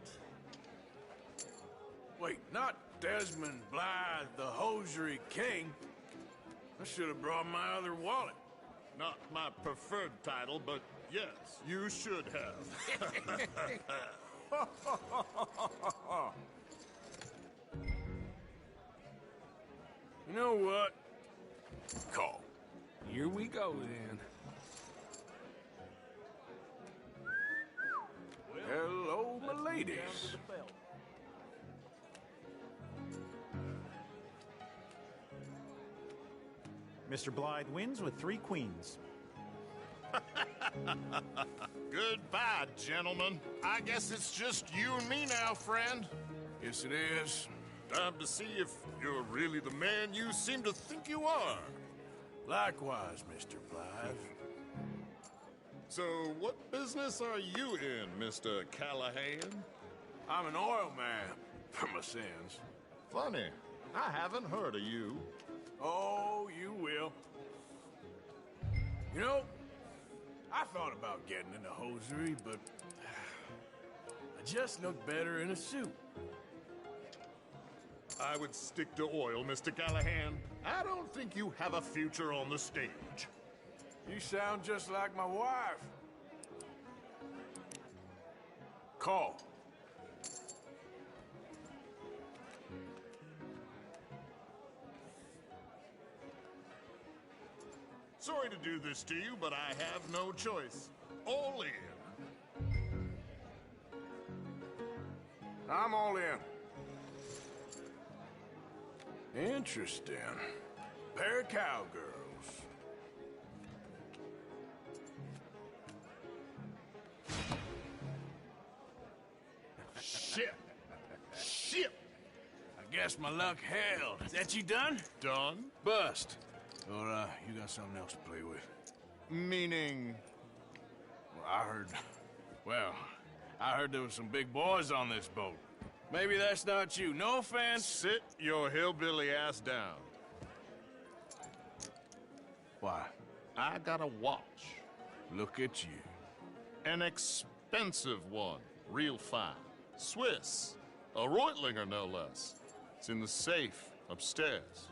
Wait, not Desmond Blythe, the hosiery king. I should have brought my other wallet. Not my preferred title, but yes, you should have. You know what? Call. Here we go, then. Hello, my ladies. Mr. Blythe wins with 3 queens. Goodbye, gentlemen. I guess it's just you and me now, friend. Yes, it is. Time to see if you're really the man you seem to think you are. Likewise, Mr. Blythe. So, what business are you in, Mr. Callahan? I'm an oil man, for my sins. Funny. I haven't heard of you. Oh, you will. You know, I thought about getting into hosiery, but I just look better in a suit. I would stick to oil, Mr. Callahan. I don't think you have a future on the stage. You sound just like my wife. Call. Sorry to do this to you, but I have no choice. All in. I'm all in. Interesting. Pair of cowgirls. Shit. Shit. I guess my luck held. Is that you done? Done? Bust. Or, you got something else to play with? Meaning? Well, I heard Well, I heard there was some big boys on this boat. Maybe that's not you. No offense. Sit your hillbilly ass down. Why? I got a watch. Look at you. An expensive one. Real fine. Swiss. A Reutlinger, no less. It's in the safe upstairs.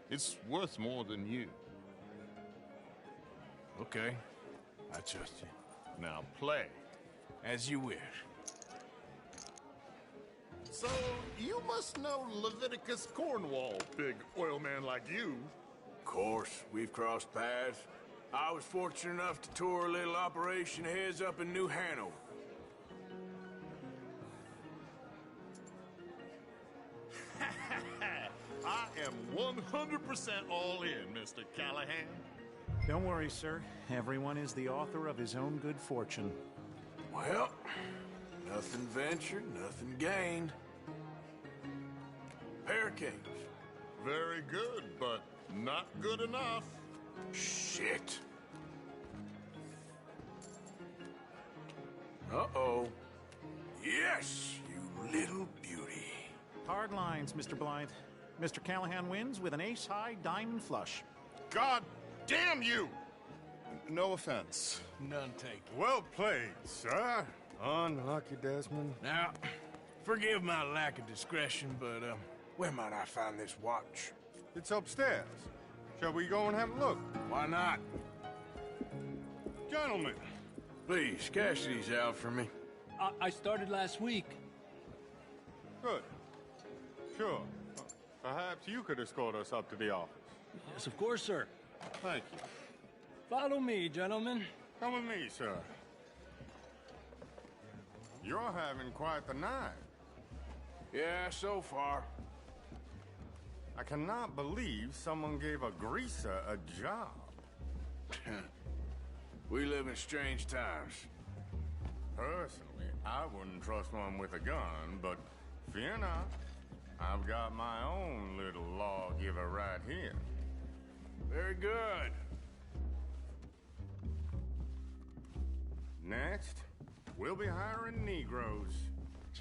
It's worth more than you. Okay. I trust you. Now play. As you wish. So, you must know Leviticus Cornwall, big oil man like you. Of course, we've crossed paths. I was fortunate enough to tour a little operation of his up in New Hanover. I am 100% all in, Mr. Callahan. Don't worry, sir. Everyone is the author of his own good fortune. Well, nothing ventured, nothing gained. Pair kings. Very good, but not good enough. Shit. Uh-oh. Yes, you little beauty. Hard lines, Mr. Blythe. Mr. Callahan wins with an ace-high diamond flush. God damn you! No offense. None taken. Well played, sir. Unlucky, Desmond. Now, forgive my lack of discretion, but, where might I find this watch? It's upstairs. Shall we go and have a look? Why not? Gentlemen. Please, cash these out for me. I started last week. Good. Sure. Perhaps you could escort us up to the office. Yes, of course, sir. Thank you. Follow me, gentlemen. Come with me, sir. You're having quite the night. Yeah, so far. I cannot believe someone gave a greaser a job. We live in strange times. Personally, I wouldn't trust one with a gun, but fear not. I've got my own little lawgiver right here. Very good. Next, we'll be hiring Negroes.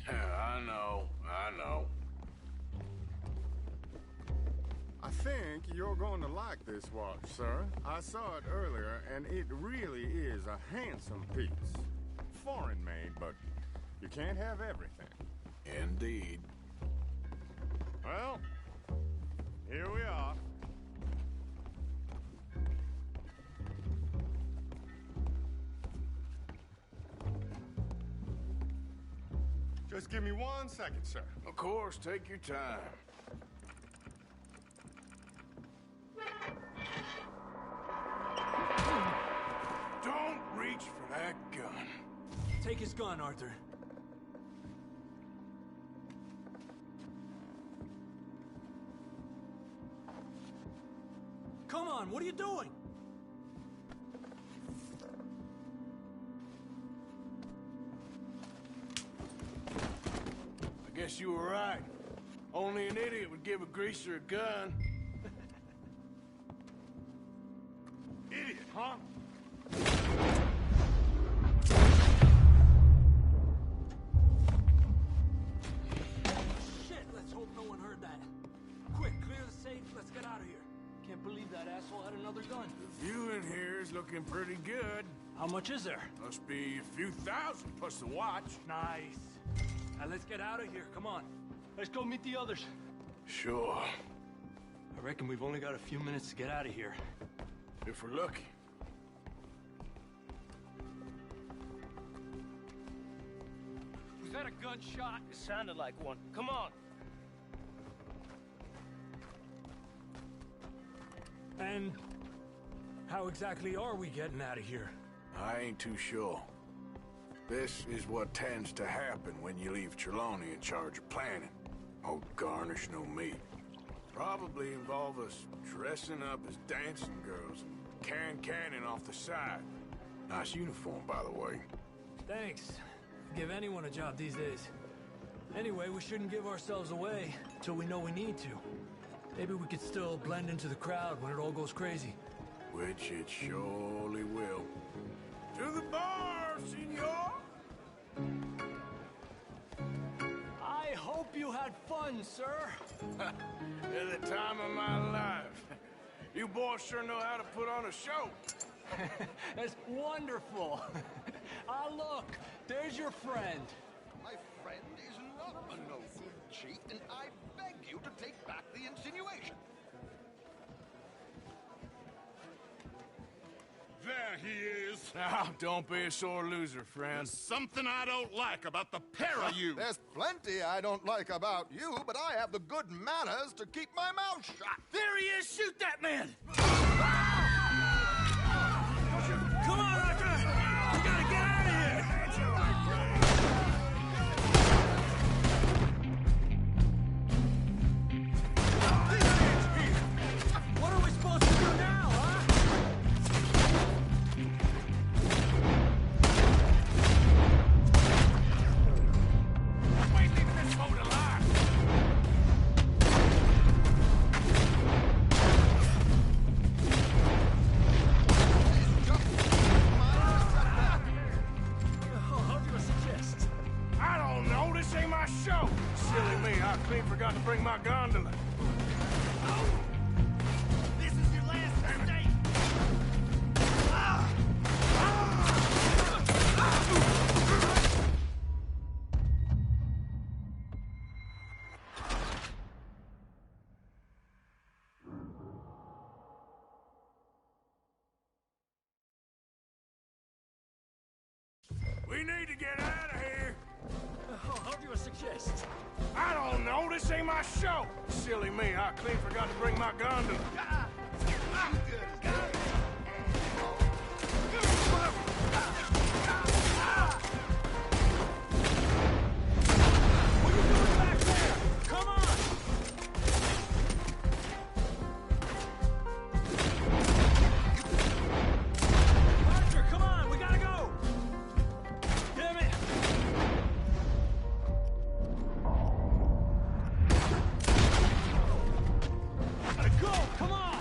I know. I think you're going to like this watch, sir. I saw it earlier, and it really is a handsome piece. Foreign made, but you can't have everything. Indeed. Well, here we are. Just give me 1 second, sir. Of course, take your time. Don't reach for that gun. Take his gun, Arthur. Come on, what are you doing? I guess you were right. Only an idiot would give a greaser a gun. Idiot, huh? Shit, let's hope no one heard that. Quick, clear the safe, let's get out of here. Can't believe that asshole had another gun. The view in here is looking pretty good. How much is there? Must be a few thousand plus the watch. Nice. Now let's get out of here, come on. Let's go meet the others. Sure. I reckon we've only got a few minutes to get out of here. If we're lucky. Was that a gunshot? It sounded like one. Come on. And how exactly are we getting out of here? I ain't too sure. This is what tends to happen when you leave Trelawney in charge of planning. Oh, garnish no meat. Probably involve us dressing up as dancing girls and carrying cannon off the side. Nice uniform, by the way. Thanks. Give anyone a job these days. Anyway, we shouldn't give ourselves away till we know we need to. Maybe we could still blend into the crowd when it all goes crazy. Which it surely will. To the bar, senor! What fun, sir! At the time of my life. You boys sure know how to put on a show. That's wonderful. Ah, look, there's your friend. My friend is not a no-good cheat, and I beg you to take back the insinuation. There he is. Now, don't be a sore loser, friend. There's something I don't like about the pair of you. There's plenty I don't like about you, but I have the good manners to keep my mouth shut. There he is! Shoot that man! Come on, Arthur! We gotta get out of here! What are we supposed to do now, huh? Wait, leave this boat alive! How do you suggest? I don't know, this ain't my show! Silly me, I clean forgot to bring my gondola. This is your last mistake! We need to get out of here! How do you suggest? I don't know, this ain't my show! Silly me, I clean forgot to bring my gondola. What are you doing back there? Come on! Archer, come on! We gotta go! Damn it! Gotta go! Come on!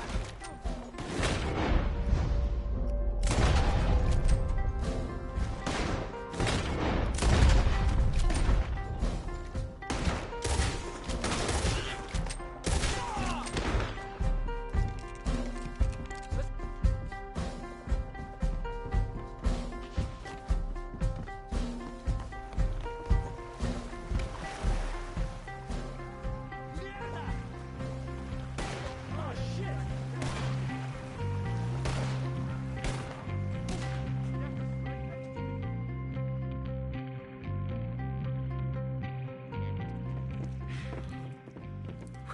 Oh, shit!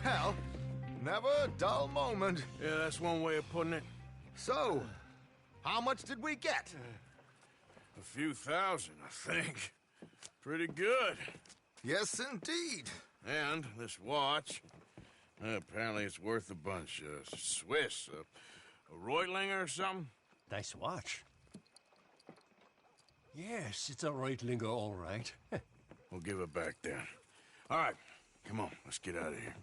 Well, never a dull moment. Yeah, that's one way of putting it. So, how much did we get? A few thousand, I think. Pretty good. Yes, indeed. And this watch, apparently it's worth a bunch. Swiss, a Reutlinger or something? Nice watch. Yes, it's a Reutlinger, all right. We'll give it back then. All right, come on, let's get out of here.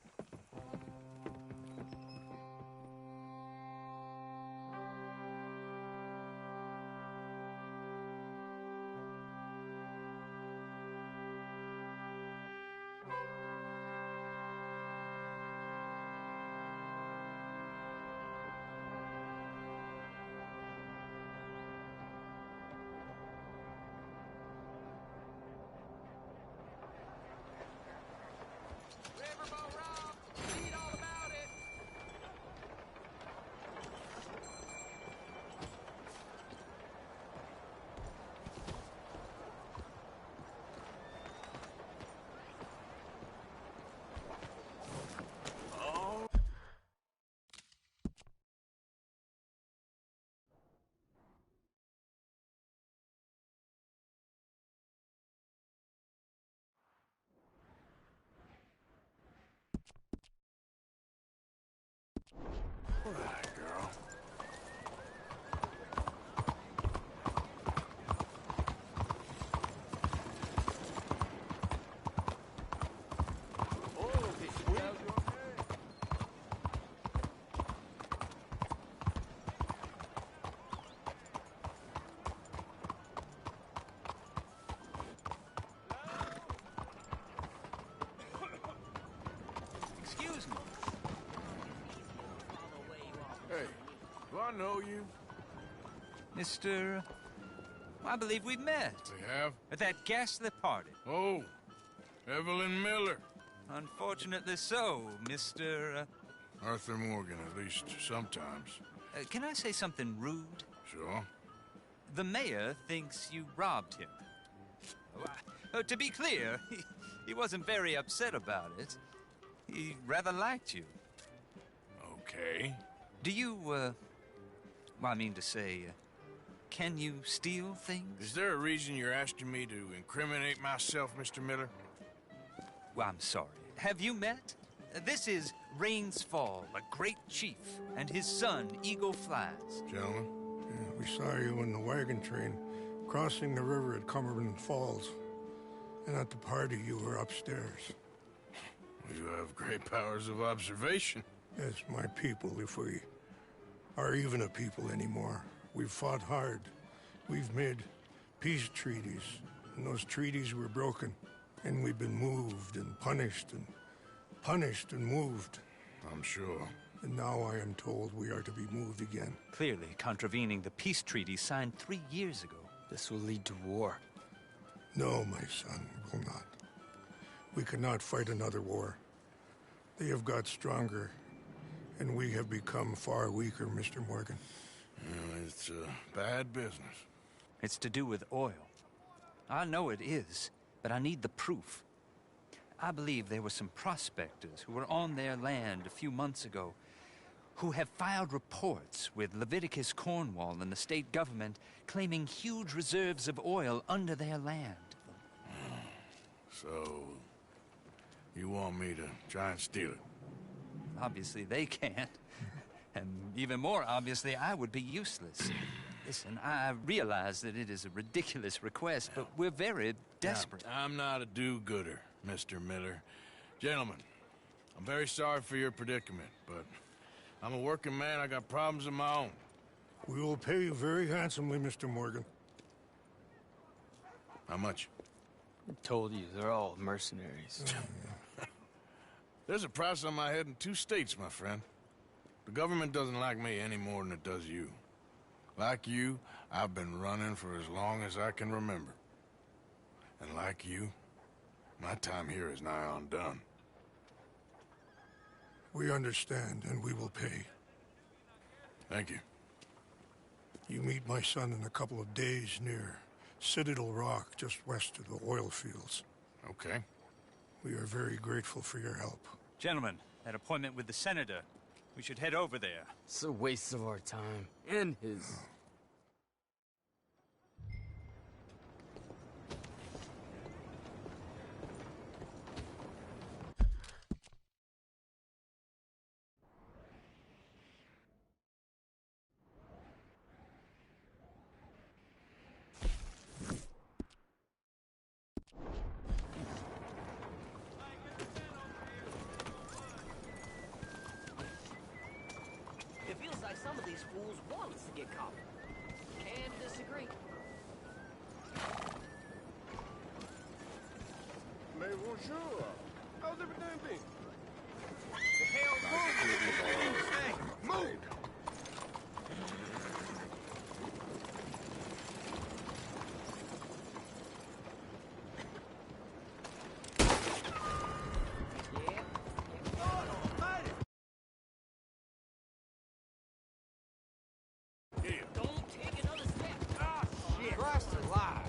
All right, girl. I know you. Mr. I believe we met. We have? At that ghastly party. Oh, Evelyn Miller. Unfortunately so, Mr. Arthur Morgan, at least sometimes. Can I say something rude? Sure. The mayor thinks you robbed him. To be clear, he wasn't very upset about it. He rather liked you. Okay. Do you, well, I mean to say, can you steal things? Is there a reason you're asking me to incriminate myself, Mr. Miller? Well, I'm sorry. Have you met? This is Rains Fall, a great chief, and his son, Eagle Flies. Gentlemen? Yeah, we saw you in the wagon train crossing the river at Cumberland Falls. And at the party, you were upstairs. You have great powers of observation. Yes, my people, if we are even a people anymore. We've fought hard. We've made peace treaties, and those treaties were broken. And we've been moved and punished and moved. I'm sure. And now I am told we are to be moved again. Clearly contravening the peace treaty signed 3 years ago. This will lead to war. No, my son, it will not. We cannot fight another war. They have got stronger, and we have become far weaker, Mr. Morgan. It's bad business. It's to do with oil. I know it is, but I need the proof. I believe there were some prospectors who were on their land a few months ago who have filed reports with Leviticus Cornwall and the state government claiming huge reserves of oil under their land. So, you want me to try and steal it? Obviously they can't. And even more obviously, I would be useless. Listen, I realize that it is a ridiculous request, but we're very desperate. Now, I'm not a do-gooder, Mr. Miller. Gentlemen, I'm very sorry for your predicament, but I'm a working man. I got problems of my own. We will pay you very handsomely, Mr. Morgan. How much? I told you, they're all mercenaries. There's a price on my head in 2 states, my friend. The government doesn't like me any more than it does you. Like you, I've been running for as long as I can remember. And like you, my time here is nigh on done. We understand, and we will pay. Thank you. You meet my son in a couple of days near Citadel Rock, just west of the oil fields. Okay. We are very grateful for your help. Gentlemen, that appointment with the senator. We should head over there. It's a waste of our time. And his. It feels like some of these fools want us to get caught. Can't disagree. Mais bonjour. How's everything been? The hell, Hey, move! Don't take another step. Ah, shit. Christ alive.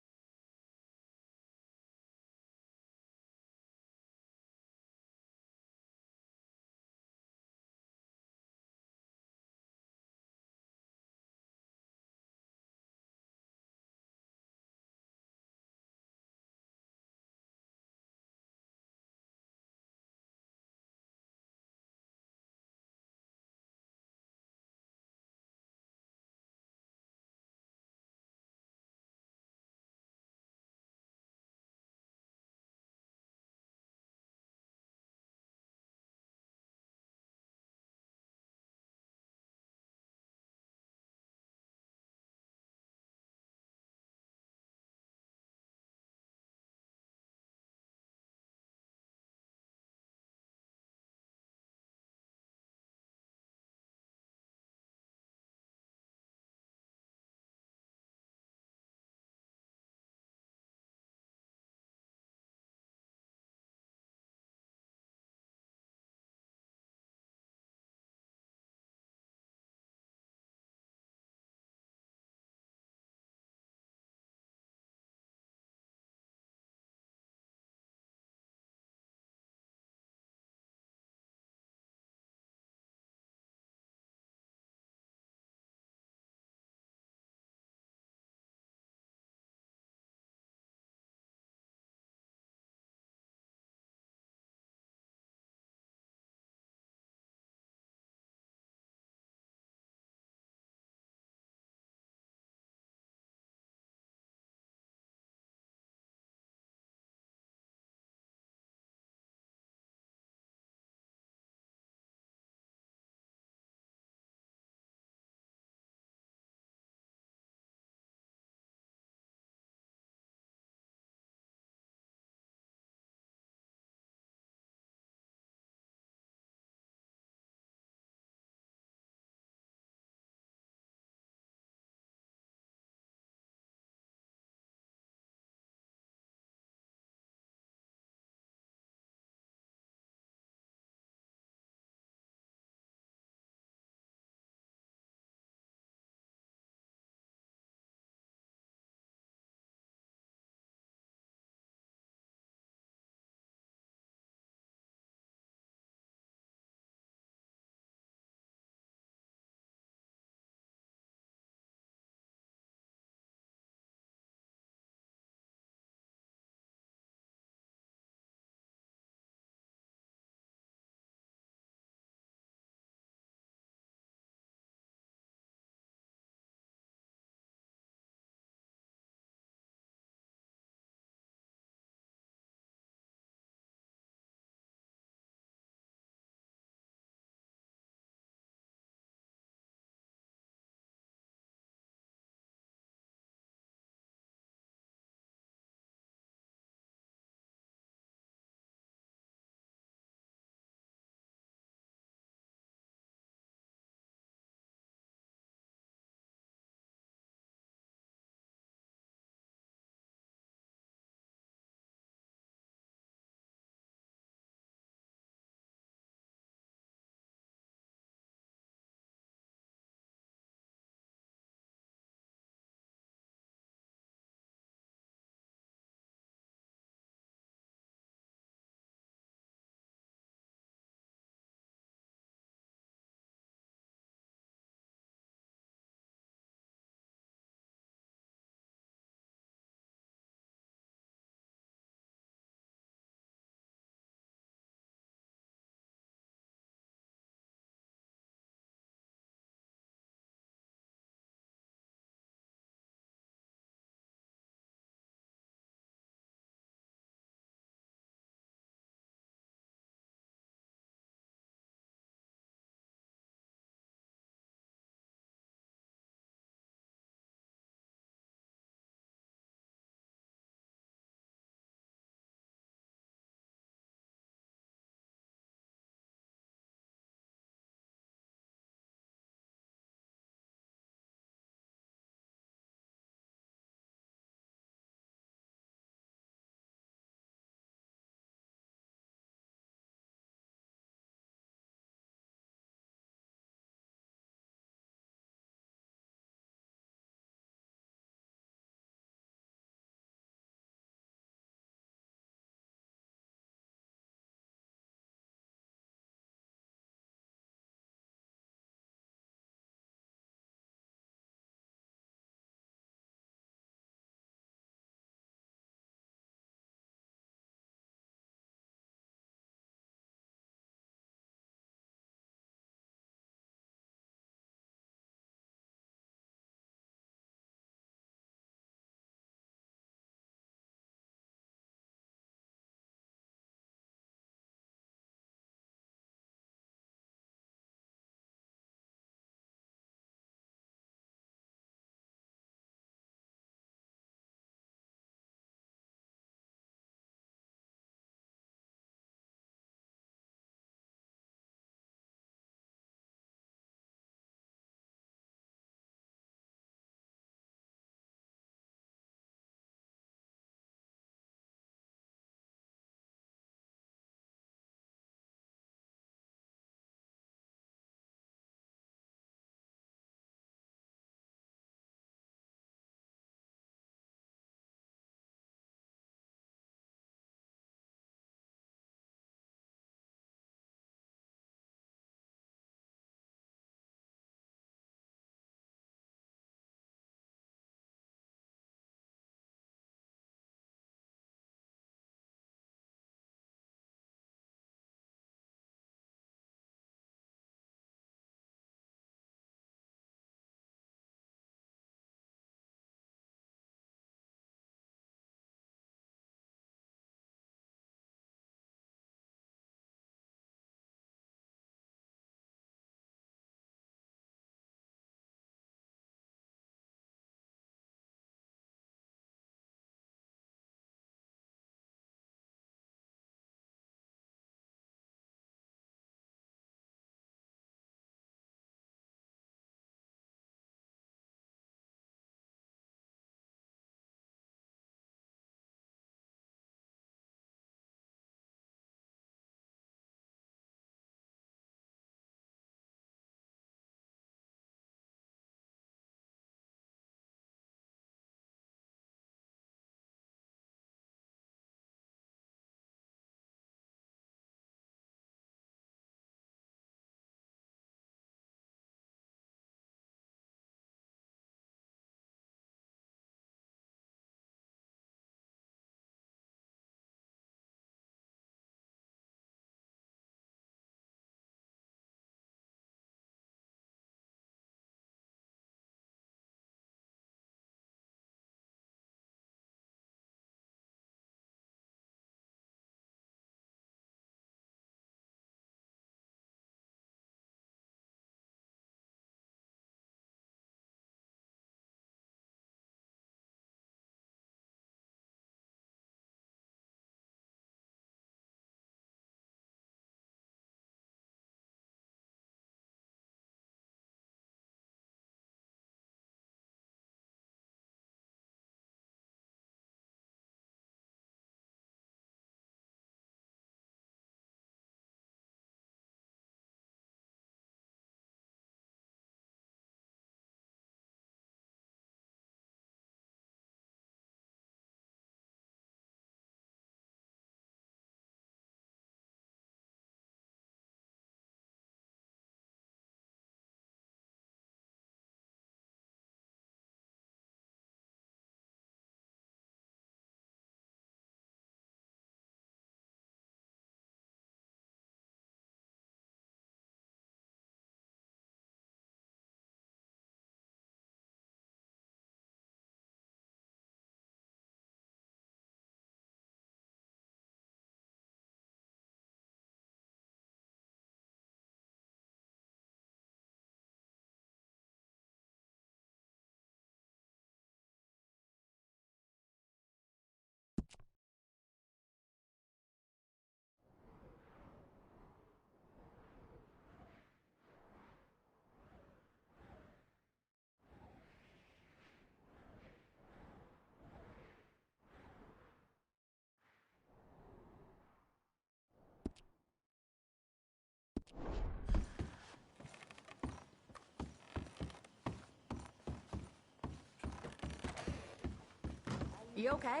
You okay?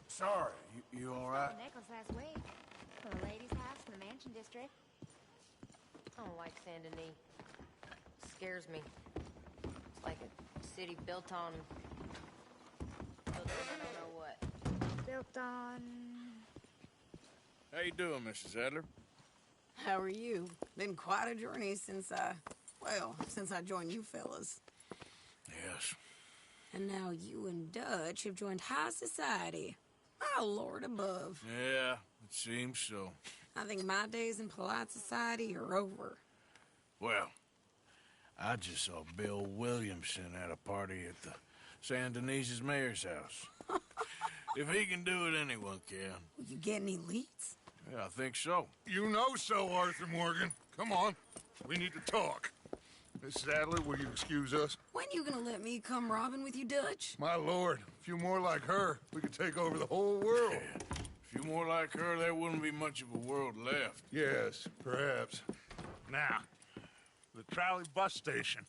Sorry, you all right? The necklace last week. From a lady's house in the Mansion District. I don't like Saint Denis. It scares me. It's like a city built on... I don't know what. Built on... How you doing, Mrs. Adler? How are you? Been quite a journey since I joined you fellas. Yes. And now you and Dutch have joined high society. My lord above. Yeah, it seems so. I think my days in polite society are over. Well, I just saw Bill Williamson at a party at the San Denis's mayor's house. If he can do it, anyone can. Will you get any leads? Yeah, I think so. You know so, Arthur Morgan. Come on. We need to talk. Mrs. Adler, will you excuse us? When you gonna let me come robbing with you, Dutch? My lord, a few more like her, we could take over the whole world. Yeah. A few more like her, there wouldn't be much of a world left. Yes, perhaps. Now, the trolley bus station.